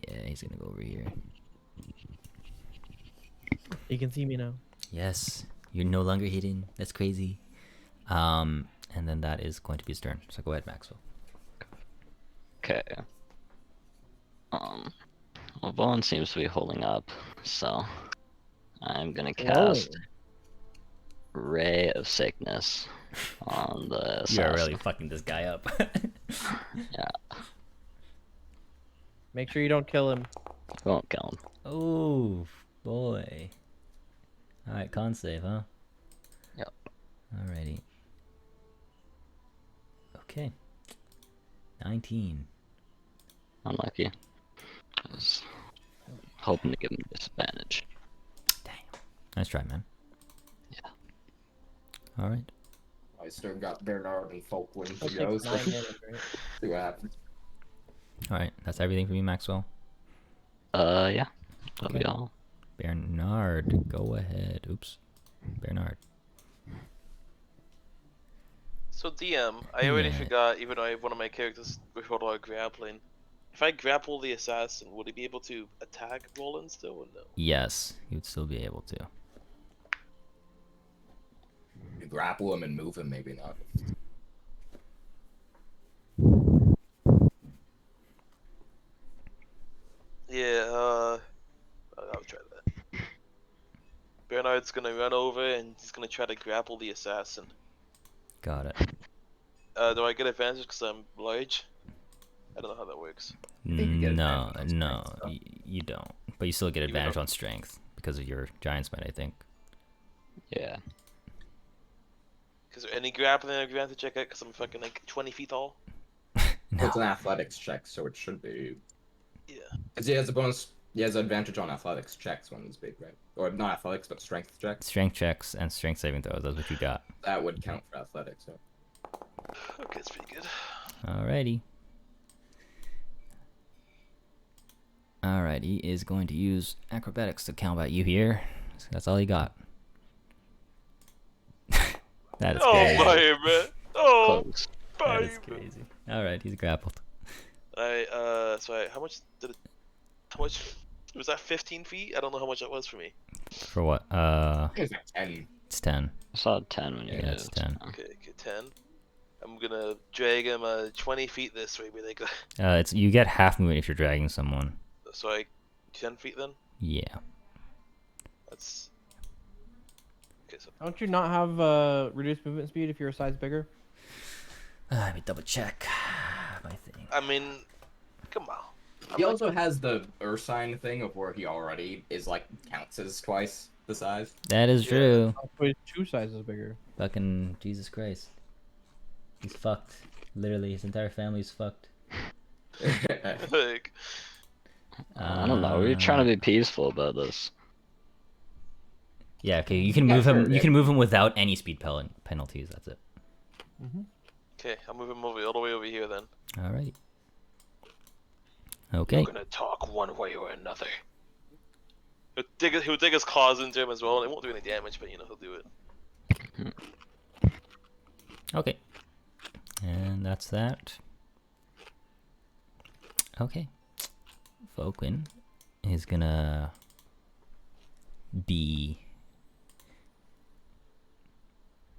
Yeah, he's gonna go over here. You can see me now. Yes, you're no longer hidden. That's crazy. And then that is going to be his turn. So go ahead, Maxwell. Okay. Well, Volin seems to be holding up, so I'm gonna cast Ray of Sickness on the assassin. You are really fucking this guy up. Yeah, Make sure you don't kill him. won't kill him. Oh boy. All right, con save, huh? Yep. Alrighty. Okay. 19. Unlucky. I was hoping to give him disadvantage. Damn. Nice try, man. Yeah. All right. I still got Bernard and Falkwind I'll to take go, 9 so damage, right? see what happens. All right. That's everything from you, Maxwell. Yeah. That'll Okay. be all. Bernard, go ahead. Oops. Bernard. So DM, I already Yeah. forgot, even though I have one of my characters with a lot of grappling. If I grapple the assassin, would he be able to attack Roland still or no? Yes, you'd still be able to. Maybe grapple him and move him, maybe not. Yeah, I'll try that. Bernard's gonna run over and he's gonna try to grapple the assassin. Got it. Do I get advantage because I'm large? I don't know how that works. think you get No, advantage on no, strength, though. you don't. But you still get Even advantage though- on strength because of your giant smite, I think. Yeah. Is there any grappling advantage I get because I'm fucking like 20 feet tall? Well, it's an athletics check, so it should be. Yeah. Because he has a bonus. He has advantage on athletics checks when he's big, right? Or not athletics, but strength checks. Strength checks and strength saving throws. That's what you got. That would count for athletics. So. Okay, it's pretty good. Alrighty. Alright, he is going to use acrobatics to combat you here. So that's all he got. That is Oh, crazy. fire, man. Oh, Close. That fire. is crazy. Alright, he's grappled. Alright, so how much did it. How much. Was that 15 feet? I don't know how much that was for me. For what? I think it's like 10. It's 10. I saw 10 when you Yeah, did it's it. 10. Okay, 10. I'm gonna drag him 20 feet this way, like, It's you get half movement if you're dragging someone. so 10 feet then? Yeah. That's. Okay, so. Don't you not have reduced movement speed if you're a size bigger? Let me double check my thing. I mean, come on. He also has the Ursine thing of where he already is like counts as twice the size. That is Yeah. true. Oh, he's 2 sizes bigger. Fucking Jesus Christ. He's fucked. Literally, his entire family's fucked. Like, I don't know. We're trying to be peaceful about this. Yeah, okay, you can Yeah, move him. sure, You yeah. can move him without any speed penalties. That's it. okay, I'll move him all the way over here then. Alrighty. Okay. We're gonna talk one way or another. He'll dig his claws into him as well. It won't do any damage, but he'll do it. Okay. And that's that. Okay. Vulcan is gonna be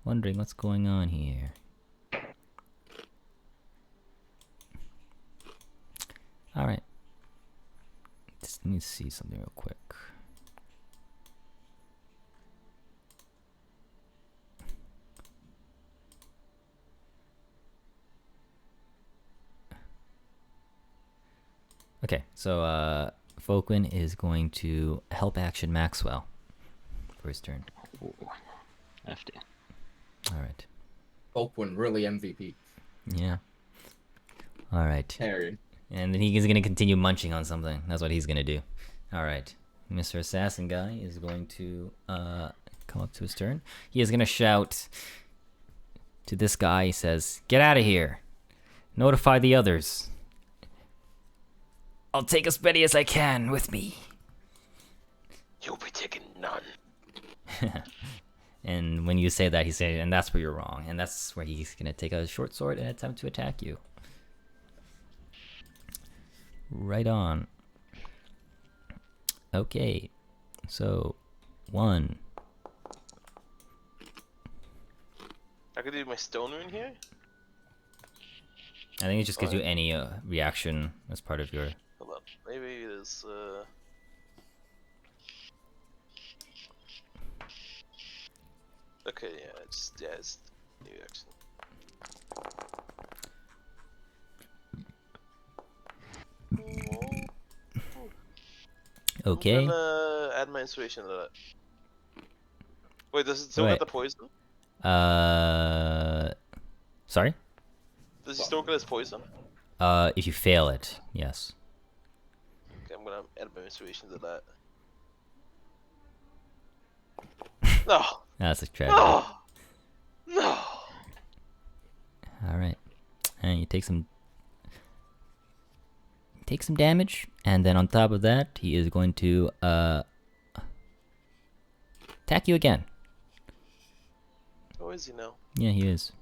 wondering what's going on here. Alright. Just let me see something real quick. Okay, so Folkwin is going to help action Maxwell for his turn. Ooh. Hefty. Alright. Oakwood really MVP. Yeah. Alright. Harry. And then he's gonna continue munching on something. That's what he's gonna do. Alright. Mr. Assassin guy is going to come up to his turn. He is gonna shout to this guy. He says, "Get out of here. Notify the others. I'll take as many as I can with me." You'll be taking none. And when you say that, he says, "And that's where you're wrong." And that's where he's gonna take a short sword and attempt to attack you. Right on. Okay, so 1. I could do my stone rune here. I think it just gives you any reaction as part of your. Hold on. Maybe it is. Okay, yeah, it's new action. Okay. I'm gonna add my inspiration to that. Wait, does it still Wait. get the poison? Sorry. Does it still get his poison? If you fail it, yes. Okay, I'm gonna add my inspiration to that. No! That's a tragedy. No! No! All right, and you take some damage, and then on top of that, he is going to attack you again. Where is he now? Yeah, he is.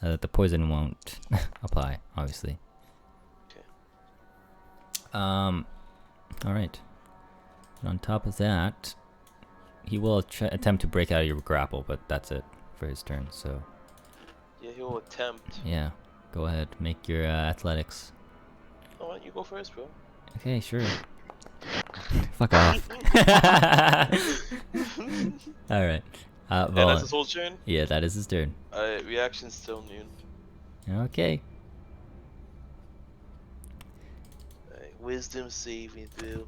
The poison won't apply, obviously. Okay. All right. And on top of that, he will attempt to break out of your grapple, but that's it for his turn, so Yeah, he'll attempt. yeah. Go ahead, make your athletics. Oh, why don't you go first, bro? Okay, sure. Fuck off. Alright. And that's Vaughn. his whole turn? Yeah, that is his turn. Alright, reaction still noon. Okay. Alright, wisdom saving throw.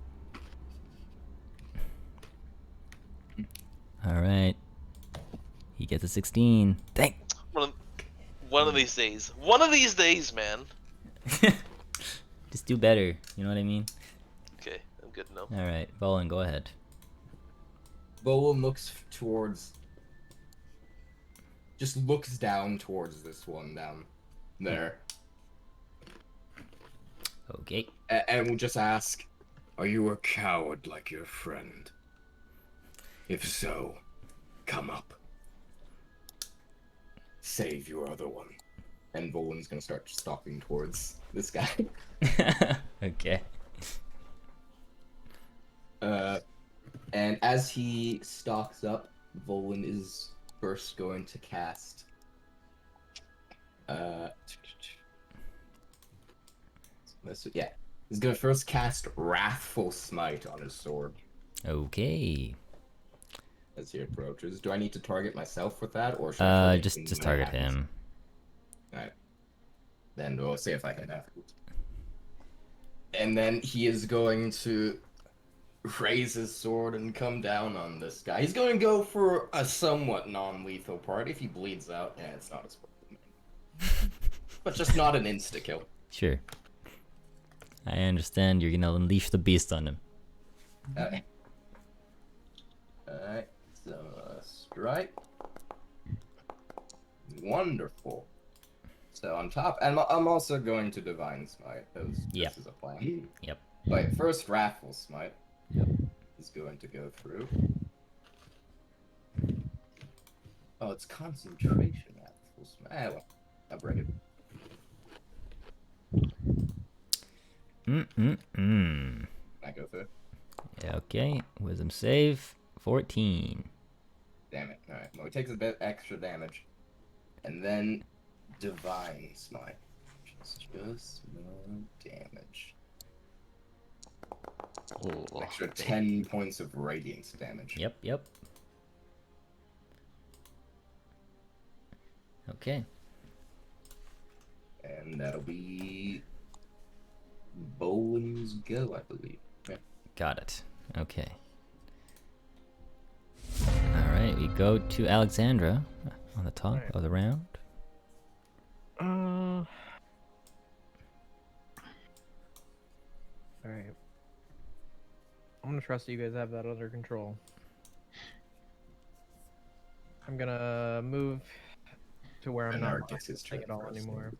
Alright. He gets a 16. Thank. One of these days. One of these days, man. Just do better. You know what I mean? Okay, I'm good now. Alright, Volan, go ahead. Bolin looks towards. Just looks down towards this one down there. Okay. And will just ask, "Are you a coward like your friend? If so, come up. Save your other one." And Volan's gonna start stalking towards this guy. Okay. And as he stalks up, Volan is first going to cast. Yeah, he's gonna first cast Wrathful Smite on his sword Okay. as he approaches. Do I need to target myself with that, or should I Just target him. Alright. Then we'll see if I can afterwards. And then he is going to raise his sword and come down on this guy. He's going to go for a somewhat non-lethal part. If he bleeds out, yeah, it's not his problem. But just not an insta-kill. Sure. I understand you're gonna unleash the beast on him. Alright, so strike. Wonderful. So on top, and I'm also going to Divine Smite, because Yep. this is a plan. Yep. Wait, first Wrathful Smite is going to go through. Oh, it's concentration Wrathful Smite. Ah, well, I'll break it. I go through. Yeah, okay. Wisdom save. 14. Damn it. Alright, well, he takes a bit extra damage. And then Divine Smite. Just more damage. Ooh. Extra 10 points of radiant damage. Yep, yep. Okay. And that'll be Bolin's go, I believe. Yeah. Got it. Okay. Alright, we go to Alexandra on the top Alright. of the round. Alright. I'm gonna trust you guys have that under control. I'm gonna move to where I'm And not Art gets his taking turn it all first. anymore.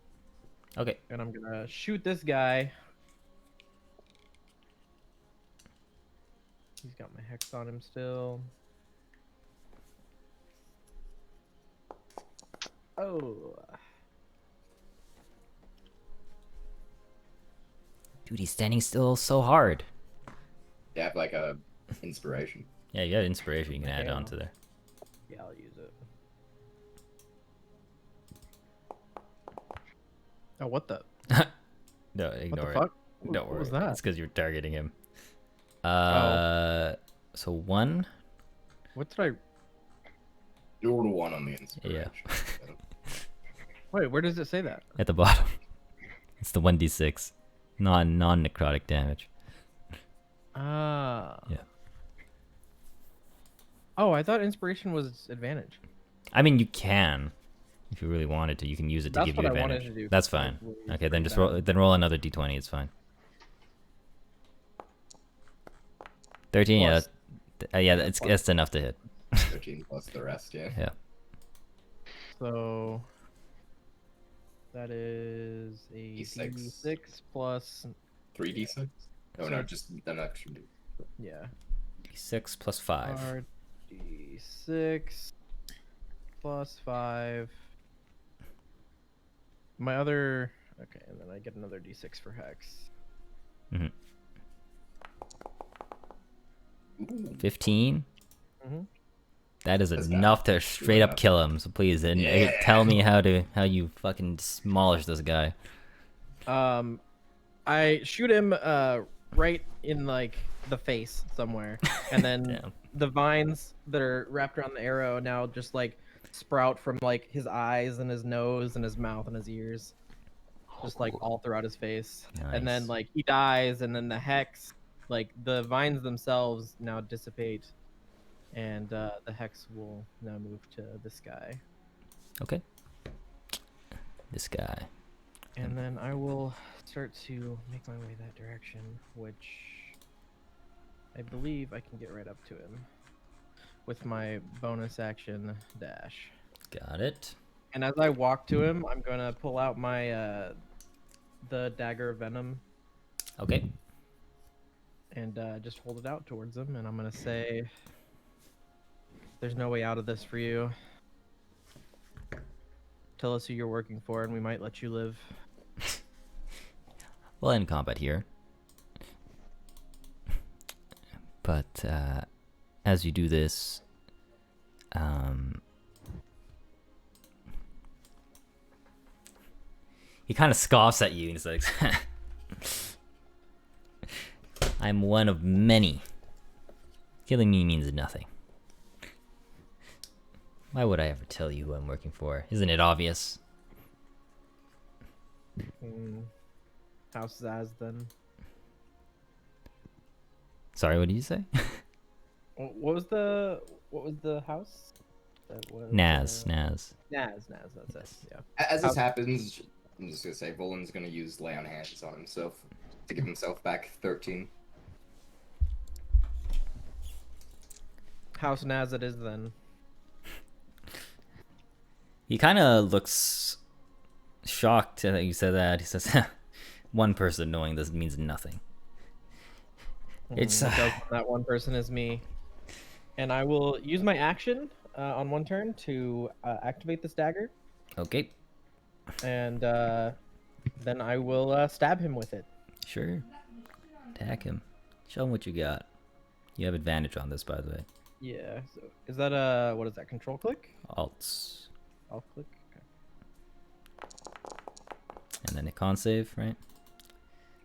Okay. And I'm gonna shoot this guy. He's got my hex on him still. Oh. Dude, he's standing still so hard. You have like a inspiration. Yeah, you got inspiration you can add Okay. on to there. Yeah, I'll use it. Oh, what the? No, What ignore the it. fuck? Don't What worry. was that? It's because you're targeting him. Oh. So 1. What did I... You're the one on the inspiration. Yeah. Wait, where does it say that? At the bottom. It's the 1d6. Non-necrotic damage. Ah. Yeah. Oh, I thought inspiration was advantage. I mean, you can. If you really wanted to, you can use it to That's give what you I wanted advantage. to do. That's fine. Probably Okay, then break just that. roll another d20, it's fine. 13, yeah. Plus- Yeah, that's enough to hit. 13 plus the rest, yeah. Yeah. So that is a D6. D6 plus 3d6? Oh no, So- just an extra d. yeah. D6 plus 5. D6 plus 5. My other okay, and then I get another D6 for hex. Mhm. Ooh. 15. Mhm. That is This guy. enough to straight up enough. kill him. So please, and Yeah. tell me how you fucking demolish this guy. I shoot him right in like the face somewhere, and then Damn. the vines that are wrapped around the arrow now just like sprout from like his eyes and his nose and his mouth and his ears, just like all throughout his face. And then Nice. like he dies, and then the hex, like the vines themselves now dissipate, and the hex will now move to this guy. Okay. This guy. And then I will start to make my way that direction, which I believe I can get right up to him with my bonus action dash. Got it. And as I walk to him, I'm gonna pull out my the dagger of venom Okay. and just hold it out towards him, and I'm gonna say, "There's no way out of this for you. Tell us who you're working for, and we might let you live." We'll end combat here. But as you do this, he kind of scoffs at you and he's like, I'm one of many. Killing me means nothing. Why would I ever tell you who I'm working for? Isn't it obvious? House Zaz, then. Sorry, what did you say? What was the house? That was, Naz. Naz. That's it. Yeah. As this happens, I'm just gonna say Volan's gonna use lay on hands on himself to give himself back 13. House Naz it is then. He kind of looks shocked that you said that. He says, one person knowing this means nothing. It's Because that one person is me. And I will use my action on one turn to activate this dagger, okay. and then I will stab him with it. Sure. Attack him. Show him what you got. You have advantage on this, by the way. Yeah. So is that what is that? Control click? Alts. Alt click. Okay. And then a con save, right?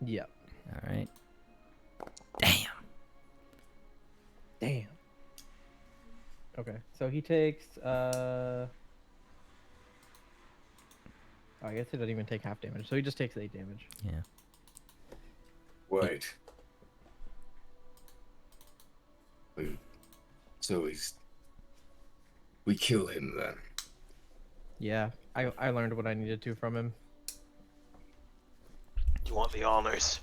Yeah. Alright. Damn. Damn. Okay. So he takes I guess he doesn't even take half damage. So he just takes 8 damage. Yeah. Wait. So we kill him then. Yeah. I learned what I needed to from him. You want the honors?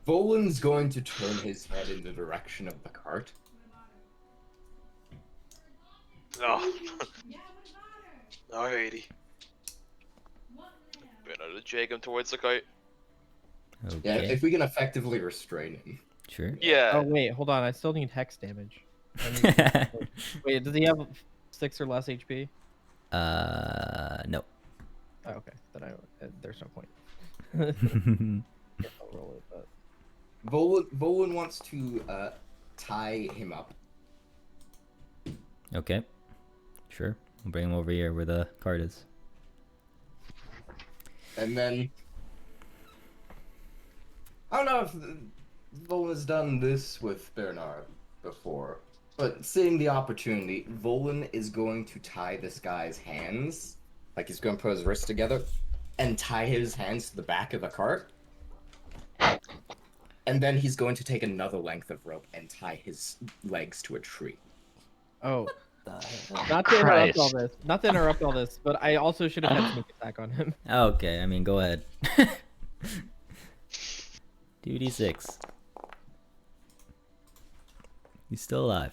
Volan's going to turn his head in the direction of the cart. Oh. Alrighty. Better to drag him towards the cart. Okay. Yeah, if we can effectively restrain him. Sure. Yeah. Oh wait, hold on. I still need hex damage. I need- Wait, does he have 6 or less HP? No. Oh, okay. Then there's no point. I'll roll it, but Volan wants to tie him up. Okay. Sure. We'll bring him over here where the card is. And then I don't know if Volan has done this with Bernard before, but seeing the opportunity, Volan is going to tie this guy's hands, like he's going to put his wrists together, and tie his hands to the back of the cart. And then he's going to take another length of rope and tie his legs to a tree. oh, not to interrupt all Christ. this. Not to interrupt all this, but I also should have had sneak attack on him. Okay, I mean, go ahead. 2d6. He's still alive.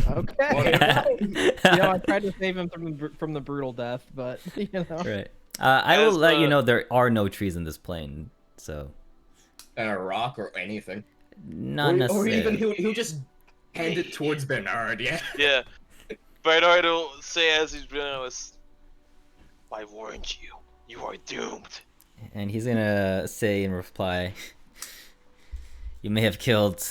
Okay. I tried to save him from the brutal death, but you know. Right. I will As let you the- know there are no trees in this plane, so And a rock or anything. not Or necessarily. even he'll just hand it towards Bernard, yeah. Yeah. Bernard will say as he's running us, I warned you. You are doomed. And he's gonna say in reply, "You may have killed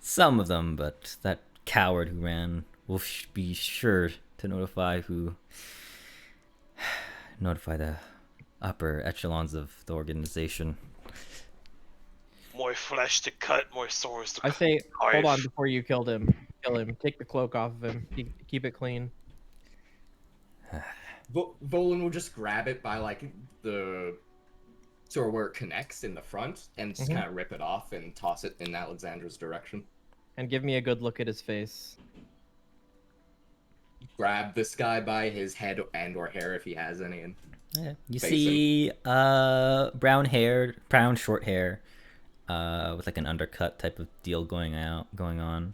Some of them, but that coward who ran will be sure to notify the upper echelons of the organization. More flesh to cut, more swords to I say, hold on carve. before you kill him. Take the cloak off of him. Keep it clean. Volan will just grab it by like the sort of where it connects in the front and just kind of rip it off and toss it in Alexandra's direction. And give me a good look at his face. Grab this guy by his head and or hair if he has any. And Yeah. You face see brown short hair, with like an undercut type of deal going on.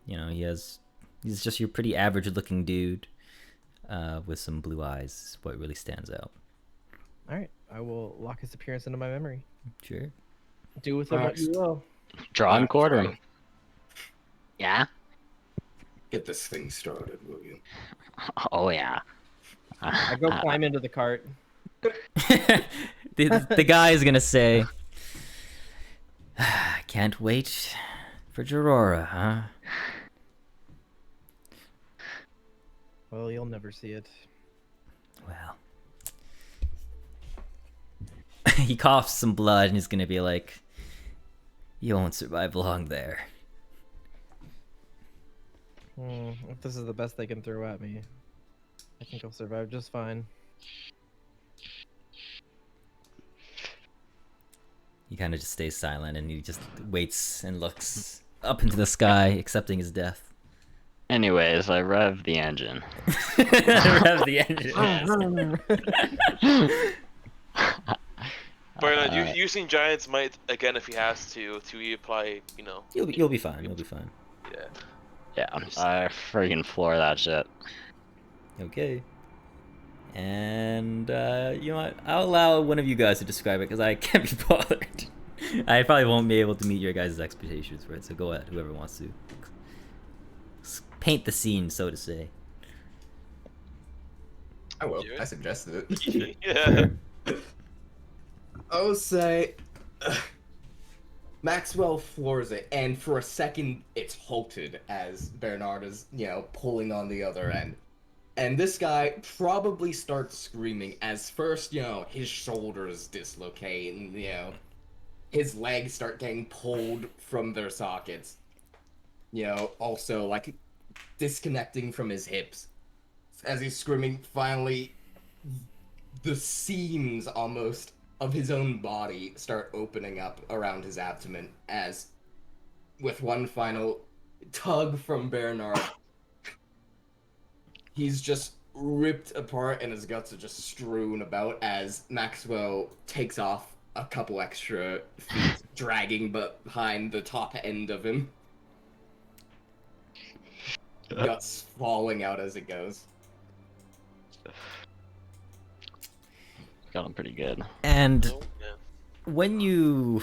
You know, he's just your pretty average looking dude, with some blue eyes, what really stands out. All right, I will lock his appearance into my memory. Sure. Do with him what you will. Draw and quarter him. Yeah? get this thing started, will you? Oh, yeah. I go climb into the cart. the guy is gonna say, "Can't wait for Jorora, huh?" Well, you'll never see it. Well, he coughs some blood and he's gonna be like, "You won't survive long there." If this is the best they can throw at me, I think I'll survive just fine. He kind of just stays silent and he just waits and looks up into the sky, accepting his death. Anyways, I rev the engine. Rev the engine. Bernard, using Giant's Might again if he has to reapply, you know. You'll be fine. You'll be fine. Yeah. Yeah, I friggin' floor that shit. Okay. And you know what? I'll allow one of you guys to describe it because I can't be bothered. I probably won't be able to meet your guys' expectations for it. So go ahead, whoever wants to paint the scene, so to say. I will. Jared? I suggested it. Yeah. I would say Maxwell floors it, and for a second it's halted as Bernard is, pulling on the other end. And this guy probably starts screaming as first, his shoulders dislocate and, his legs start getting pulled from their sockets. Also, like, disconnecting from his hips. As he's screaming, finally, the seams almost of his own body start opening up around his abdomen as, with one final tug from Bernard, he's just ripped apart and his guts are just strewn about as Maxwell takes off a couple extra feet, dragging behind the top end of him. Guts falling out as it goes. Got him pretty good. And Oh, yeah. when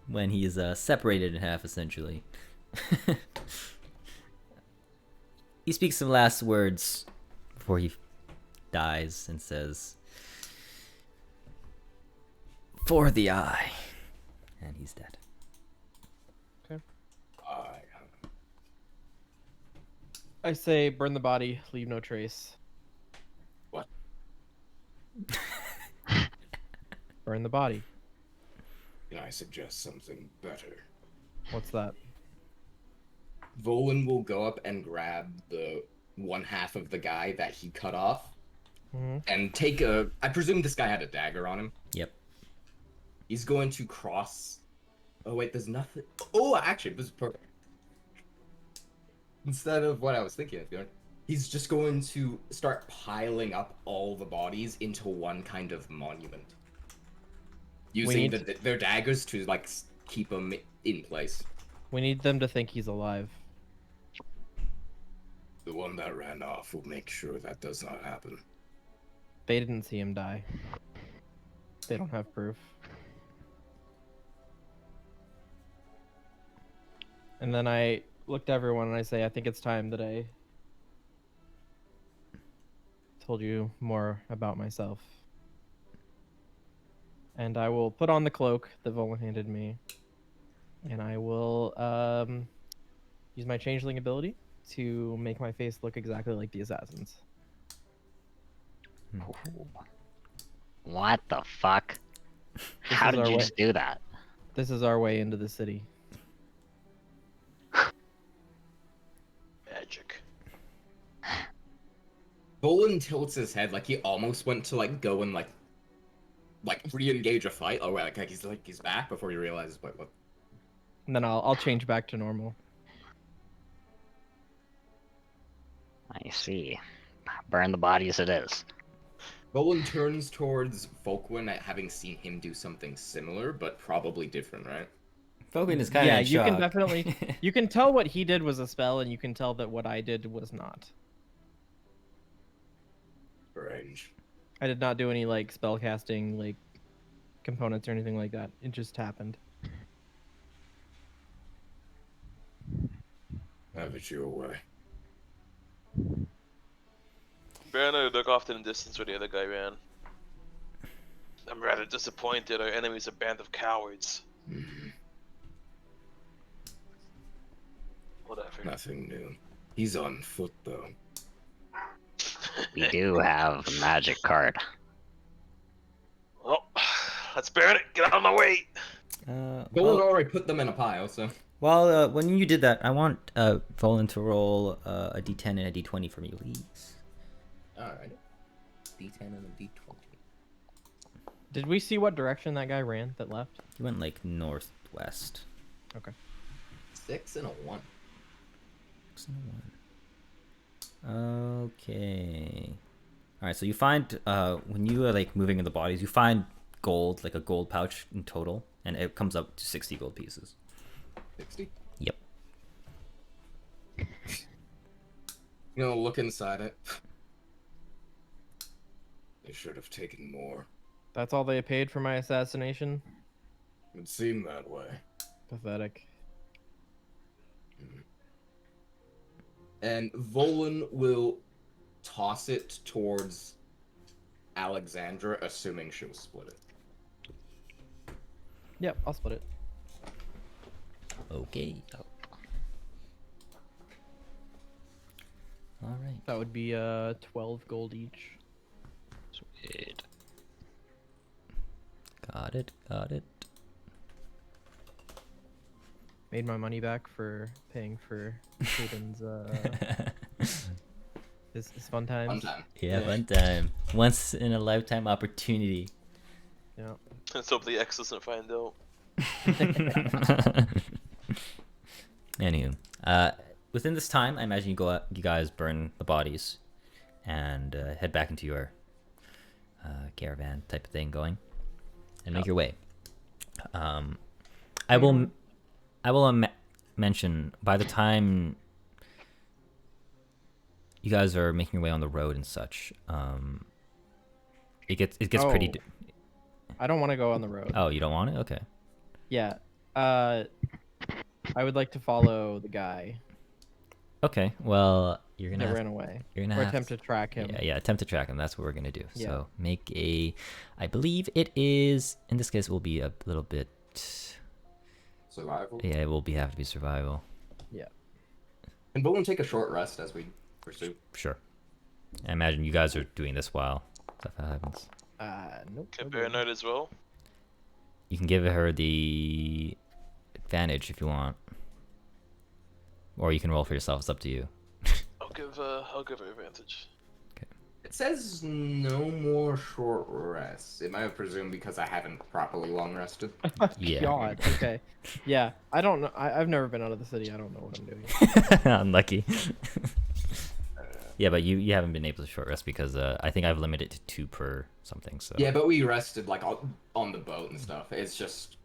when he's separated in half, essentially, he speaks some last words before he dies and says, "For the eye," and he's dead. I say, burn the body, leave no trace. What? Burn the body. Can I suggest something better? What's that? Volan will go up and grab the one half of the guy that he cut off and take I presume this guy had a dagger on him. Yep. He's going to cross. Oh, wait, there's nothing. Oh, actually, this is perfect. Instead of what I was thinking of doing, he's just going to start piling up all the bodies into one kind of monument. Using their daggers to, like, keep them in place. We need them to think he's alive. The one that ran off will make sure that does not happen. They didn't see him die. They don't have proof. And then I look to everyone and I say, I think it's time that I told you more about myself. And I will put on the cloak that Volan handed me. And I will use my changeling ability to make my face look exactly like the assassin's. What the fuck? How is did our you way. just do that? This is our way into the city. Magic. Bolin tilts his head like he almost went to like go and like re-engage a fight. Oh, right, like he's back before he realizes what. And then I'll change back to normal. I see. Burn the bodies it is. Bolin turns towards Folkwin at having seen him do something similar, but probably different, right? Fogan is kind of Yeah, in you can shock. definitely you can tell what he did was a spell, and you can tell that what I did was not. Strange. I did not do any like spell casting like components or anything like that. It just happened. Have it your way. Bernard look off in the distance where the other guy ran. I'm rather disappointed. Our enemy's a band of cowards. Whatever. Nothing new. He's on foot though. We do have a magic card. Well, let's burn it. Get out of my way. Bolin Well, already put them in a pile, so. when you did that, I want Volan to roll a d10 and a d20 for me, please. Alright. D10 and a D20. Did we see what direction that guy ran that left? You went like northwest. Okay. 6 and a 1. 6 and a 1. Okay. All right. So you find when you are like moving in the bodies, you find gold, like a gold pouch in total, and it comes up to 60 gold pieces. 60? Yep. Look inside it. They should have taken more. That's all they paid for my assassination? It seemed that way. Pathetic. And Volan will toss it towards Alexandra, assuming she'll split it. Yep, I'll split it. Okay. All right. That would be 12 gold each. Sweet. Got it. Got it. Made my money back for paying for Hayden's his fun times. One time. Yeah, one time. Once in a lifetime opportunity. Yeah. Let's hope the X doesn't find out. Anywho, within this time, I imagine you guys burn the bodies, and head back into your caravan type of thing going, and make your way. I will mention by the time you guys are making your way on the road and such, it gets pretty. I don't want to go on the road. Oh, you don't want it? Okay. Yeah. I would like to follow the guy Okay. Well, you're gonna that have, ran away. you're gonna Or have attempt to track him. Yeah, attempt to track him. That's what we're gonna do. Yeah. So make a, I believe it is, in this case, it will be a little bit. Survival. Yeah, it will have to be survival. Can Bolin take a short rest as we pursue? Sure. I imagine you guys are doing this while stuff happens. Nope. Okay, no good. Bernard as well. You can give her the advantage if you want, or you can roll for yourself. It's up to you. I'll give her advantage. It says no more short rests. It might have presumed because I haven't properly long rested. Yeah. God. Okay. Yeah. I don't know. I've never been out of the city. I don't know what I'm doing. Unlucky. Yeah, but you haven't been able to short rest because I think I've limited it to 2 per something. So Yeah, but we rested like on the boat and stuff. It's just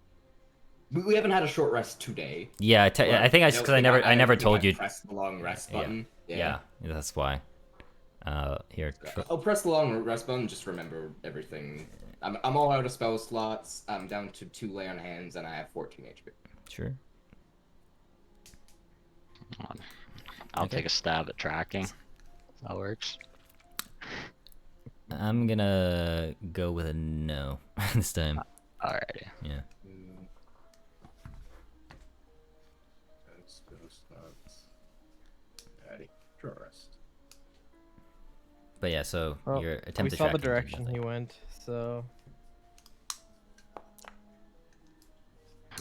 we haven't had a short rest today. yeah, I think it's because I never told you. Press the long rest Yeah. button. Yeah, that's why. Here. I'll press the long rest button. Just remember everything. I'm all out of spell slots. I'm down to 2 lay on hands, and I have 14 HP. Sure. I'll Okay. take a stab at tracking. That works. I'm gonna go with a no this time. Alrighty. Yeah. Ghost nuts. Alrighty. Draw rest. But yeah, so Well, your we attempt to saw track the him did direction nothing. he went, so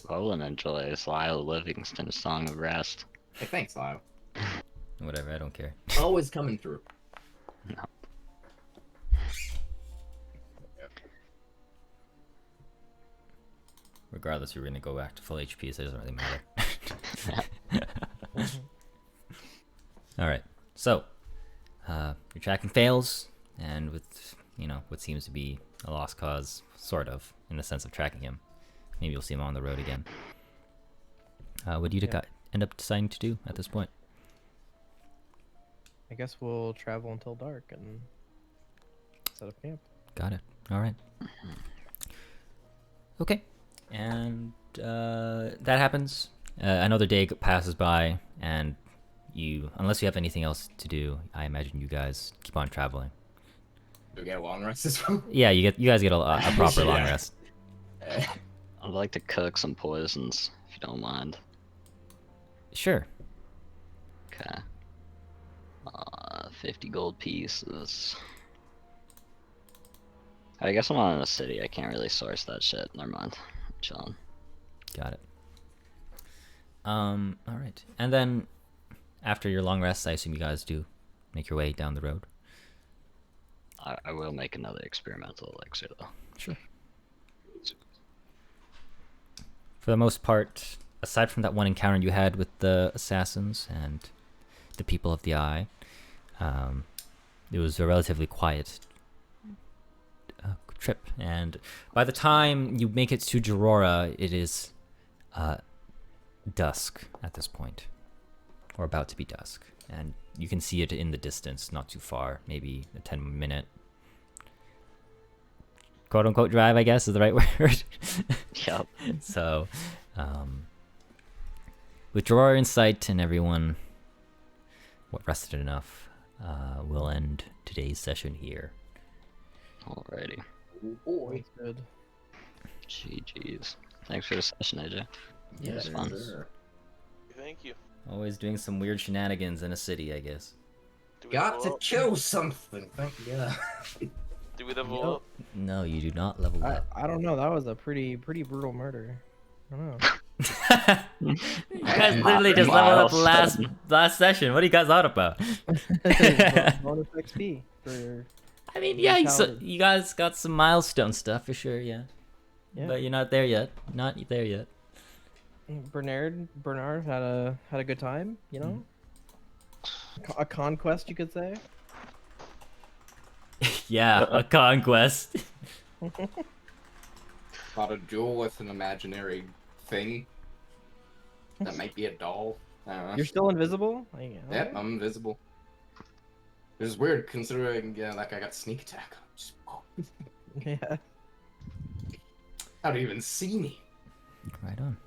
Roland enjoys Lyle Livingston's Song of Rest. Hey, thanks, Lyle. Whatever, I don't care. Always coming through. No. Regardless, you're gonna go back to full HP, so it doesn't really matter. All right, so your tracking fails, and with what seems to be a lost cause, sort of, in the sense of tracking him. Maybe you'll see him on the road again. What do you end up deciding to do at this point? I guess we'll travel until dark and set up camp. Got it. All right. Okay. And that happens. Another day passes by, and unless you have anything else to do, I imagine you guys keep on traveling. Do we get a long rest as well? Yeah, you guys get a proper long Yeah. rest. I'd like to cook some poisons, if you don't mind. Sure. Okay. 50 gold pieces. I guess I'm not in a city. I can't really source that shit. Never mind. I'm chilling. Got it. All right. And then after your long rest, I assume you guys do make your way down the road. I will make another experimental elixir though. Sure. For the most part, aside from that one encounter you had with the assassins and the people of the Eye, it was a relatively quiet trip. And by the time you make it to Jorora, it is dusk at this point, or about to be dusk. And you can see it in the distance, not too far, maybe a 10-minute quote-unquote drive, I guess is the right word. Yep. So, with Jorora in sight and everyone rested enough, we'll end today's session here. Alrighty. Oh boy. That's good. GG's. Thanks for the session, AJ. Yeah, was fun. sure. Thank you. Always doing some weird shenanigans in a city, I guess. Do we Got level to up? kill something. Thank you. Do we level Yep. up? No, you do not level up. I don't know. That was a pretty brutal murder. I don't know. You guys literally just leveled up last session. What are you guys on about? Bonus XP for I mean, yeah, brutality. you guys got some milestone stuff for sure, yeah. Yeah. But you're not there yet. Not there yet. Bernard had a good time, you know? A conquest, you could say. Yeah, a conquest. Fought a duel with an imaginary thing. That might be a doll. I don't know. You're still invisible? Yep, I'm invisible. Which is weird considering that guy got sneak attack. Just, Yeah. how do you even see me? Right on.